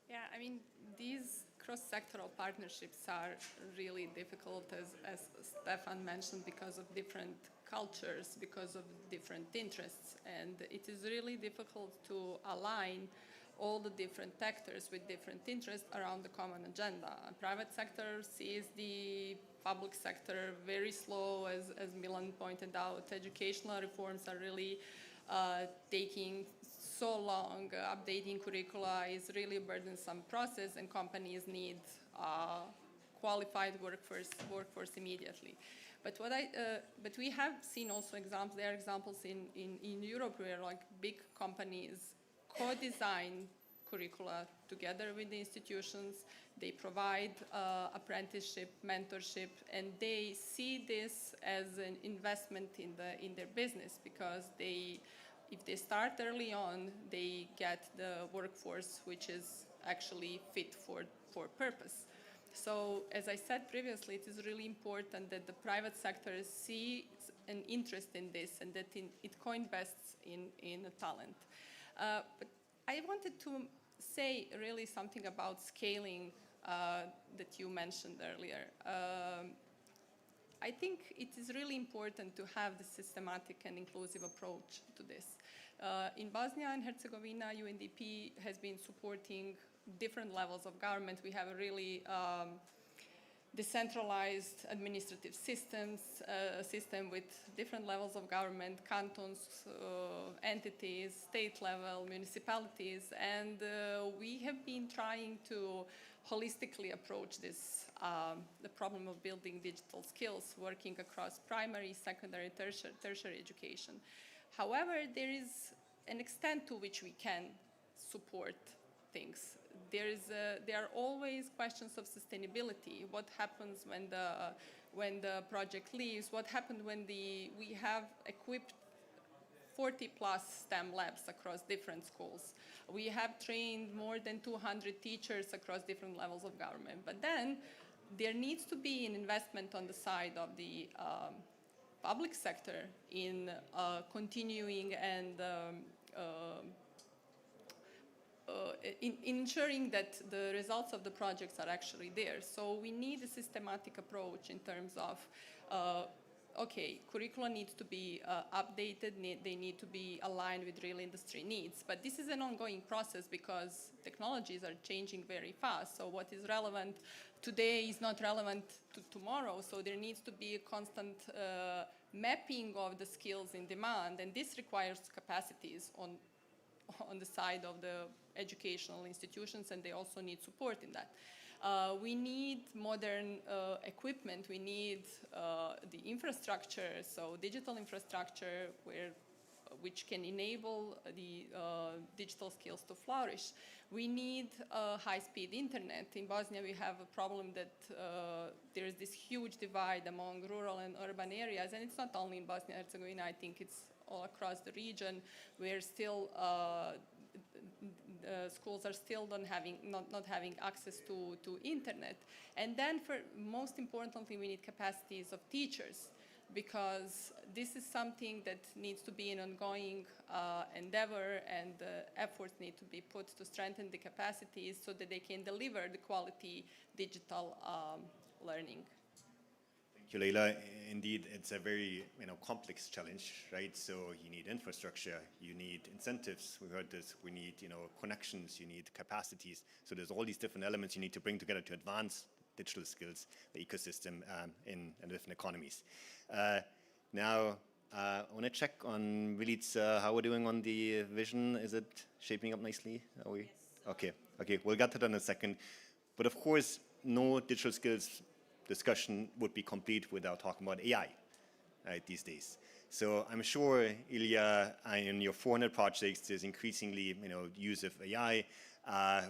Yeah, I mean, these cross-sectoral partnerships are really difficult, as Stefan mentioned, because of different cultures, because of different interests. And it is really difficult to align all the different actors with different interests around the common agenda. The private sector sees the public sector very slow, as Milan pointed out. Educational reforms are really taking so long. Updating curricula is really a burdensome process, and companies need qualified workforce immediately. But but we have seen also examples. There are examples in Europe where big companies co-design curricula together with the institutions. They provide apprenticeship, mentorship, and they see this as an investment in their business, because if they start early on, they get the workforce which is actually fit for purpose. So, as I said previously, it is really important that the private sector sees an interest in this and that it co-invests in talent. But I wanted to say really something about scaling that you mentioned earlier. I think it is really important to have the systematic and inclusive approach to this. In Bosnia and Herzegovina, UNDP has been supporting different levels of government. We have a really decentralized administrative system with different levels of government, cantons, entities, state level, municipalities, and we have been trying to holistically approach this, the problem of building digital skills, working across primary, secondary, tertiary education. However, there is an extent to which we can support things. There are always questions of sustainability. What happens when the project leaves? What happened when we have equipped 40 plus STEM labs across different schools? We have trained more than 200 teachers across different levels of government. But then there needs to be an investment on the side of the public sector in continuing and in ensuring that the results of the projects are actually there. So we need a systematic approach in terms of, okay, curricula needs to be updated, they need to be aligned with real industry needs. But this is an ongoing process because technologies are changing very fast. So what is relevant today is not relevant to tomorrow. So there needs to be a constant mapping of the skills in demand. And this requires capacities on the side of the educational institutions, and they also need support in that. We need modern equipment, we need the infrastructure, so digital infrastructure which can enable the digital skills to flourish. We need high-speed internet. In Bosnia we have a problem that there is this huge divide among rural and urban areas, and it's not only in Bosnia and Herzegovina, I think it's all across the region, where still schools are still not having access to internet. And then most importantly, we need capacities of teachers, because this is something that needs to be an ongoing endeavor, and efforts need to be put to strengthen the capacities so that they can deliver the quality digital learning. Thank you, Leila. Indeed, it's a very complex challenge, right? So you need infrastructure, you need incentives. We heard this. We need connections, you need capacities. So there's all these different elements you need to bring together to advance digital skills, the ecosystem in different economies. Now, I want to check on Vilic, how we're doing on the vision. Is it shaping up nicely? Are we? Yes. Okay. We'll get to that in a second. But of course, no digital skills discussion would be complete without talking about AI these days. So I'm sure, Ilya, in your 400 projects, there's increasingly use of AI.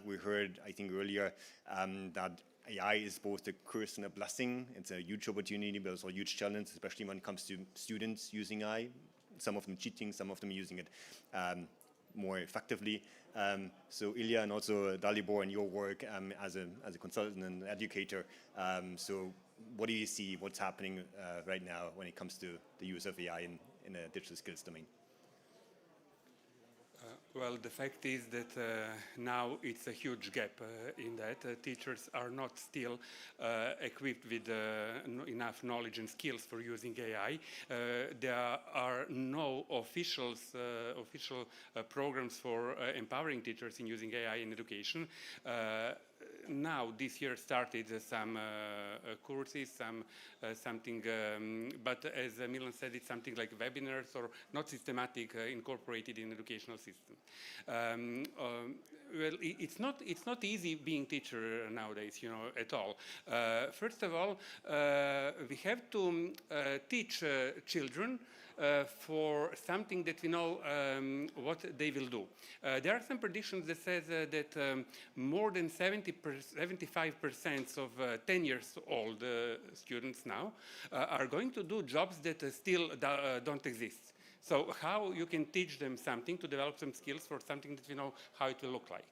We heard, I think earlier, that AI is both a curse and a blessing. It's a huge opportunity, but also a huge challenge, especially when it comes to students using AI. Some of them cheating, some of them using it more effectively. So Ilya and also Dalibor in your work as a consultant and educator, so what do you see, what's happening right now when it comes to the use of AI in a digital skills domain? Well, the fact is that now it's a huge gap in that. Teachers are not still equipped with enough knowledge and skills for using AI. There are no official programs for empowering teachers in using AI in education. Now, this year started some courses, something, but as Milan said, it's something like webinars or not systematic, incorporated in educational system. Well, it's not easy being teacher nowadays, at all. First of all, we have to teach children for something that we know what they will do. There are some predictions that says that more than 75% of 10 years old students now are going to do jobs that still don't exist. So how you can teach them something to develop some skills for something that we know how it will look like.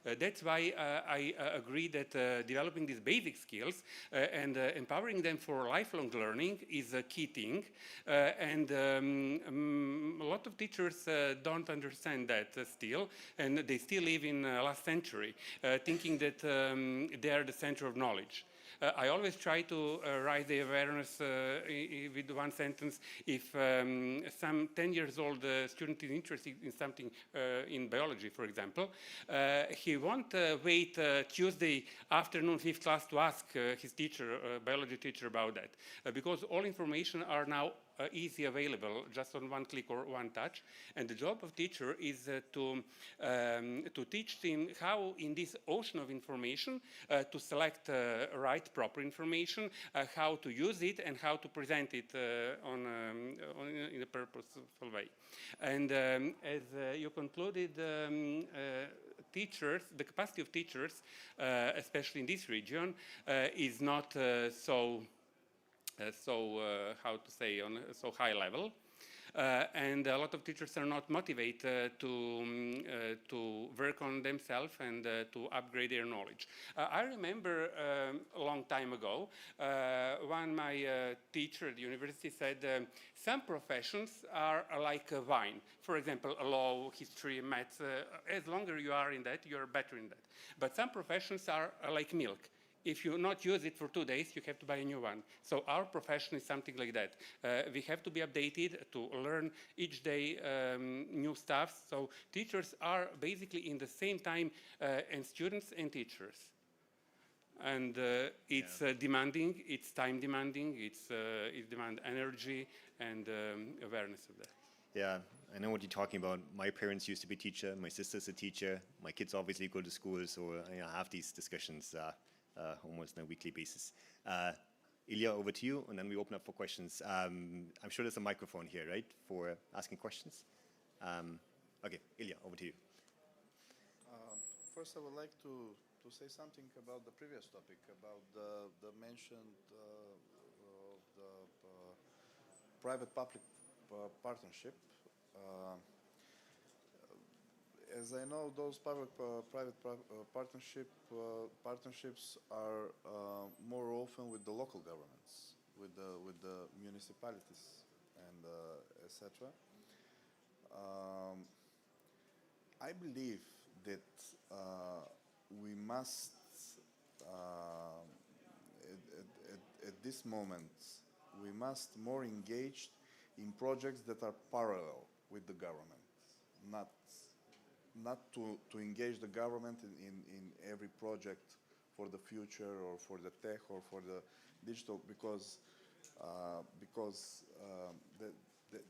That's why I agree that developing these basic skills and empowering them for lifelong learning is a key thing. A lot of teachers don't understand that still, and they still live in last century, thinking that they are the center of knowledge. I always try to raise the awareness with one sentence. If some 10 years old student is interested in something in biology, for example, he won't wait Tuesday afternoon, 5th class, to ask his teacher, biology teacher, about that, because all information are now easy available just on one click or one touch. And the job of teacher is to teach him how in this ocean of information to select right, proper information, how to use it and how to present it in a purposeful way. And as you concluded, teachers, the capacity of teachers, especially in this region, is not how to say, on so high level. And a lot of teachers are not motivated to work on themselves and to upgrade their knowledge. I remember a long time ago, one my teacher at the university said, some professions are like wine. For example, law, history, maths. As longer you are in that, you're better in that. But some professions are like milk. If you not use it for 2 days, you have to buy a new one. So our profession is something like that. We have to be updated, to learn each day new stuff. So teachers are basically in the same time and students and teachers. And it's demanding, it's time demanding, it demands energy and awareness of that. Yeah, I know what you're talking about. My parents used to be teacher, my sister's a teacher, my kids obviously go to school, so I have these discussions almost on a weekly basis. Ilya, over to you, and then we open up for questions. I'm sure there's a microphone here, right, for asking questions? Okay, Ilya, over to you. First, I would like to say something about the previous topic, about the mentioned the private-public partnership. As I know, those private partnerships are more often with the local governments, with the municipalities, and etc. I believe that we must, at this moment, we must more engage in projects that are parallel with the government, not to engage the government in every project for the future or for the tech or for the digital, because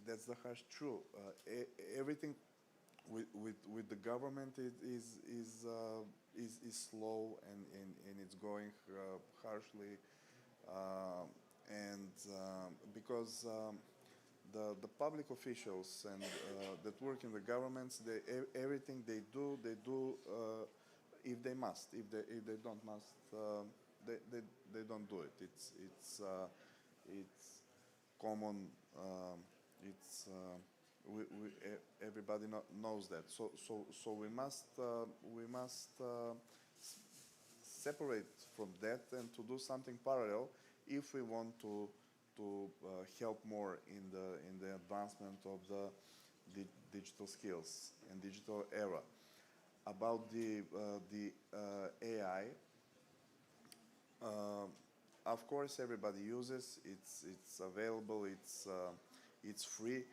that's the harsh truth. Everything with the government is slow and it's going harshly, and because the public officials and that work in the governments, everything they do if they must. If they don't must, they don't do it. It's common. Everybody knows that. So we must separate from that and to do something parallel if we want to help more in the advancement of the digital skills and digital era. About the AI, of course everybody uses. It's available. It's free.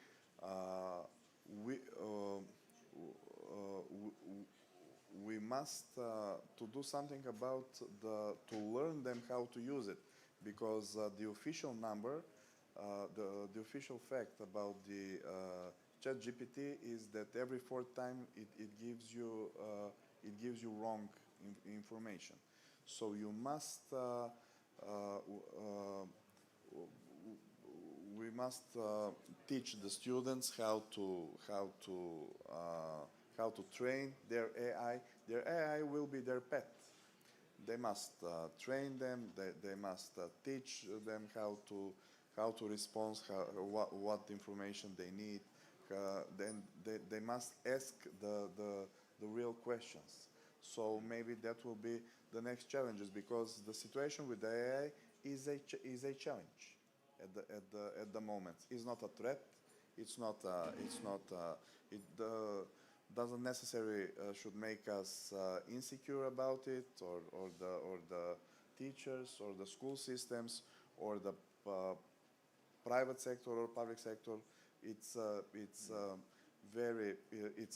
We must to do something about to learn them how to use it, because the official number, the official fact about the ChatGPT is that every fourth time it gives you wrong information. So you must we must teach the students how to train their AI. Their AI will be their pet. They must train them. They must teach them how to respond, what information they need. Then they must ask the real questions. So maybe that will be the next challenges, because the situation with the AI is a challenge at the moment. It's not a threat. It doesn't necessarily should make us insecure about it, or the teachers or the school systems or the private sector or public sector. It's a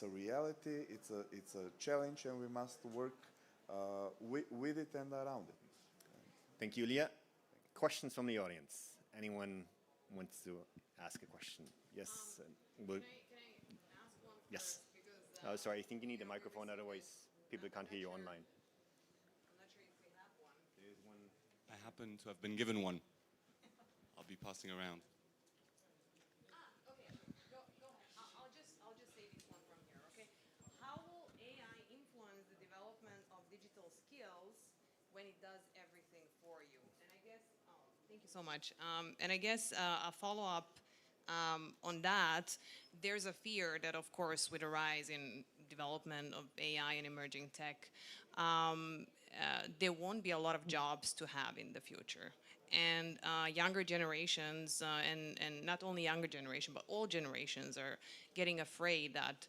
reality. It's a challenge, and we must work with it and around it. Thank you, Leah. Questions from the audience? Anyone wants to ask a question? Yes. Can I ask one yes. first? Because, Sorry, I think you need a microphone, otherwise people can't hear you online. I'm not sure if we have one. There is one. I happen to have been given one. I'll be passing around. Okay. Go ahead. I'll just say this one from here, okay? How will AI influence the development of digital skills when it does everything for you? And I guess, thank you so much. And I guess a follow-up on that, there's a fear that, of course, with the rise in development of AI and emerging tech, there won't be a lot of jobs to have in the future. And younger generations, and not only younger generation, but all generations are getting afraid that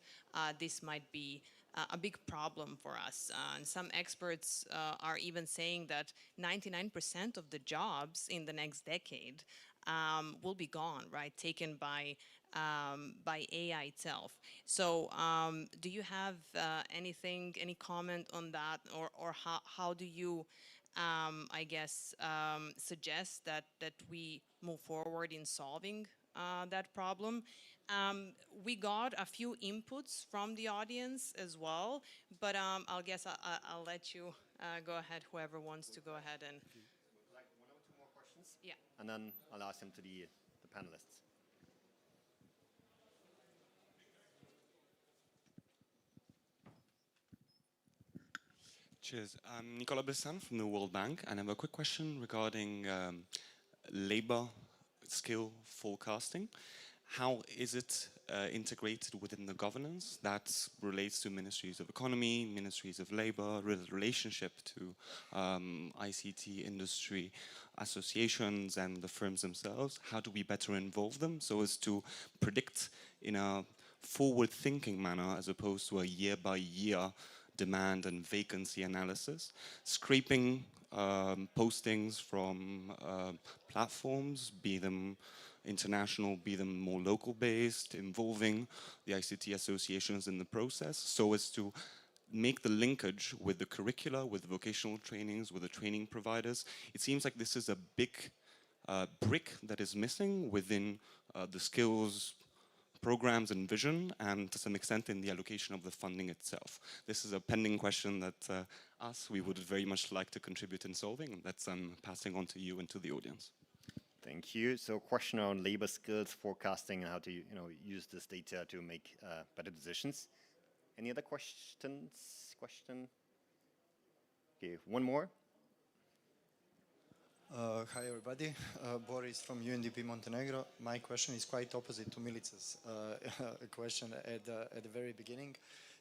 this might be a big problem for us. And some experts are even saying that 99% of the jobs in the next decade will be gone, right? Taken by AI itself. So do you have any comment on that, or how do you, I guess, suggest that we move forward in solving that problem? We got a few inputs from the audience as well, but I'll let you go ahead, whoever wants to go ahead and. Like one or two more questions? Yeah. And then I'll ask them to the panelists. Cheers. I'm Nicola Bessan from the World Bank, and I have a quick question regarding labor skill forecasting. How is it integrated within the governance that relates to ministries of economy, ministries of labor, relationship to ICT industry associations and the firms themselves? How do we better involve them so as to predict in a forward-thinking manner as opposed to a year-by-year demand and vacancy analysis, scraping postings from platforms, be them international, be them more local based, involving the ICT associations in the process, so as to make the linkage with the curricula, with the vocational trainings, with the training providers. It seems like this is a big brick that is missing within the skills programs and vision, and to some extent in the allocation of the funding itself. This is a pending question that we would very much like to contribute in solving, and that's passing on to you and to the audience. Thank you. So question on labor skills forecasting and how to use this data to make better decisions. Any other questions? Okay, one more. Hi everybody, Boris from UNDP Montenegro. My question is quite opposite to Milica's question at the very beginning.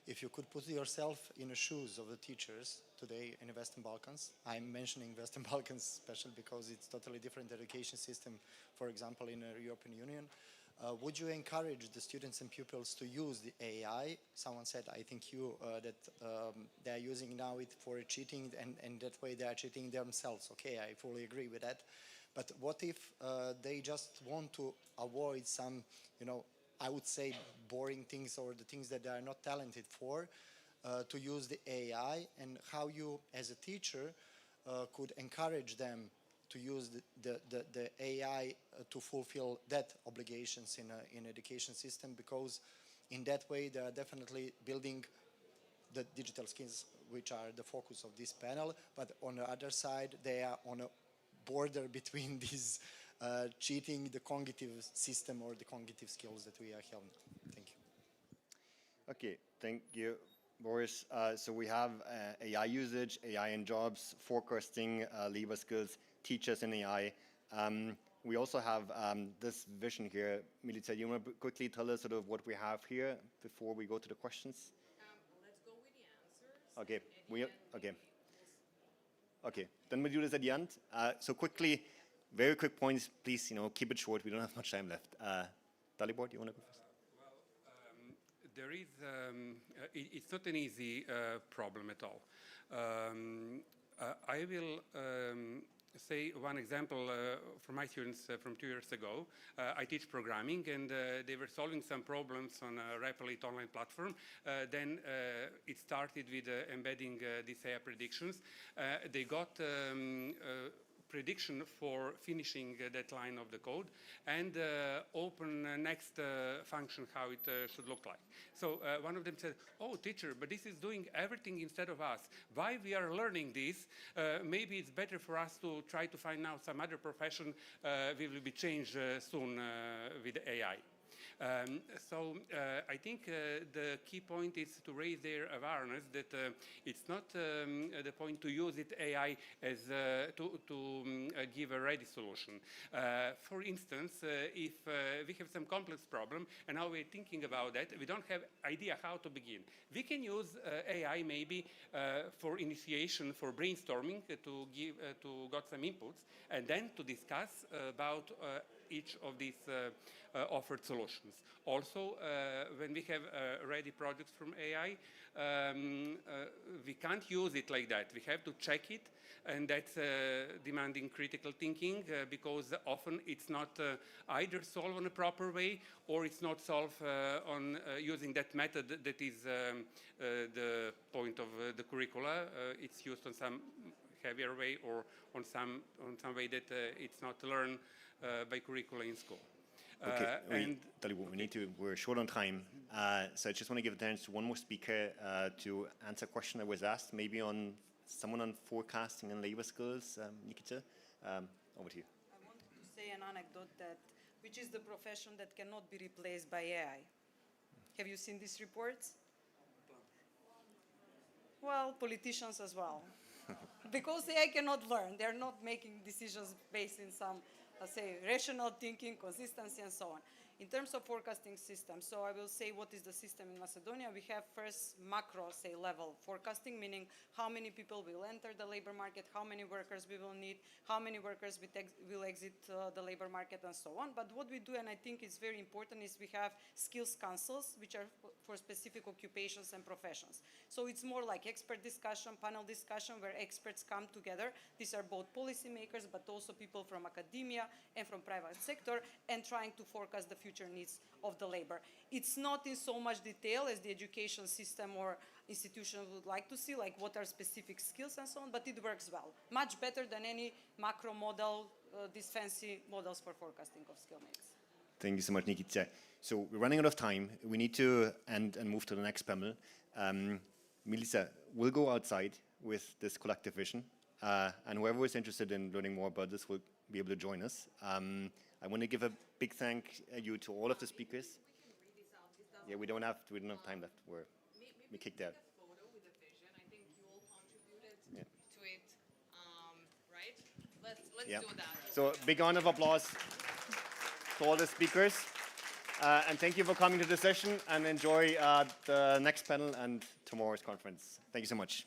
If you could put yourself in the shoes of the teachers today in the Western Balkans, I'm mentioning Western Balkans especially because it's totally different education system, for example, in the European Union. Would you encourage the students and pupils to use the AI? Someone said, I think you, that they are using now it for cheating, and that way they are cheating themselves. Okay, I fully agree with that. But what if they just want to avoid some, I would say boring things or the things that they are not talented for, to use the AI, and how you as a teacher could encourage them to use the AI to fulfill that obligations in education system, because in that way they are definitely building the digital skills, which are the focus of this panel, but on the other side they are on a border between these cheating, the cognitive system or the cognitive skills that we are having. Thank you. Okay, thank you, Boris. So we have AI usage, AI in jobs, forecasting, labor skills, teachers in AI. We also have this vision here. Milica, you want to quickly tell us sort of what we have here before we go to the questions? Let's go with the answers. Okay. And We okay. Okay, then we'll do this at the end. So quickly, very quick points, please. Keep it short. We don't have much time left. Dalibor, do you want to go first? There is, it's not an easy problem at all. I will say one example from my students from 2 years ago. I teach programming, and they were solving some problems on a rapidly online platform. Then it started with embedding these AI predictions. They got prediction for finishing that line of the code and open next function how it should look like. So one of them said, oh teacher, but this is doing everything instead of us. Why we are learning this? Maybe it's better for us to try to find now some other profession will be changed soon with AI. I think the key point is to raise their awareness that it's not the point to use it AI as to give a ready solution. For instance, if we have some complex problem and now we're thinking about that, we don't have idea how to begin. We can use AI maybe for initiation, for brainstorming, to give to got some inputs, and then to discuss about each of these offered solutions. Also, when we have ready projects from AI, we can't use it like that. We have to check it, and that's demanding critical thinking because often it's not either solved in a proper way or it's not solved on using that method that is the point of the curricula. It's used on some heavier way or on some way that it's not learned by curricula in school. Okay, we're short on time. So I just want to give a chance to one more speaker to answer a question that was asked, maybe on someone on forecasting and labor skills. Nikita, over to you. I wanted to say an anecdote which is the profession that cannot be replaced by AI. Have you seen these reports? Well, politicians as well. Because AI cannot learn. They're not making decisions based in some, let's say, rational thinking, consistency, and so on. In terms of forecasting systems, so I will say what is the system in Macedonia. We have first macro, say, level forecasting, meaning how many people will enter the labor market, how many workers we will need, how many workers will exit the labor market, and so on. But what we do, and I think it's very important, is we have skills councils, which are for specific occupations and professions. So it's more like expert discussion, panel discussion, where experts come together. These are both policymakers, but also people from academia and from private sector, and trying to forecast the future needs of the labor. It's not in so much detail as the education system or institution would like to see, like what are specific skills and so on, but it works well. Much better than any macro model, these fancy models for forecasting of skill needs. Thank you so much, Nikita. So we're running out of time. We need to end and move to the next panel. Melissa, we'll go outside with this collective vision, and whoever is interested in learning more about this will be able to join us. I want to give a big thank you to all of the speakers. Yeah, we don't have time left. We kicked out. Yeah. To it, right? Let's Yeah. do that. So big round of applause to all the speakers. And thank you for coming to the session, and enjoy the next panel and tomorrow's conference. Thank you so much.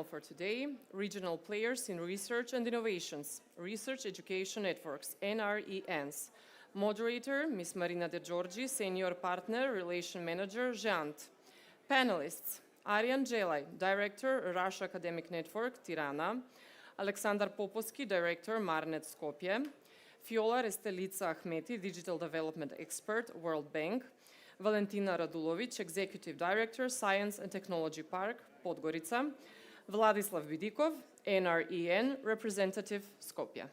For today, regional players in research and innovations, Research Education Networks, NRENs. Moderator, Ms. Marina De Giorgi, Senior Partner, Relation Manager, GEANT. Panelists, Aryan Jelaj, Director, Russia Academic Network, Tirana. Aleksandar Popovski, Director, Marnet Skopje. Fiola Restelica Ahmeti, Digital Development Expert, World Bank. Valentina Radulović, Executive Director, Science and Technology Park, Podgorica. Vladislav Vidikov, NREN, Representative, Skopje.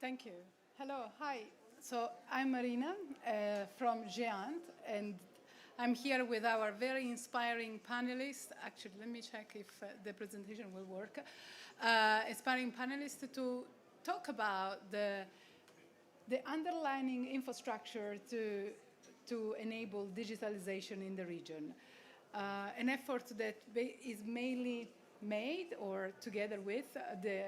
Thank you. Hello, hi. So I'm Marina from GEANT, and I'm here with our very inspiring panelists. Actually, let me check if the presentation will work. Inspiring panelists to talk about the underlying infrastructure to enable digitalization in the region. An effort that is mainly made or together with the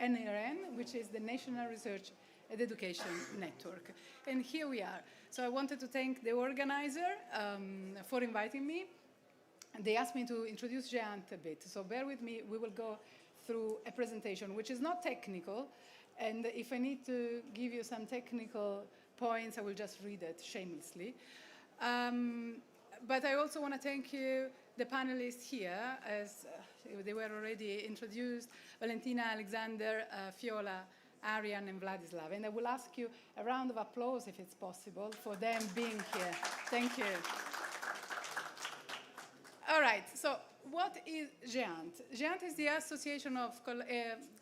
NRN, which is the National Research and Education Network. And here we are. So I wanted to thank the organizer for inviting me. They asked me to introduce GEANT a bit. So bear with me, we will go through a presentation which is not technical. And if I need to give you some technical points, I will just read it shamelessly. But I also want to thank you, the panelists here, as they were already introduced, Valentina, Alexander, Fiola, Aryan, and Vladislav. And I will ask you a round of applause, if it's possible, for them being here. Thank you. All right, so what is GEANT? GEANT is the association of,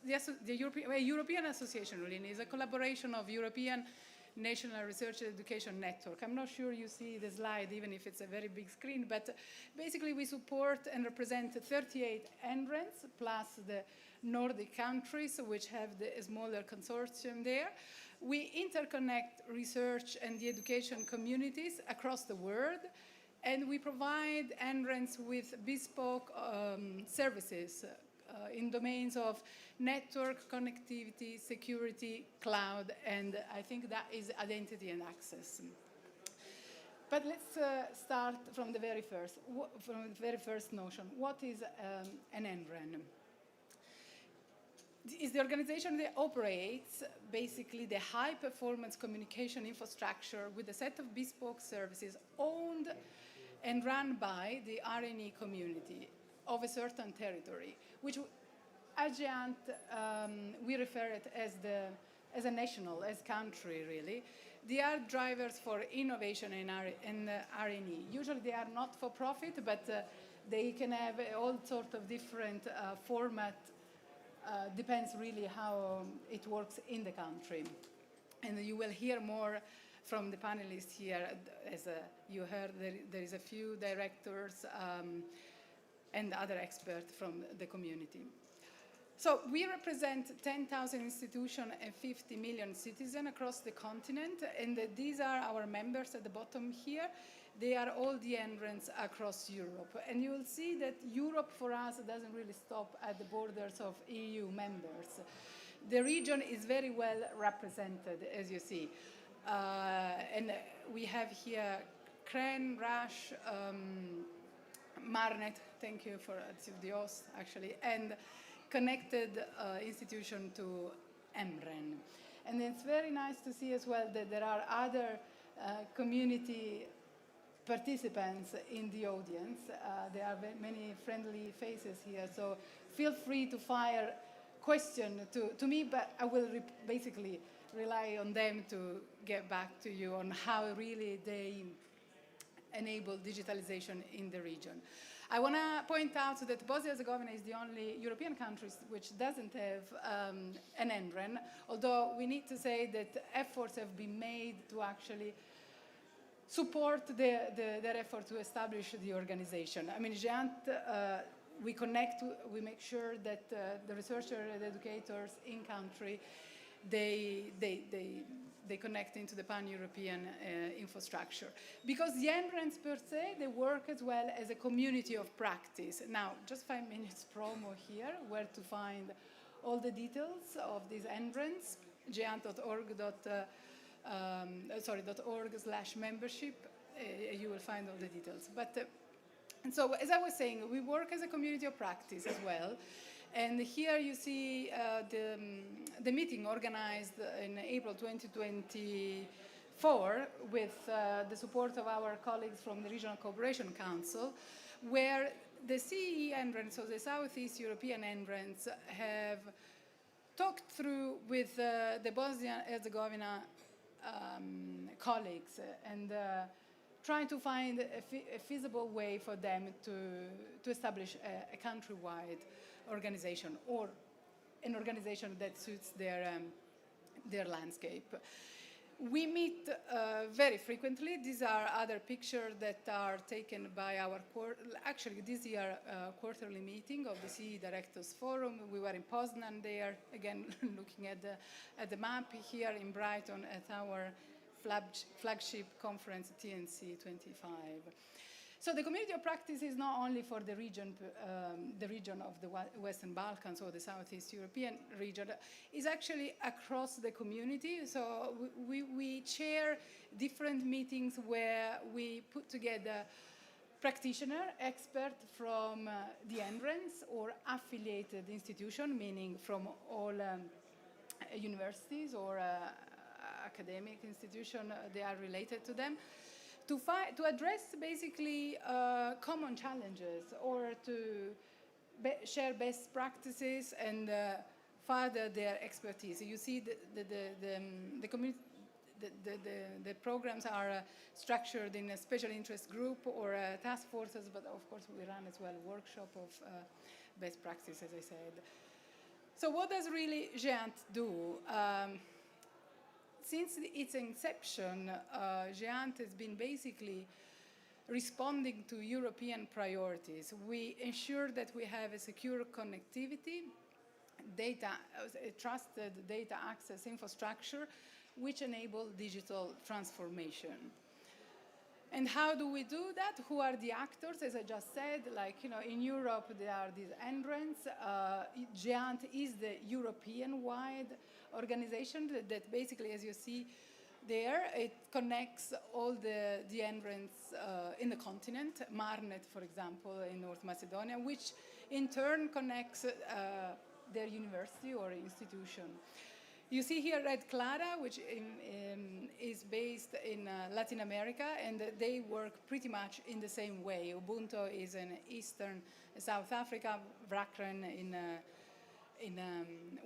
European association, really. It's a collaboration of European National Research and Education Network. I'm not sure you see the slide, even if it's a very big screen, but basically we support and represent 38 NRENs, plus the Nordic countries, which have the smaller consortium there. We interconnect research and the education communities across the world, and we provide NRENs with bespoke services in domains of network, connectivity, security, cloud, and I think that is identity and access. But let's start from the very first notion. What is an NREN? It's the organization that operates basically the high-performance communication infrastructure with a set of bespoke services owned and run by the RNE community of a certain territory, which at GEANT, we refer it as a national, as country, really. They are drivers for innovation in RNE. Usually they are not for profit, but they can have all sorts of different format. Depends really how it works in the country. And you will hear more from the panelists here. As you heard, there is a few directors and other experts from the community. So we represent 10,000 institutions and 50 million citizens across the continent, and these are our members at the bottom here. They are all the NRENs across Europe. And you will see that Europe for us doesn't really stop at the borders of EU members. The region is very well represented, as you see. And we have here CREN, RASH, Marnet, thank you for the host, actually, and connected institution to MREN. And it's very nice to see as well that there are other community participants in the audience. There are many friendly faces here, so feel free to fire questions to me, but I will basically rely on them to get back to you on how really they enable digitalization in the region. I want to point out that Bosnia-Herzegovina is the only European country which doesn't have an NREN, although we need to say that efforts have been made to actually support their effort to establish the organization. I mean, GEANT, we connect, we make sure that the researchers and educators in country, they connect into the pan-European infrastructure. Because the NRENs per se, they work as well as a community of practice. Now, just 5 minutes promo here, where to find all the details of these NRENs, geant.org/membership, you will find all the details. But And so, as I was saying, we work as a community of practice as well. And here you see the meeting organized in April 2024 with the support of our colleagues from the Regional Cooperation Council, where the CEE entrants, so the Southeast European entrants, have talked through with the Bosnia-Herzegovina colleagues and trying to find a feasible way for them to establish a countrywide organization or an organization that suits their landscape. We meet very frequently. These are other pictures that are taken by our, actually this year, quarterly meeting of the CE Directors Forum. We were in Poznan there, again, looking at the map here in Brighton at our flagship conference, TNC 25. So the community of practice is not only for the region of the Western Balkans or the Southeast European region, it's actually across the community. So we chair different meetings where we put together practitioner, expert from the entrance or affiliated institution, meaning from all universities or academic institution they are related to them, to address basically common challenges or to share best practices and further their expertise. You see the community, the programs are structured in a special interest group or task forces, but of course we run as well a workshop of best practice, as I said. So what does really GEANT do? Since its inception, GEANT has been basically responding to European priorities. We ensure that we have a secure connectivity, a trusted data access infrastructure, which enable digital transformation. And how do we do that? Who are the actors? As I just said, like, in Europe, there are these entrants. GEANT is the European-wide organization that basically, as you see there, it connects all the entrants in the continent, Marnet, for example, in North Macedonia, which in turn connects their university or institution. You see here Red Clara, which is based in Latin America, and they work pretty much in the same way. Ubuntu is in Eastern South Africa, Vrakren in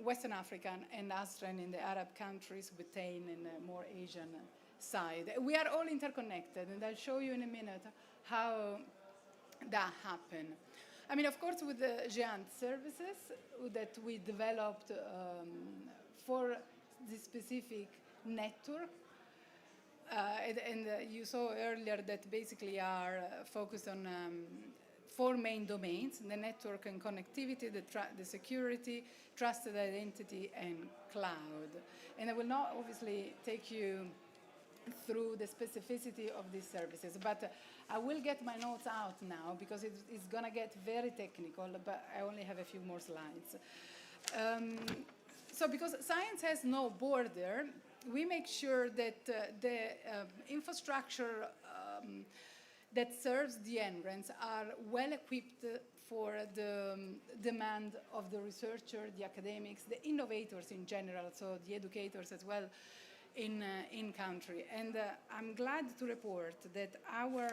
Western Africa, and Astren in the Arab countries, Bhutan in the more Asian side. We are all interconnected, and I'll show you in a minute how that happened. I mean, of course, with the GEANT services that we developed for this specific network. And you saw earlier that basically are focused on 4 main domains: the network and connectivity, the security, trusted identity, and cloud. And I will not obviously take you through the specificity of these services, but I will get my notes out now because it's going to get very technical, but I only have a few more slides. So because science has no border, we make sure that the infrastructure that serves the entrants are well equipped for the demand of the researcher, the academics, the innovators in general, so the educators as well in country. And I'm glad to report that our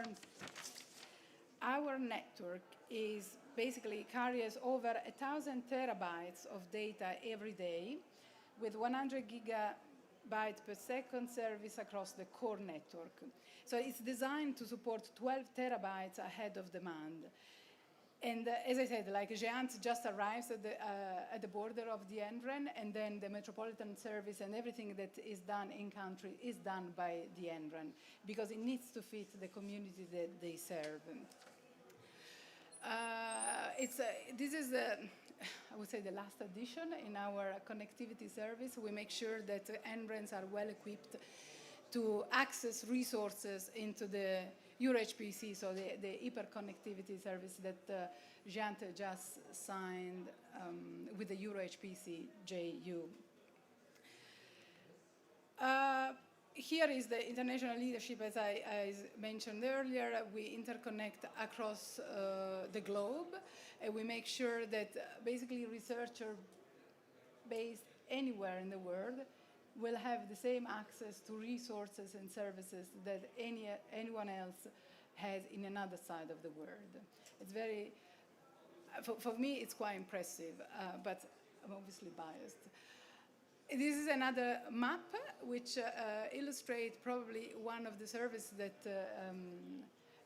network is basically carries over 1,000 terabytes of data every day with 100 gigabytes per second service across the core network. So it's designed to support 12 terabytes ahead of demand. And as I said, like GEANT just arrives at the border of the NREN, and then the metropolitan service and everything that is done in country is done by the NREN because it needs to fit the community that they serve. This is, I would say, the last addition in our connectivity service. We make sure that NRENs are well equipped to access resources into the EuroHPC, so the hyperconnectivity service that GEANT just signed with the EuroHPC JU. here is the international leadership, as I mentioned earlier. We interconnect across the globe, and we make sure that basically researchers based anywhere in the world will have the same access to resources and services that anyone else has in another side of the world. It's very, for me, it's quite impressive, but I'm obviously biased. This is another map which illustrates probably one of the services that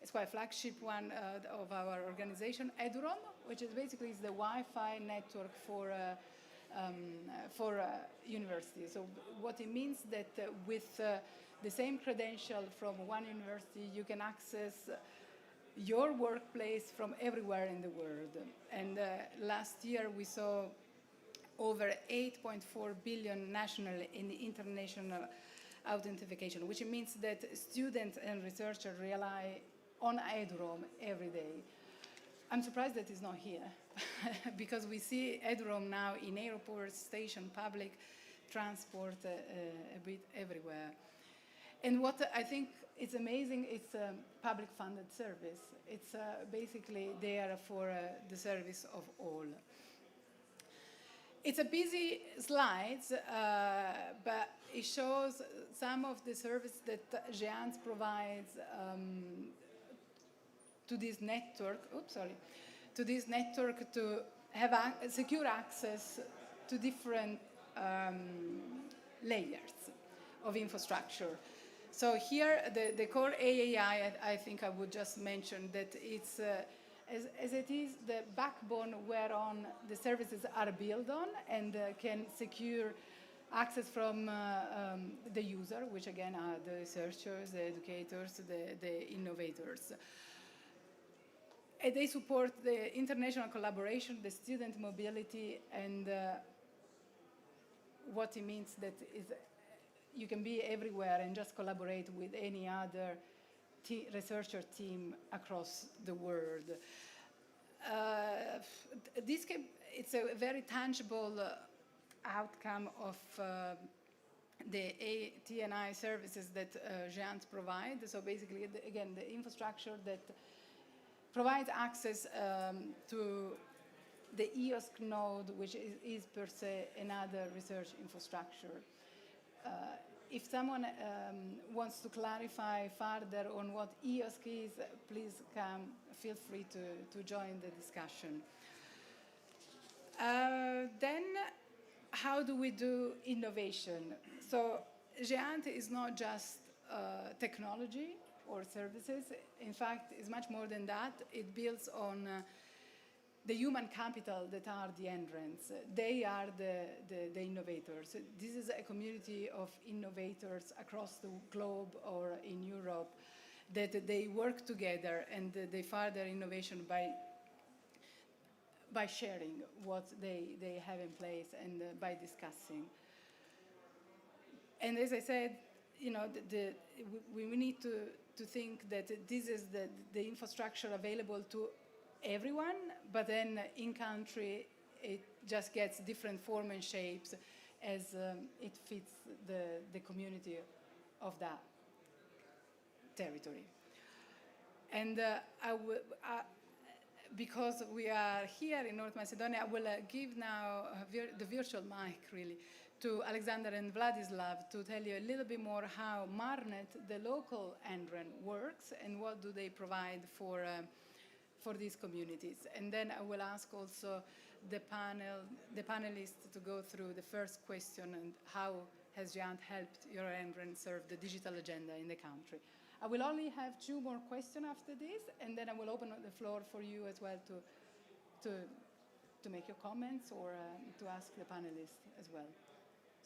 is quite a flagship one of our organization, EduRoam, which is basically the Wi-Fi network for universities. So what it means that with the same credential from one university, you can access your workplace from everywhere in the world. And last year we saw over 8.4 billion national and international authentication, which means that students and researchers rely on EduRoam every day. I'm surprised that it's not here, because we see EduRoam now in airports, stations, public transport, a bit everywhere. And what I think is amazing, it's a public funded service. It's basically there for the service of all. It's a busy slide, but it shows some of the service that GEANT provides to this network. To this network to have secure access to different layers of infrastructure. So here, the core AAI, I think I would just mention that it's as it is the backbone whereon the services are built on and can secure access from the user, which again are the researchers, the educators, the innovators. And they support the international collaboration, the student mobility, and what it means that is you can be everywhere and just collaborate with any other researcher team across the world. It's a very tangible outcome of the TNI services that GEANT provide. So basically, again, the infrastructure that provides access to the EOSC node, which is per se another research infrastructure. If someone wants to clarify further on what EOSC is, please feel free to join the discussion. Then, how do we do innovation? So, GEANT is not just technology or services. In fact, it's much more than that. It builds on the human capital that are the entrants. They are the innovators. This is a community of innovators across the globe or in Europe that they work together and they further innovation by sharing what they have in place and by discussing. And as I said, we need to think that this is the infrastructure available to everyone, but then in country it just gets different form and shapes as it fits the community of that territory. And because we are here in North Macedonia, I will give now the virtual mic really to Alexander and Vladislav to tell you a little bit more how Marnet, the local ENREN, works and what do they provide for these communities. And then I will ask also the panelists to go through the first question and how has GEANT helped your ENREN serve the digital agenda in the country. I will only have 2 more questions after this, and then I will open up the floor for you as well to make your comments or to ask the panelists as well.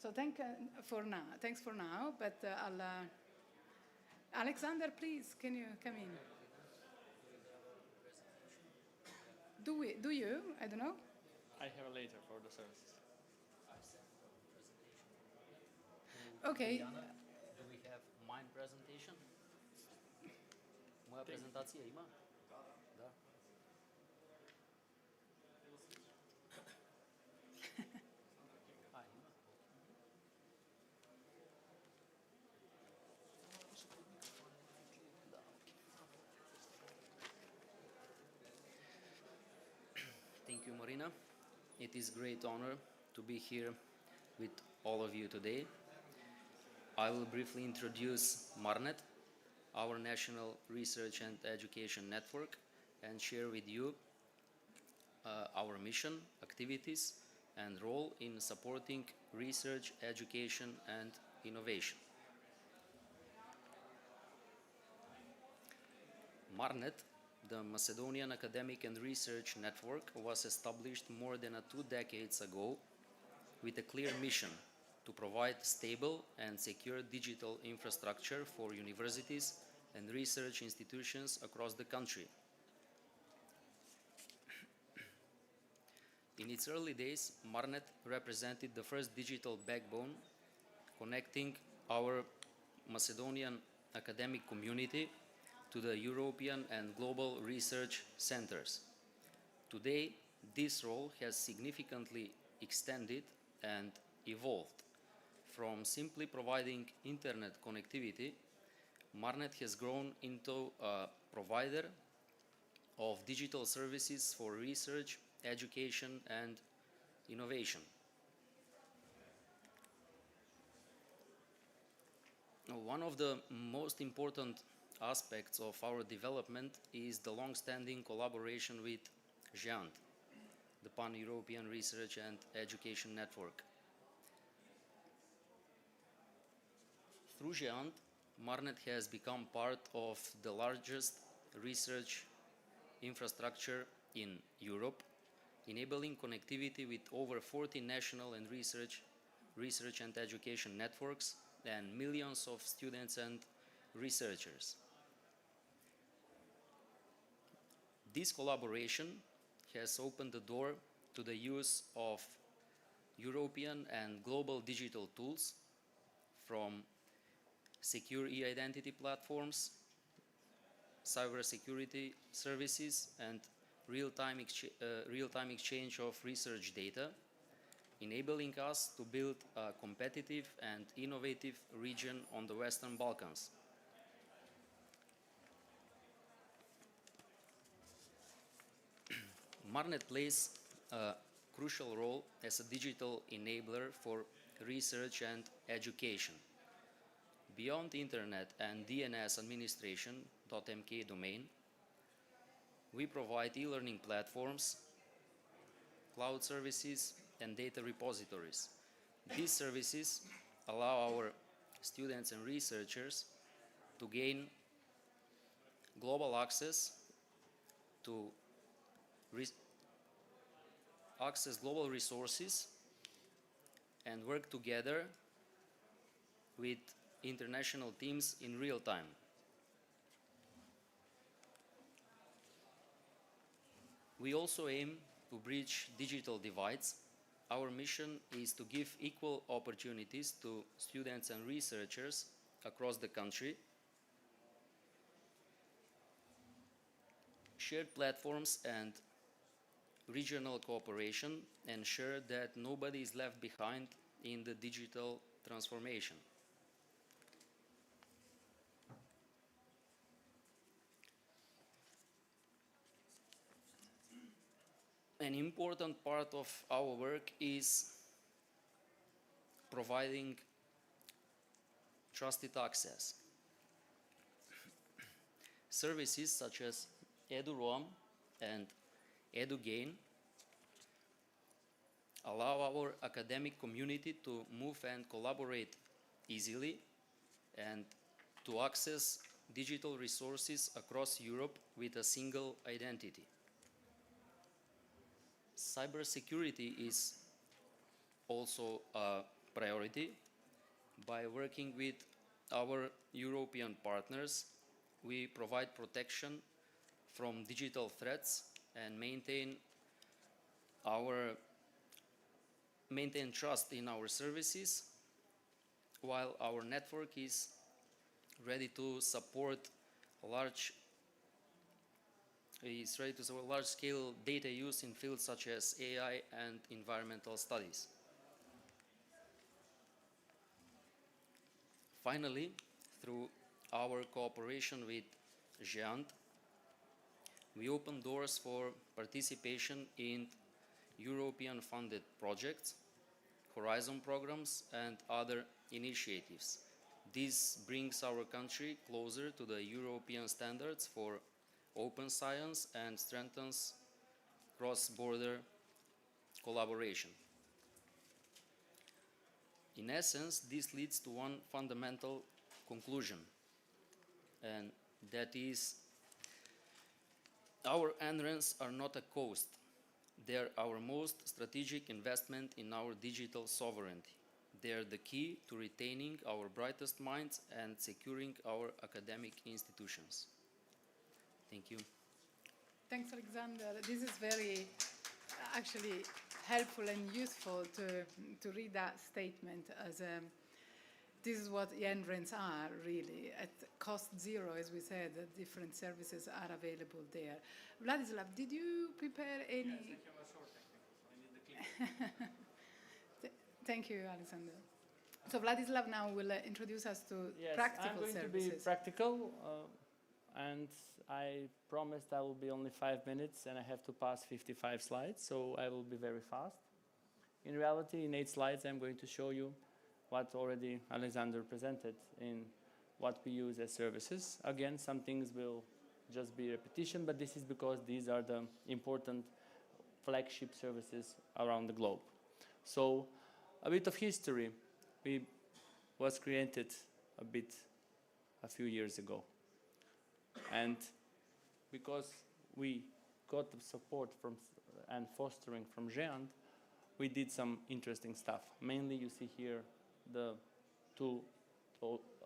So thanks for now, but Alexander, please, can you come in? Do you? I don't know. I have a later for the services. Okay. Diana, do we have my presentation? Moja prezentacija ima? Da. Alina. It is a great honor to be here with all of you today. I will briefly introduce Marnet, our National Research and Education Network, and share with you our mission, activities, and role in supporting research, education, and innovation. Marnet, the Macedonian Academic and Research Network, was established more than 2 decades ago with a clear mission to provide stable and secure digital infrastructure for universities and research institutions across the country. In its early days, Marnet represented the first digital backbone connecting our Macedonian academic community to the European and global research centers. Today, this role has significantly extended and evolved. From simply providing internet connectivity, Marnet has grown into a provider of digital services for research, education, and innovation. One of the most important aspects of our development is the long-standing collaboration with GEANT, the Pan-European Research and Education Network. Through GEANT, Marnet has become part of the largest research infrastructure in Europe, enabling connectivity with over 40 national and research and education networks and millions of students and researchers. This collaboration has opened the door to the use of European and global digital tools, from secure e-identity platforms, cybersecurity services, and real-time exchange of research data, enabling us to build a competitive and innovative region on the Western Balkans. Marnet plays a crucial role as a digital enabler for research and education. Beyond Internet and DNS administration .mk domain, we provide e-learning platforms, cloud services, and data repositories. These services allow our students and researchers to gain global access to access global resources and work together with international teams in real time. We also aim to bridge digital divides. Our mission is to give equal opportunities to students and researchers across the country. Shared platforms and regional cooperation ensure that nobody is left behind in the digital transformation. An important part of our work is providing trusted access. Services such as EduRoam and EduGain allow our academic community to move and collaborate easily and to access digital resources across Europe with a single identity. Cybersecurity is also a priority. By working with our European partners, we provide protection from digital threats and maintain trust in our services, while our network is ready to support large-scale data use in fields such as AI and environmental studies. Finally, through our cooperation with GEANT, we open doors for participation in European-funded projects, Horizon programs, and other initiatives. This brings our country closer to the European standards for open science and strengthens cross-border collaboration. In essence, this leads to one fundamental conclusion, and that is our entrants are not a cost. They are our most strategic investment in our digital sovereignty. They are the key to retaining our brightest minds and securing our academic institutions. Thank you. Thanks, Alexander. This is very actually helpful and useful to read that statement as this is what entrants are really at cost zero, as we said. That different services are available there. Vladislav, did you prepare any? Yes, I have a short technical, so I need the clip. Thank you, Alexander. So Vladislav now will introduce us to practical services. I'm going to be practical, and I promised I will be only 5 minutes, and I have to pass 55 slides, so I will be very fast. In reality, in 8 slides, I'm going to show you what already Alexander presented in what we use as services. Again, some things will just be repetition, but this is because these are the important flagship services around the globe. So, a bit of history. We was created a few years ago. And because we got the support from and fostering from GEANT, we did some interesting stuff. Mainly you see here the two,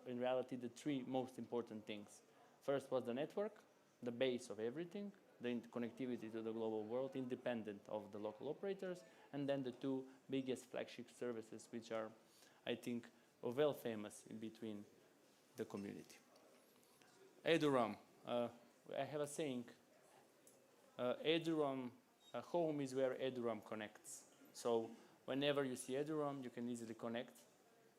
in reality the three most important things. First was the network, the base of everything, the connectivity to the global world, independent of the local operators, and then the two biggest flagship services, which are, I think, well famous in between the community. Eduroam. I have a saying, Eduroam, home is where Eduroam connects. So whenever you see Eduroam, you can easily connect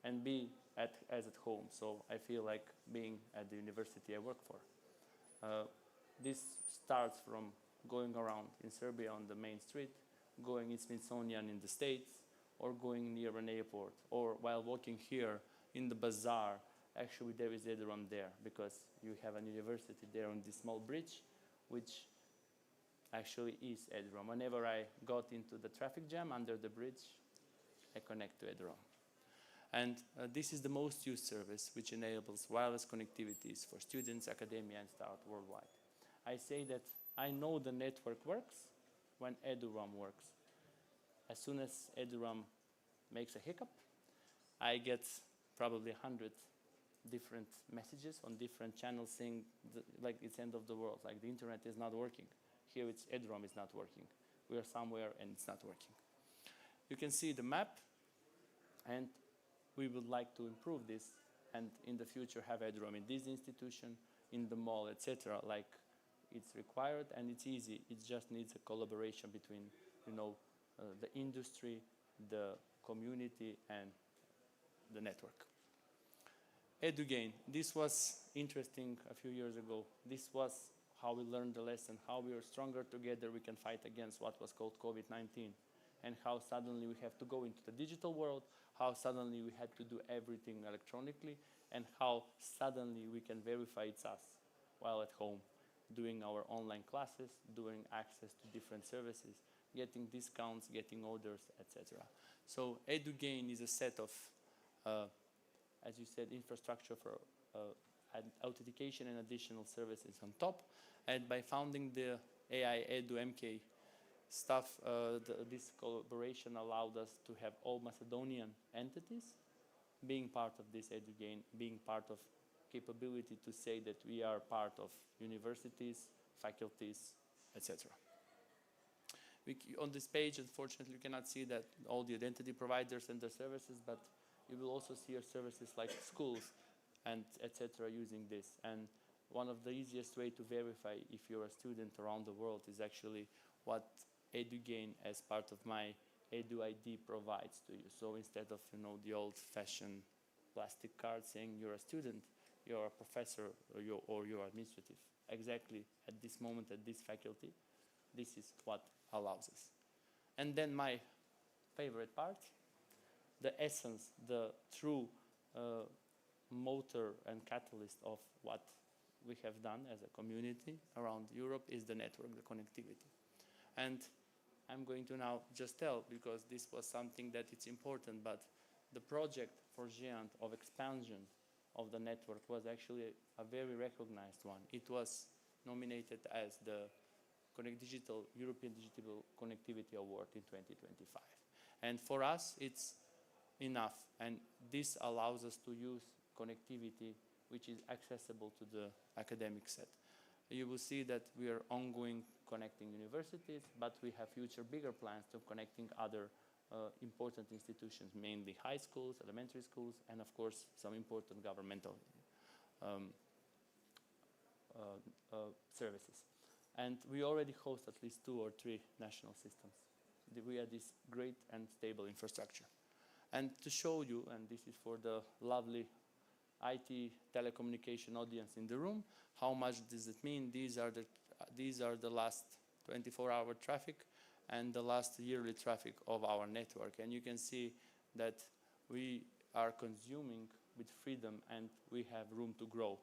and be as at home. So I feel like being at the university I work for. This starts from going around in Serbia on the main street, going in Smithsonian in the States, or going near an airport, or while walking here in the bazaar. Actually, there is Eduroam there because you have a university there on this small bridge, which actually is Eduroam. Whenever I got into the traffic jam under the bridge, I connect to Eduroam. And this is the most used service, which enables wireless connectivities for students, academia, and staff worldwide. I say that I know the network works when Eduroam works. As soon as Eduroam makes a hiccup, I get probably 100 different messages on different channels saying like it's end of the world, like the internet is not working. Here it's Eduroam is not working. We are somewhere and it's not working. You can see the map, and we would like to improve this and in the future have Eduroam in this institution, in the mall, etc. Like it's required and it's easy. It just needs a collaboration between, the industry, the community, and the network. EduGain. This was interesting a few years ago. This was how we learned the lesson, how we are stronger together, we can fight against what was called COVID-19, and how suddenly we have to go into the digital world, how suddenly we had to do everything electronically, and how suddenly we can verify it's us while at home, doing our online classes, doing access to different services, getting discounts, getting orders, etc. So EduGain is a set of, as you said, infrastructure for authentication and additional services on top. And by founding the AI Edu MK stuff, this collaboration allowed us to have all Macedonian entities being part of this EduGain, being part of capability to say that we are part of universities, faculties, etc. On this page, unfortunately, you cannot see that all the identity providers and their services, but you will also see services like schools and etc. using this. And one of the easiest way to verify if you're a student around the world is actually what EduGain as part of my EduID provides to you. So instead of the old-fashioned plastic card saying you're a student, you're a professor, or you're administrative. Exactly at this moment, at this faculty, this is what allows us. And then my favorite part, the essence, the true motor and catalyst of what we have done as a community around Europe is the network, the connectivity. And I'm going to now just tell, because this was something that it's important, but the project for GÉANT of expansion of the network was actually a very recognized one. It was nominated as the European Digital Connectivity Award in 2025. And for us, it's enough. And this allows us to use connectivity which is accessible to the academic set. You will see that we are ongoing connecting universities, but we have future bigger plans to connecting other important institutions, mainly high schools, elementary schools, and of course some important governmental services. And we already host at least 2 or 3 national systems. We are this great and stable infrastructure. And to show you, and this is for the lovely IT telecommunication audience in the room, how much does it mean? These are the last 24-hour traffic and the last yearly traffic of our network. And you can see that we are consuming with freedom and we have room to grow.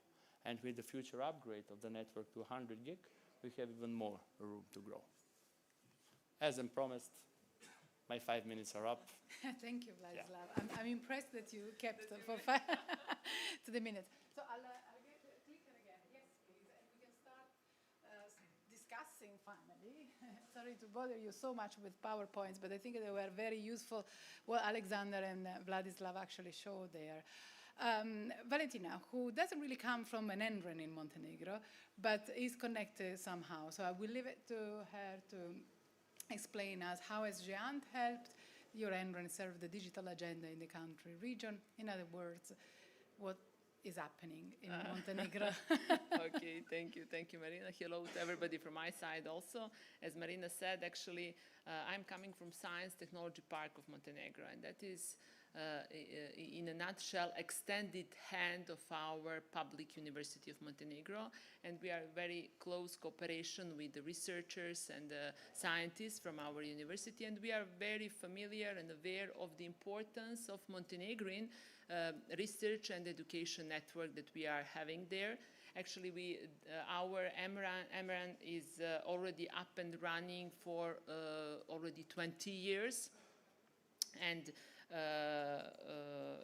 And with the future upgrade of the network to 100 gig, we have even more room to grow. As I promised, my 5 minutes are up. Thank you, Vladislav. Yeah. I'm impressed that you kept for 5 to the minutes. So I'll get the clicker again. Yes, please. And we can start discussing finally. Sorry to bother you so much with PowerPoints, but I think they were very useful what Alexander and Vladislav actually showed there. Valentina, who doesn't really come from an NREN in Montenegro, but is connected somehow. So I will leave it to her to explain us how has GÉANT helped your NREN serve the digital agenda in the country region. In other words, what is happening in Montenegro. Okay, thank you, Marina. Hello to everybody from my side also. As Marina said, actually, I'm coming from Science Technology Park of Montenegro, and that is, in a nutshell, extended hand of our public University of Montenegro, and we are very close cooperation with the researchers and the scientists from our university, and we are very familiar and aware of the importance of Montenegrin research and education network that we are having there. Actually, our EMRAN is already up and running for already 20 years, and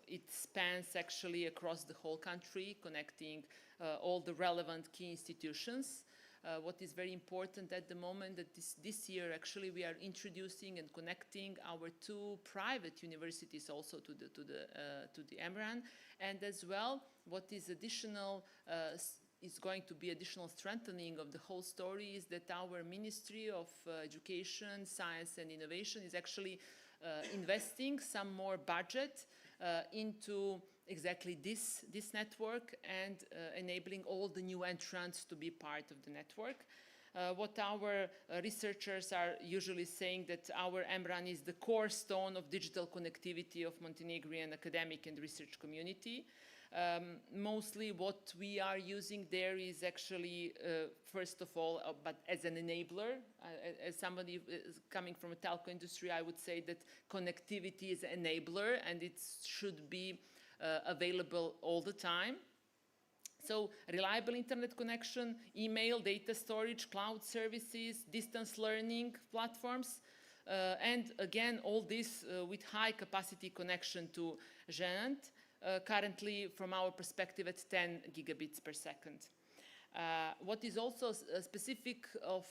it spans actually across the whole country, connecting all the relevant key institutions. What is very important at the moment that this year actually we are introducing and connecting our 2 private universities also to the EMRAN, and as well what is additional is going to be additional strengthening of the whole story is that our Ministry of Education, Science and Innovation is actually investing some more budget into exactly this network and enabling all the new entrants to be part of the network. What our researchers are usually saying that our EMRAN is the cornerstone of digital connectivity of Montenegrin academic and research community. Mostly what we are using there is actually, first of all, but as an enabler. As somebody coming from a telco industry, I would say that connectivity is an enabler and it should be available all the time. So reliable internet connection, email, data storage, cloud services, distance learning platforms, and again, all this with high capacity connection to GÉANT. Currently, from our perspective, at 10 gigabits per second. What is also specific of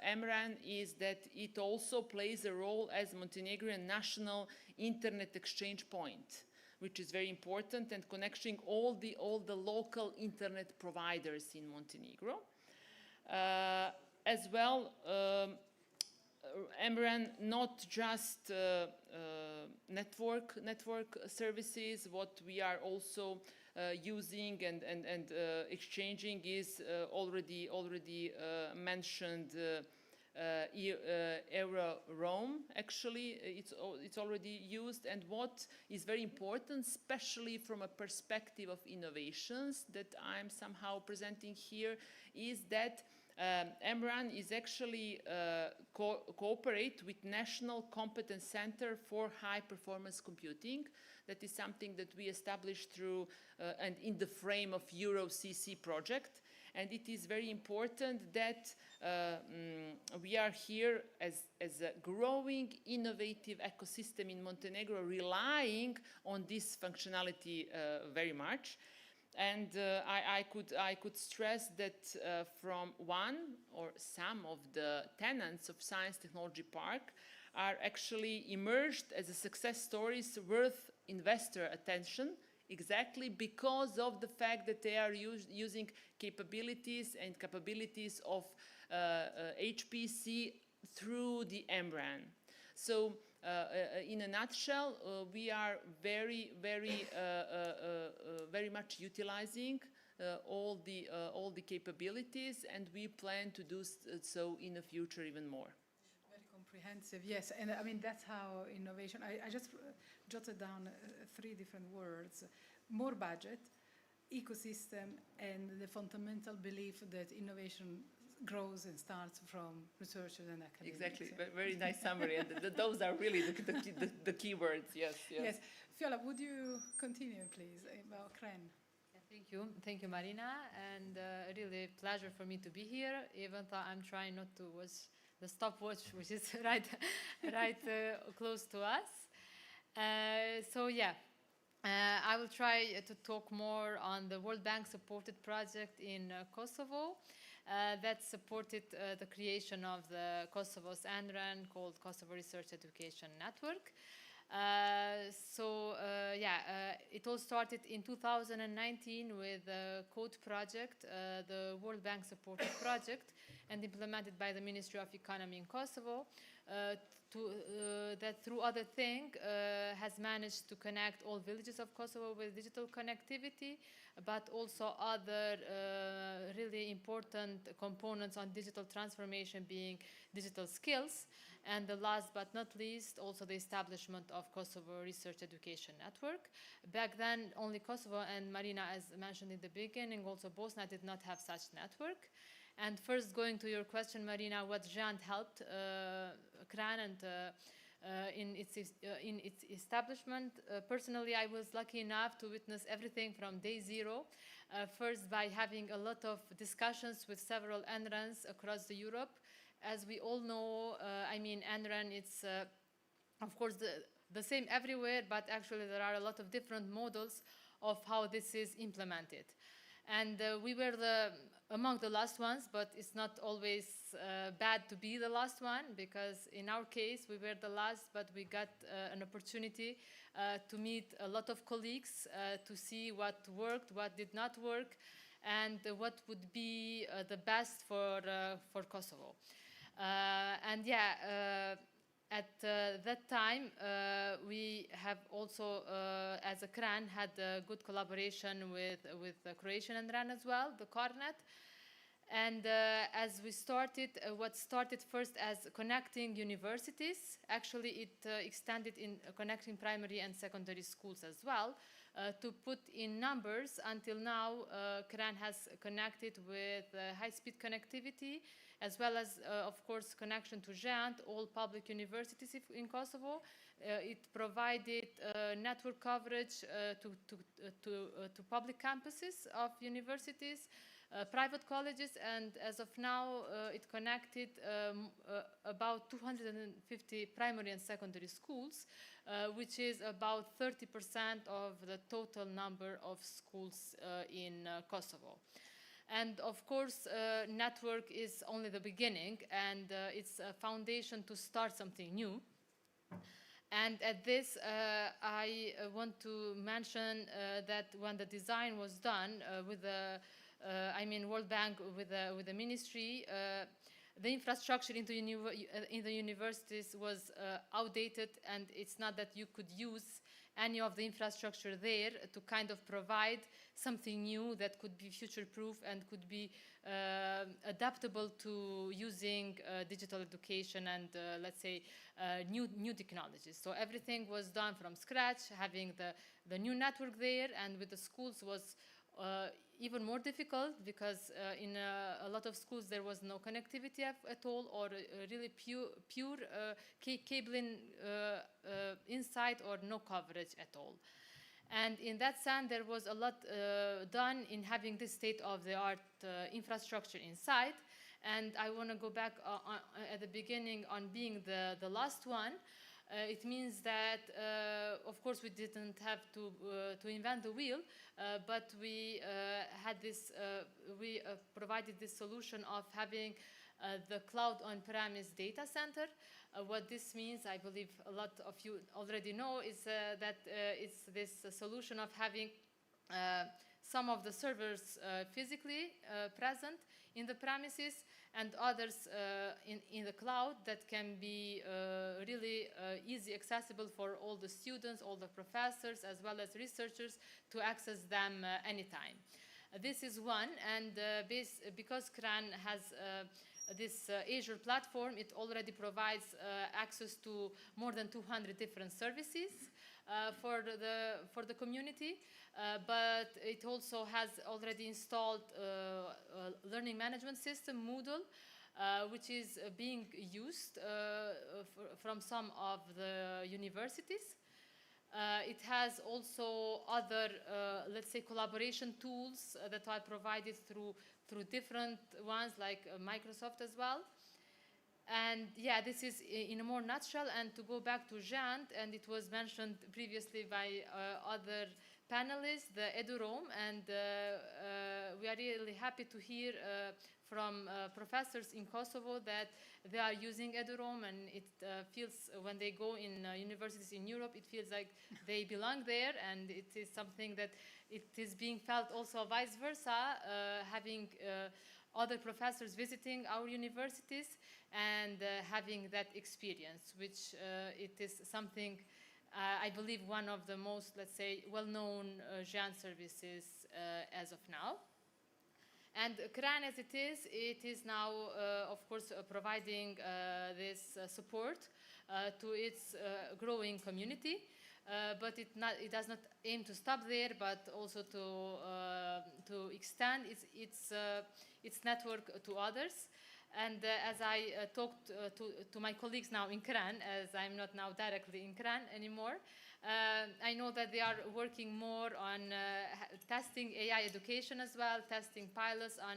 EMRAN is that it also plays a role as Montenegrin national internet exchange point, which is very important, and connecting all the local internet providers in Montenegro. As well, EMRAN not just network services. What we are also using and exchanging is already mentioned Euro-Rome. Actually, it's already used, and what is very important, especially from a perspective of innovations that I'm somehow presenting here, is that MRAN is actually cooperate with National Competence Center for High Performance Computing. That is something that we established through and in the frame of EuroCC project. And it is very important that we are here as a growing, innovative ecosystem in Montenegro, relying on this functionality very much. And I could stress that from one or some of the tenants of Science Technology Park are actually emerged as a success stories worth investor attention, exactly because of the fact that they are using capabilities of HPC through the MRAN. So in a nutshell, we are very much utilizing all the capabilities, and we plan to do so in the future even more. Very comprehensive, yes. And I mean, that's how innovation, I just jotted down 3 different words: more budget, ecosystem, and the fundamental belief that innovation grows and starts from researchers and academics. Exactly, very nice summary, and those are really the key words, yes. Yes. Fiola, would you continue, please, about CREN? Thank you, Marina, and really a pleasure for me to be here, even though I'm trying not to watch the stopwatch, which is right close to us. I will try to talk more on the World Bank supported project in Kosovo that supported the creation of the Kosovo's NRAN called Kosovo Research Education Network. It all started in 2019 with the CODE project, the World Bank supported project, and implemented by the Ministry of Economy in Kosovo, that through other things has managed to connect all villages of Kosovo with digital connectivity, but also other really important components on digital transformation being digital skills. And the last but not least, also the establishment of Kosovo Research Education Network. Back then, only Kosovo and Marina, as mentioned in the beginning, also Bosnia did not have such network. And first, going to your question, Marina, what GEANT helped CRAN and in its establishment. Personally, I was lucky enough to witness everything from day zero. First, by having a lot of discussions with several NRANs across Europe. As we all know, NRAN, it's of course the same everywhere, but actually there are a lot of different models of how this is implemented. And we were among the last ones, but it's not always bad to be the last one, because in our case, we were the last, but we got an opportunity to meet a lot of colleagues, to see what worked, what did not work, and what would be the best for Kosovo. At that time, we have also, as a CRAN, had a good collaboration with the Croatian NRAN as well, the CORNET. And as we started, what started first as connecting universities, actually it extended in connecting primary and secondary schools as well, to put in numbers. Until now, CRAN has connected with high-speed connectivity, as well as, of course, connection to GEANT, all public universities in Kosovo. It provided network coverage to public campuses of universities, private colleges, and as of now, it connected about 250 primary and secondary schools, which is about 30% of the total number of schools in Kosovo. And of course, network is only the beginning, and it's a foundation to start something new. And at this, I want to mention that when the design was done with the World Bank with the ministry, the infrastructure in the universities was outdated, and it's not that you could use any of the infrastructure there to kind of provide something new that could be future-proof and could be adaptable to using digital education and, let's say, new technologies. So everything was done from scratch, having the new network there, and with the schools was even more difficult because in a lot of schools there was no connectivity at all, or really pure cabling inside, or no coverage at all. And in that sense, there was a lot done in having this state-of-the-art infrastructure inside. And I want to go back at the beginning on being the last one. It means that, of course, we didn't have to invent the wheel, but we had this. We provided this solution of having the cloud on-premise data center. What this means, I believe a lot of you already know, is that it's this solution of having some of the servers physically present in the premises and others in the cloud that can be really easy accessible for all the students, all the professors, as well as researchers to access them anytime. This is one, and because CRAN has this Azure platform, it already provides access to more than 200 different services for the community, but it also has already installed a learning management system, Moodle, which is being used from some of the universities. It has also other, let's say, collaboration tools that are provided through different ones, like Microsoft as well. And yeah, this is in a more nutshell. And to go back to Jean, and it was mentioned previously by other panelists, the EduRoam, and we are really happy to hear from professors in Kosovo that they are using EduRoam, and it feels, when they go in universities in Europe, it feels like they belong there, and it is something that it is being felt also vice versa, having other professors visiting our universities and having that experience, which it is something, I believe, one of the most, let's say, well-known Jean services as of now. And CRAN, as it is now, of course, providing this support to its growing community. But it does not aim to stop there, but also to extend its network to others. And as I talked to my colleagues now in CRAN, as I'm not now directly in CRAN anymore, I know that they are working more on testing AI education as well, testing pilots on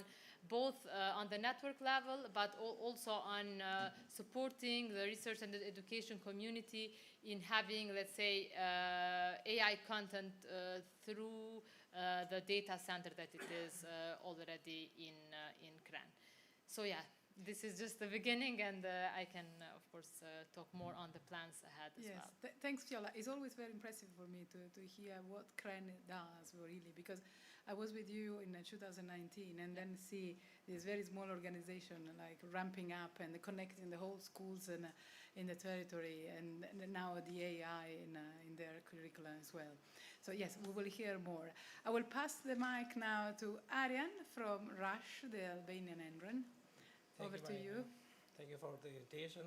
both on the network level, but also on supporting the research and the education community in having, let's say, AI content through the data center that it is already in CRAN. So yeah, this is just the beginning, and I can, of course, talk more on the plans ahead as well. Yes, thanks, Viola. It's always very impressive for me to hear what CRAN does, really, because I was with you in 2019, and then see this very small organization like ramping up and connecting the whole schools and in the territory, and now the AI in their curriculum as well. So yes, we will hear more. I will pass the mic now to Aryan from Rush, the Albanian Endron. Over to you. Thank you for the invitation.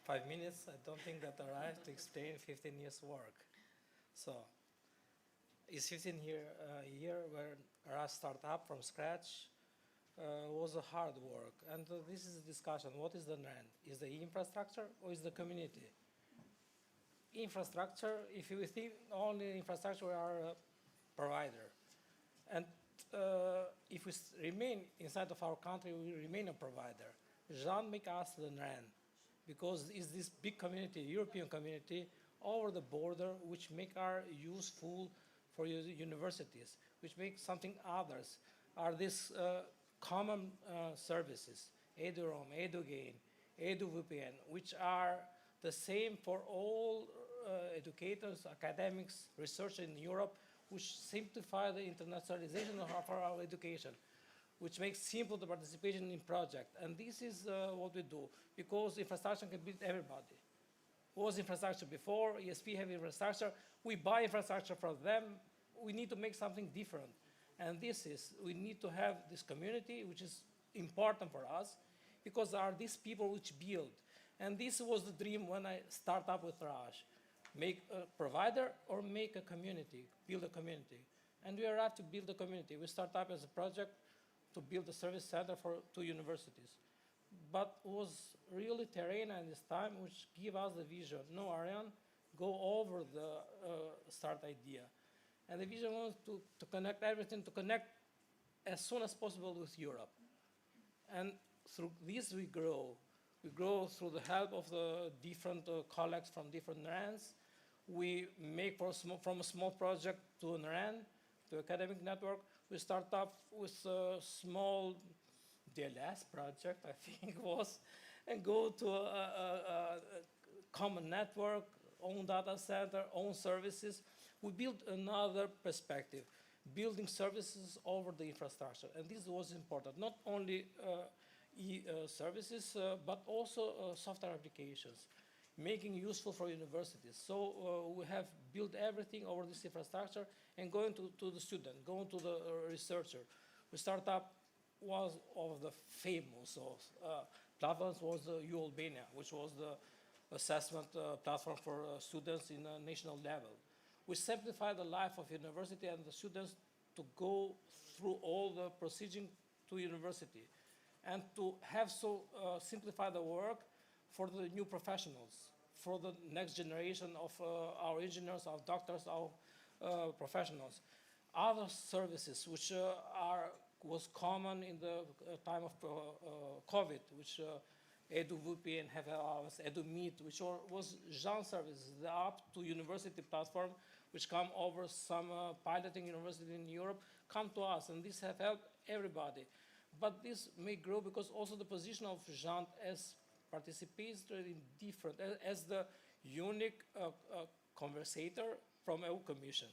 5 minutes, I don't think that arrived to explain 15 years work. So, it's 15 year where RAS startup from scratch was a hard work. And this is a discussion, what is the NAND? Is the infrastructure or is the community? Infrastructure, if you think only infrastructure, we are a provider. And if we remain inside of our country, we remain a provider. Jean make us the NAN, because it's this big community, European community, over the border, which make our useful for universities, which make something others, are these common services, EduRoam, EduGain, EduVPN, which are the same for all educators, academics, researchers in Europe, which simplify the internationalization of our education, which makes simple the participation in project. And this is what we do, because infrastructure can build everybody. Was infrastructure before, ESP have infrastructure, we buy infrastructure from them, we need to make something different. And we need to have this community, which is important for us, because there are these people which build. And this was the dream when I started up with Raj. Make a provider or make a community, build a community. And we arrived to build a community. We started up as a project to build a service center for 2 universities. But it was really terrain at this time which gave us the vision. No, Ariane, go over the start idea. And the vision was to connect everything, to connect as soon as possible with Europe. And through this we grow. We grow through the help of the different colleagues from different RANs. We make from a small project to an RAN, to academic network. We start up with a small DLS project, I think it was, and go to a common network, own data center, own services. We built another perspective, building services over the infrastructure. And this was important, not only services, but also software applications, making useful for universities. So we have built everything over this infrastructure and going to the student, going to the researcher. We start up was of the famous platforms was U Albania, which was the assessment platform for students in a national level. We simplify the life of university and the students to go through all the procedure to university and to have simplify the work for the new professionals, for the next generation of our engineers, our doctors, our professionals. Other services which was common in the time of COVID, which EduVP and EduMeet, which was Jean services, the up to university platform, which come over some piloting university in Europe, come to us, and this have helped everybody. But this may grow because also the position of Jean as participator in different, as the unique conversator from EU Commission.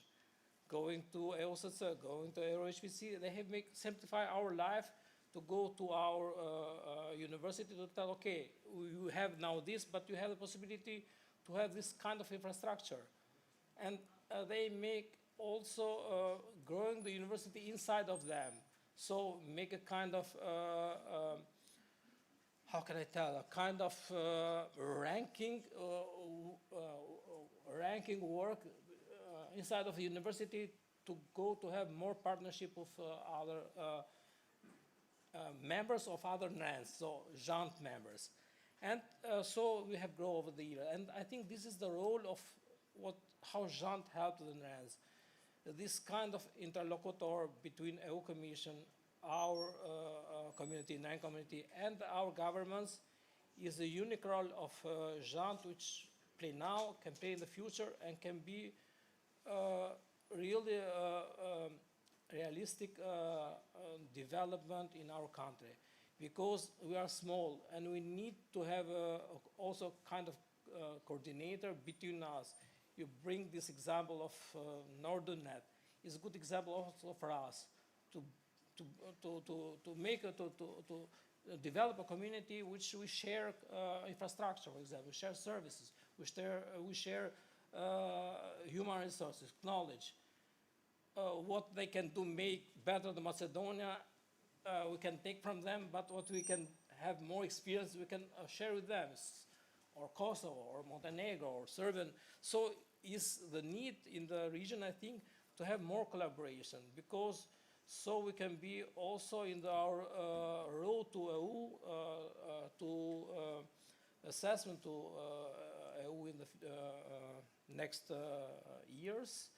Going to EUSATSA, going to EuroHPC, they have simplify our life to go to our university to tell, okay, you have now this, but you have the possibility to have this kind of infrastructure. And they make also growing the university inside of them. So make a kind of, how can I tell, a kind of ranking work inside of the university to go to have more partnership with other members of other NANs, so joint members. And so we have grown over the year. And I think this is the role of how joint helped the NANs. This kind of interlocutor between EU Commission, our community, NAN community, and our governments is a unique role of joint which play now, can play in the future, and can be really realistic development in our country, because we are small and we need to have also kind of coordinator between us. You bring this example of Northern Net. It's a good example also for us to develop a community which we share infrastructure, for example, we share services, we share human resources, knowledge. What they can do make better the Macedonia, we can take from them, but what we can have more experience, we can share with them, or Kosovo, or Montenegro, or Serbia. So is the need in the region, I think, to have more collaboration, because so we can be also in our road to EU, to assessment to EU in the next years,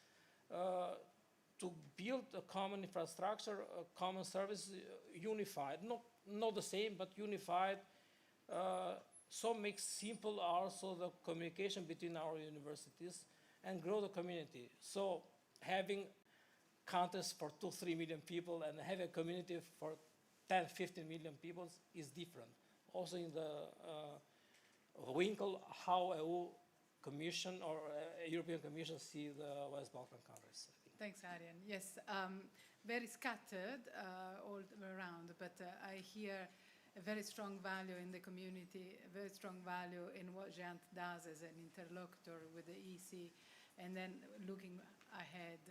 to build a common infrastructure, a common service, unified, not the same, but unified, so make simple also the communication between our universities and grow the community. So having countries for 2-3 million people and having a community for 10-15 million people is different. Also in the Winkle, how EU Commission or European Commission see the West Balkan countries. Thanks, Arjen. Yes, very scattered all around, but I hear a very strong value in the community, a very strong value in what Jeant does as an interlocutor with the EC, and then looking ahead,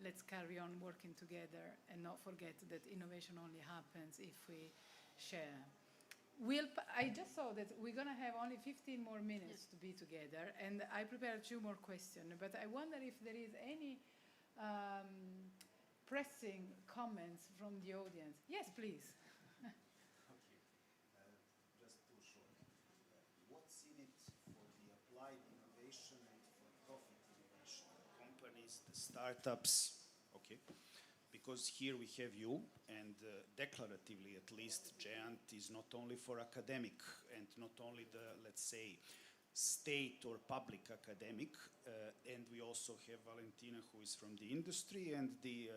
let's carry on working together and not forget that innovation only happens if we share. I just saw that we're going to have only 15 more minutes to be together, and I prepared 2 more questions, but I wonder if there is any pressing comments from the audience. Yes, please. Just too short. What's in it for the applied innovation and for profit innovation? The companies, the startups, okay? Because here we have you, and declaratively at least, GEANT is not only for academic and not only the, let's say, state or public academic, and we also have Valentina, who is from the industry, and the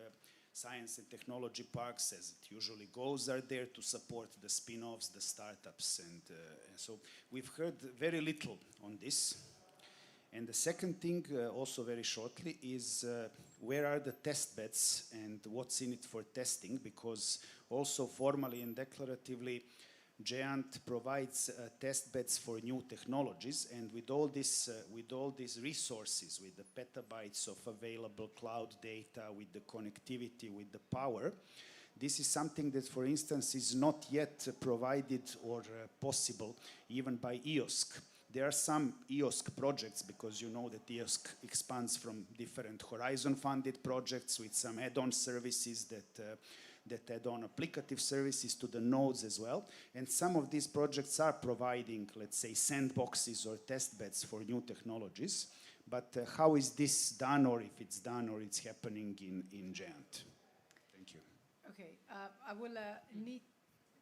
science and technology parks, as it usually goes, are there to support the spin-offs, the startups, and so we've heard very little on this. And the second thing, also very shortly, is where are the test beds and what's in it for testing? Because also formally and declaratively, GEANT provides test beds for new technologies, and with all these resources, with the petabytes of available cloud data, with the connectivity, with the power, this is something that, for instance, is not yet provided or possible even by EOSC. There are some EOSC projects, because you know that EOSC expands from different Horizon-funded projects with some add-on services that add on applicative services to the nodes as well. And some of these projects are providing, let's say, sandboxes or test beds for new technologies. But how is this done, or if it's done, or it's happening in GEANT? Thank you. Okay, I will need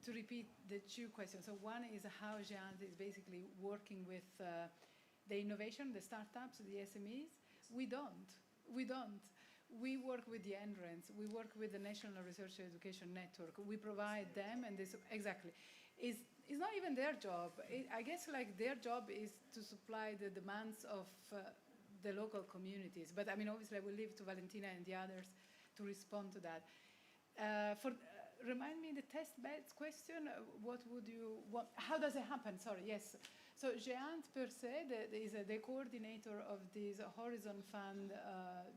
to repeat the two questions. So one is how GEANT is basically working with the innovation, the startups, the SMEs. We don't. We work with the entrants. We work with the National Research Education Network. We provide them, and this exactly. It's not even their job. I guess like their job is to supply the demands of the local communities. But I mean, obviously, I will leave to Valentina and the others to respond to that. Remind me the test beds question. What would you want? How does it happen? Sorry, yes. So GEANT per se is the coordinator of this Horizon Fund,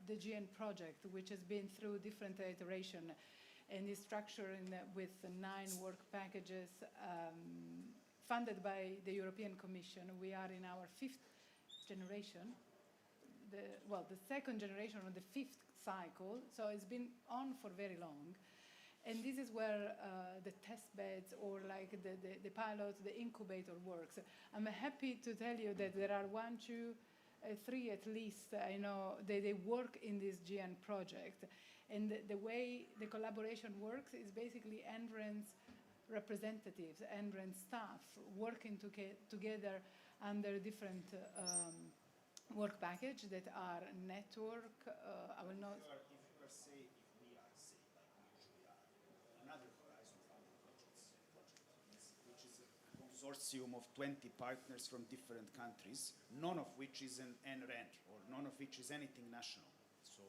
the GN project, which has been through different iterations and is structured with 9 work packages funded by the European Commission. We are in our 5th generation, the second generation of the 5th cycle, so it's been on for very long. And this is where the test beds or like the pilots, the incubator works. I'm happy to tell you that there are 1, 2, 3 at least, I know, they work in this GN project. And the way the collaboration works is basically entrance representatives, entrance staff working together under different work package that are network, I will not... Consortium of 20 partners from different countries, none of which is an NREN, or none of which is anything national. So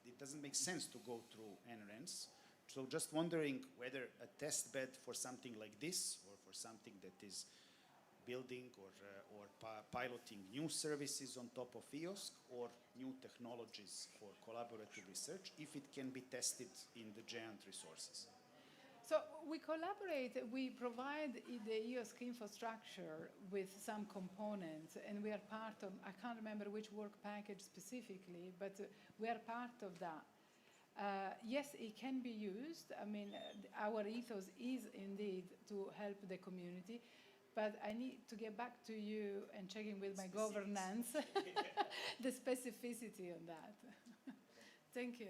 it doesn't make sense to go through NRENs. So just wondering whether a test bed for something like this, or for something that is building or piloting new services on top of EOSC, or new technologies for collaborative research, if it can be tested in the GEANT resources. So we collaborate, we provide the EOSC infrastructure with some components, and we are part of, I can't remember which work package specifically, but we are part of that. Yes, it can be used. I mean, our ethos is indeed to help the community, but I need to get back to you and checking with my governance the specificity on that. Thank you.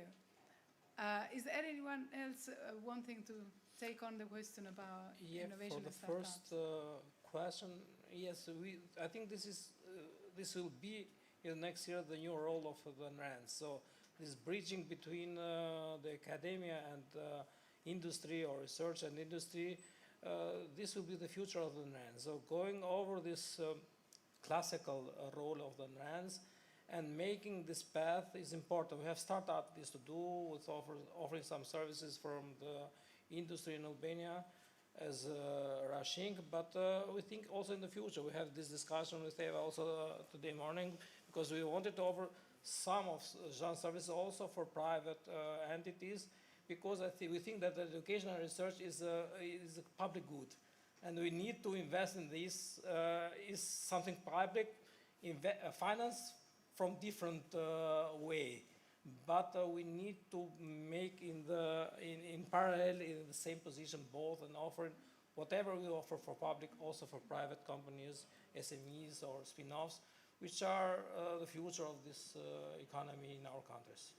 Is there anyone else wanting to take on the question about innovation and startups? For the first question, yes, I think this will be next year the new role of the NRAN. So this bridging between the academia and industry, or research and industry, this will be the future of the NRAN. So going over this classical role of the NRANs and making this path is important. We have started this to do with offering some services from the industry in Albania as Rashing, but we think also in the future. We have this discussion with Eva also today morning, because we wanted to offer some of GEANT services also for private entities, because we think that education and research is a public good, and we need to invest in this. Is something public, finance from different way. but we need to make in parallel, in the same position, both, and offer whatever we offer for public, also for private companies, SMEs or spin-offs, which are the future of this economy in our countries.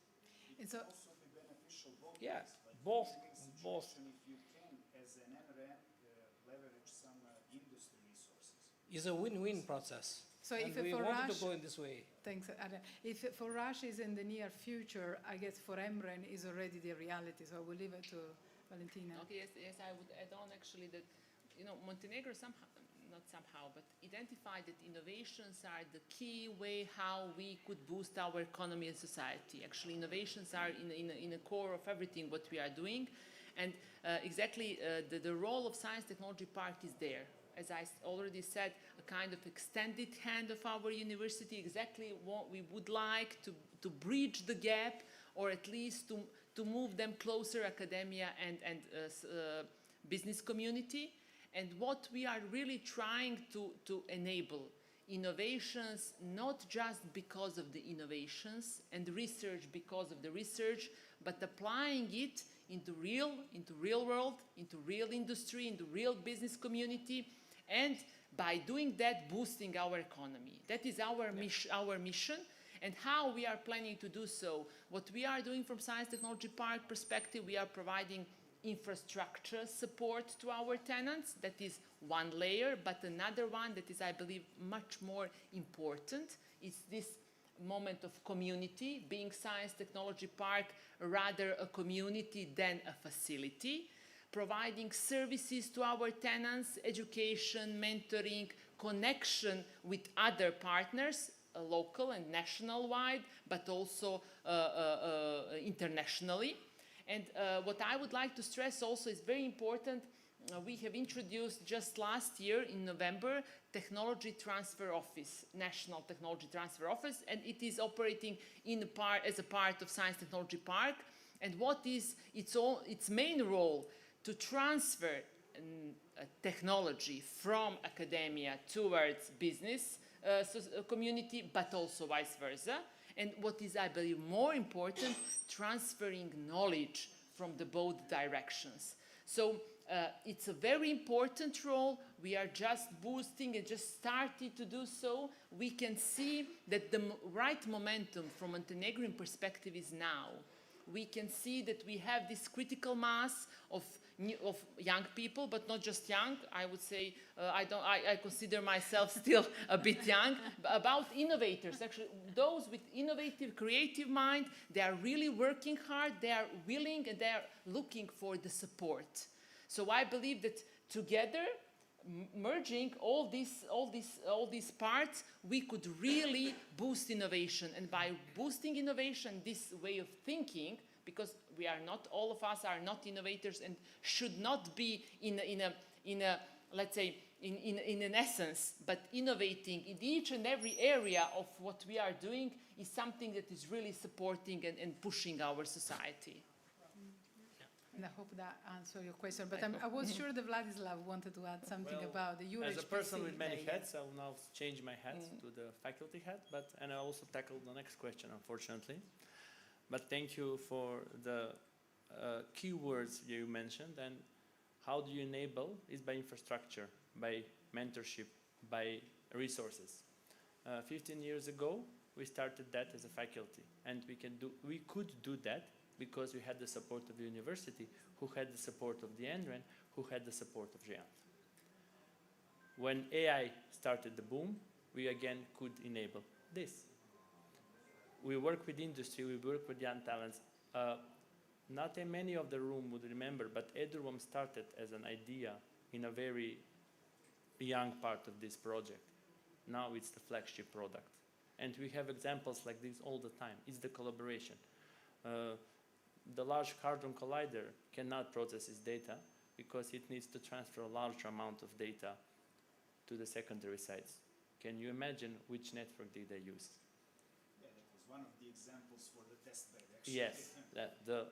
And so, Also be beneficial both Yeah, ways, like both, in this both. situation, if you can, as an NRN, leverage some industry resources. It's a win-win process. so And if we for wanted Rush, to go in this way. thanks, Adam. If for Rush is in the near future, I guess for Emren is already the reality. So we'll leave it to Valentina. Okay, yes, I would add on actually that, Montenegro somehow, not somehow, but identified that innovations are the key way how we could boost our economy and society. Actually, innovations are in the core of everything what we are doing. And exactly the role of Science Technology Park is there. As I already said, a kind of extended hand of our university, exactly what we would like to bridge the gap, or at least to move them closer, academia and business community. And what we are really trying to enable, innovations, not just because of the innovations, and research because of the research, but applying it into real world, into real industry, into real business community, and by doing that, boosting our economy. That is our mission, and how we are planning to do so. What we are doing from Science Technology Park perspective, we are providing infrastructure support to our tenants. That is one layer, but another one that is, I believe, much more important is this moment of community, being Science Technology Park rather a community than a facility, providing services to our tenants, education, mentoring, connection with other partners, local and national-wide, but also internationally. And what I would like to stress also is very important. We have introduced just last year in November Technology Transfer Office, National Technology Transfer Office, and it is operating as a part of Science Technology Park. And what is its main role? To transfer technology from academia towards business community, but also vice versa. And what is, I believe, more important, transferring knowledge from the both directions. So it's a very important role. We are just boosting and just started to do so. We can see that the right momentum from Montenegrin perspective is now. We can see that we have this critical mass of young people, but not just young. I would say I consider myself still a bit young. About innovators, actually, those with innovative, creative mind. They are really working hard. They are willing, and they are looking for the support. So I believe that together, merging all these parts, we could really boost innovation. And by boosting innovation, this way of thinking, because we are not, all of us are not innovators and should not be in a let's say, in an essence, but innovating in each and every area of what we are doing is something that is really supporting and pushing our society. And I hope that answered your question. But I was sure that Vladislav wanted to add something about the UHPC. As a person with many layer. hats, I will now change my hat to the faculty hat, and I also tackle the next question, unfortunately. But thank you for the keywords you mentioned, and how do you enable is by infrastructure, by mentorship, by resources. 15 years ago, we started that as a faculty, and we could do that because we had the support of the university, who had the support of the NREN, who had the support of GEANT. When AI started the boom, we again could enable this. We work with industry, we work with young talents. Not many of the room would remember, but EduRoam started as an idea in a very young part of this project. Now it's the flagship product. And we have examples like this all the time. It's the collaboration. The Large Hadron Collider cannot process its data because it needs to transfer a large amount of data to the secondary sites. Can you imagine which network did they use? Yeah, that was one of the examples for the test bed, actually. Yes, the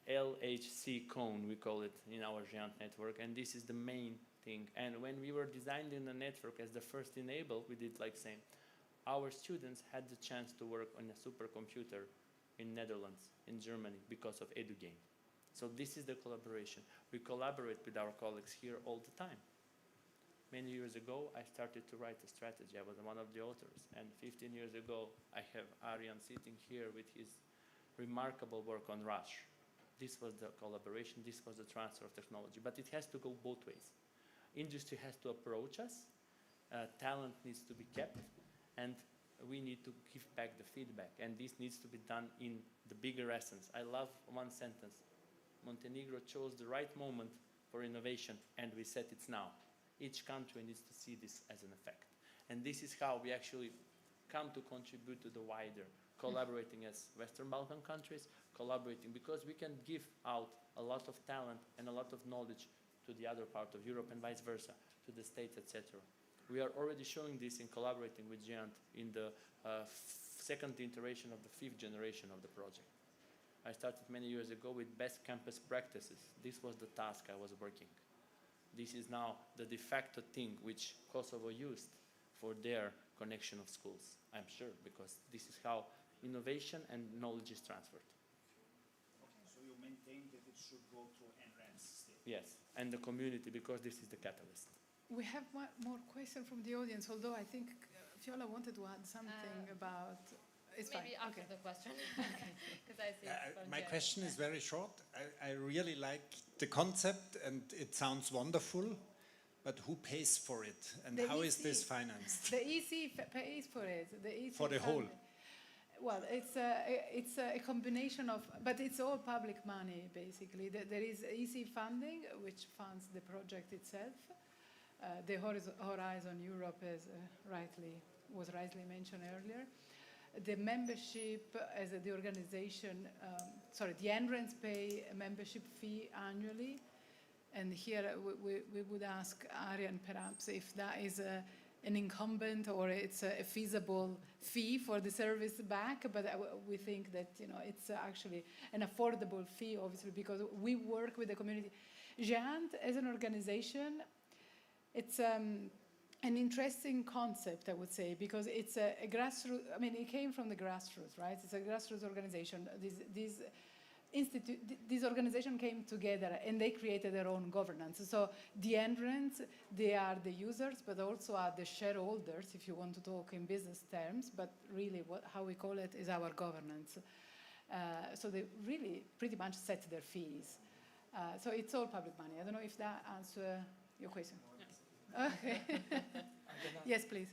LHC cone, we call it in our GEANT network, and this is the main thing. And when we were designing the network as the first enable, we did like same. our students had the chance to work on a supercomputer in Netherlands, in Germany, because of EduGame. So this is the collaboration. We collaborate with our colleagues here all the time. Many years ago, I started to write a strategy. I was one of the authors. And 15 years ago, I have Aryan sitting here with his remarkable work on Rush. This was the collaboration, this was the transfer of technology. But it has to go both ways. Industry has to approach us, talent needs to be kept, and we need to give back the feedback. And this needs to be done in the bigger essence. I love one sentence. Montenegro chose the right moment for innovation, and we said it's now. Each country needs to see this as an effect. And this is how we actually come to contribute to the wider, collaborating as Western Balkan countries, collaborating because we can give out a lot of talent and a lot of knowledge to the other part of Europe and vice versa, to the States, etc. We are already showing this in collaborating with Giant in the second iteration of the 5th generation of the project. I started many years ago with best campus practices. This was the task I was working. This is now the de facto thing which Kosovo used for their connection of schools, I'm sure, because this is how innovation and knowledge is transferred. Okay, so you maintain that it should go through NRANS still? Yes, and the community, because this is the catalyst. We have one more question from the audience, although I think Fiola wanted to add something about... It's maybe fine. after Okay. the question. 'Cause I see My question is very short. I really like the concept and it sounds wonderful, but who pays for it and how is this financed? The EC pays for it. The EC For the whole? Well, it's a combination of, but it's all public money, basically. There is EC funding, which funds the project itself. The Horizon Europe, as was rightly mentioned earlier. The membership as the organization, the entrance pay a membership fee annually. And here we would ask Aryan perhaps if that is an incumbent or it's a feasible fee for the service back, but we think that it's actually an affordable fee, obviously, because we work with the community. Giant as an organization, it's an interesting concept, I would say, because it's a grassroots, it came from the grassroots, right? It's a grassroots organization. This organization came together and they created their own governance. So the entrants, they are the users, but also are the shareholders, if you want to talk in business terms, but really how we call it is our governance. So they really pretty much set their fees. So it's all public money. I don't know if that answers your question. Okay. Yes, please.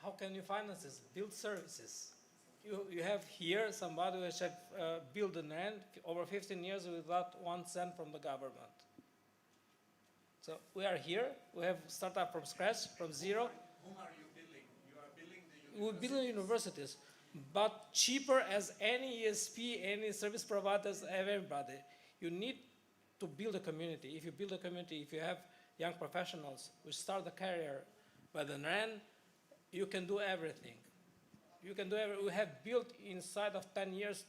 How can you finance this? Build services. You have here somebody who has built an end over 15 years without 1 cent from the government. So we are here. We have started from scratch, from zero. Whom are you building? You are building the universities? We build universities, but cheaper as any ESP, any service providers, everybody. You need to build a community. If you build a community, if you have young professionals who start a career by the NRAN, you can do everything. You can do everything. We have built inside of 10 years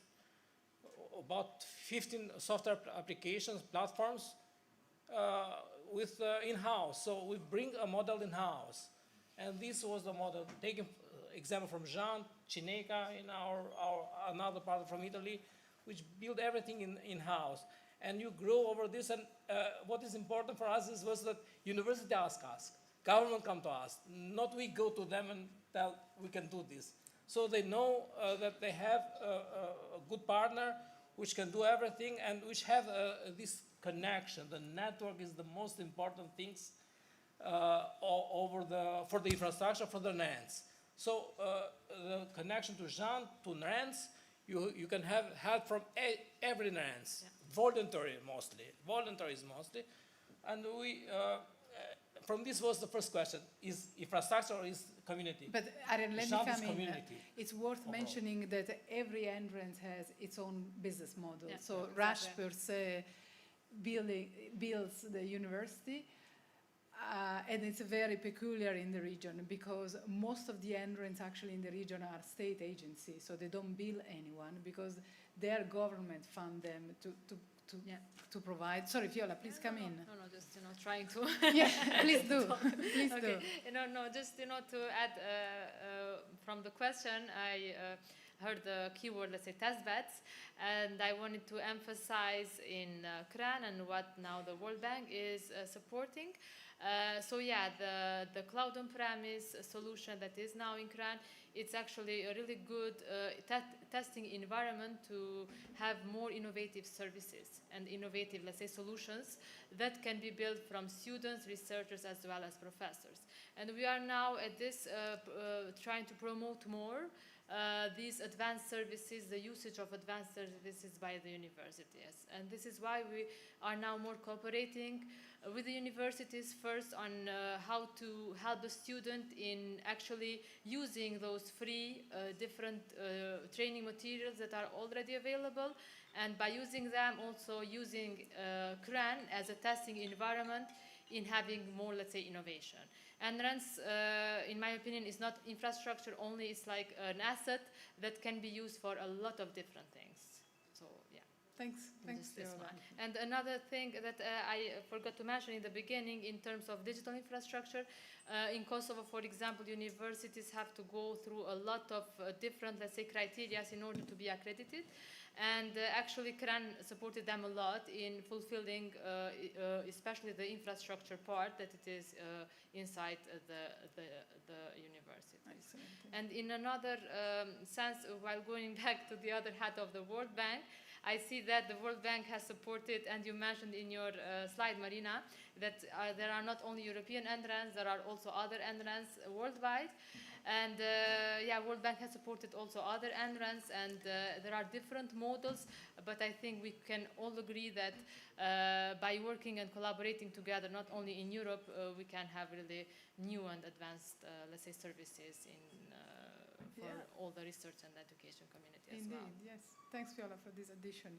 about 15 software applications, platforms with in-house. So we bring a model in-house. And this was the model. Taking example from Jean, Cineca in another part from Italy, which build everything in-house. And you grow over this, and what is important for us was that university ask us, government come to us, not we go to them and tell we can do this. So they know that they have a good partner which can do everything and which have this connection. The network is the most important things for the infrastructure, for the NRANs. So the connection to Jean, to NRANs, you can have help from every NRANs. Yeah. Voluntary mostly, and we, from this was the first question, is infrastructure or is community? But Aryan, let me come in. It's worth overall mentioning that every entrance has its own business model. Yeah, so exactly. Rush per se builds the university, and it's very peculiar in the region because most of the entrants actually in the region are state agencies, so they don't bill anyone because their government fund them to provide. Sorry, Viola, please come in. No, just trying to. Yeah, please do. Please Okay. do. No, just to add from the question, I heard the keyword, let's say, test beds, and I wanted to emphasize in CRAN and what now the World Bank is supporting. So yeah, the cloud on-premise solution that is now in CRAN, it's actually a really good testing environment to have more innovative services and innovative, let's say, solutions that can be built from students, researchers, as well as professors. And we are now at this trying to promote more these advanced services, the usage of advanced services by the universities. And this is why we are now more cooperating with the universities first on how to help the student in actually using those free different training materials that are already available, and by using them also using CRAN as a testing environment in having more, let's say, innovation. And RANS, in my opinion, is not infrastructure only, it's like an asset that can be used for a lot of different things. So, yeah. Thanks, This Viola. one. And another thing that I forgot to mention in the beginning in terms of digital infrastructure, in Kosovo, for example, universities have to go through a lot of different, let's say, criteria in order to be accredited. And actually, CRAN supported them a lot in fulfilling, especially the infrastructure part that it is inside the university. Excellent. And in another sense, while going back to the other hat of the World Bank, I see that the World Bank has supported, and you mentioned in your slide, Marina, that there are not only European entrants, there are also other entrants worldwide. And yeah, World Bank has supported also other entrants, and there are different models, but I think we can all agree that by working and collaborating together, not only in Europe, we can have really new and advanced, let's say, services for all the research and education community as well. Indeed, yes. Thanks, Viola, for this addition.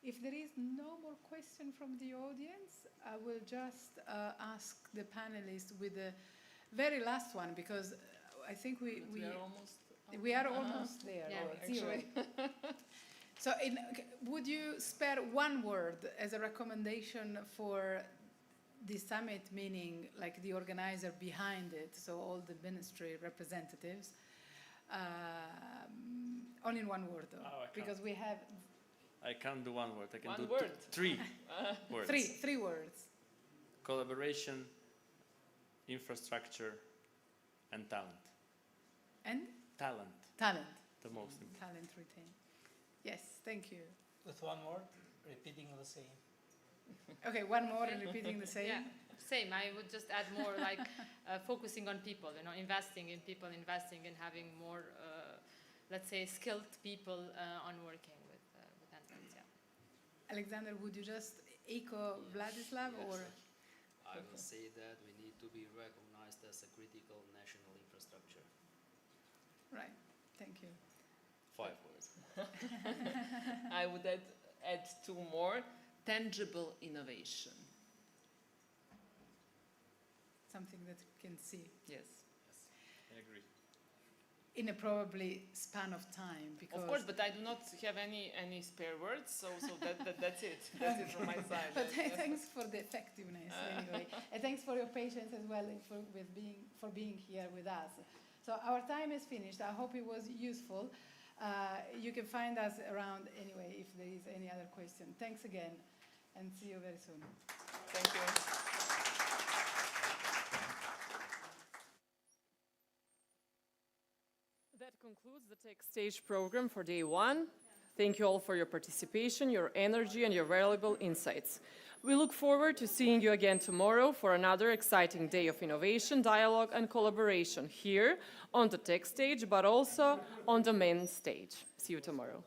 If there is no more question from the audience, I will just ask the panelists with the very last one, because I think we are almost there. Yeah, or zero. So would you spare one word as a recommendation for the summit, meaning like the organizer behind it, so all the ministry representatives, only in one word though, because we have... I can't do one word. I can One do word. three words. Three words. Collaboration, infrastructure, and talent. And? Talent. Talent. The most important. Talent retain. Yes, thank you. With one word, repeating the same. Okay, one more and repeating the same. Yeah, same. I would just add more like focusing on people, investing in people, investing in having more, let's say, skilled people on working with entrants, yeah. Alexander, would you just echo Vladislav or? I will say that we need to be recognized as a critical national infrastructure. Right, thank you. 5 words. I would add two more. Tangible innovation. Something that you can see. Yes. I agree. In a probably span of time, because... Of course, but I do not have any spare words, so that's it. That's it from my side. But Yes. thanks for the effectiveness anyway. And thanks for your patience as well for being here with us. So our time is finished. I hope it was useful. You can find us around anyway if there is any other question. Thanks again, and see you very soon. Thank you. That concludes the Tech Stage program for day one. Thank you all for your participation, your energy, and your valuable insights. We look forward to seeing you again tomorrow for another exciting day of innovation, dialogue, and collaboration here on the Tech Stage, but also on the main stage. See you tomorrow.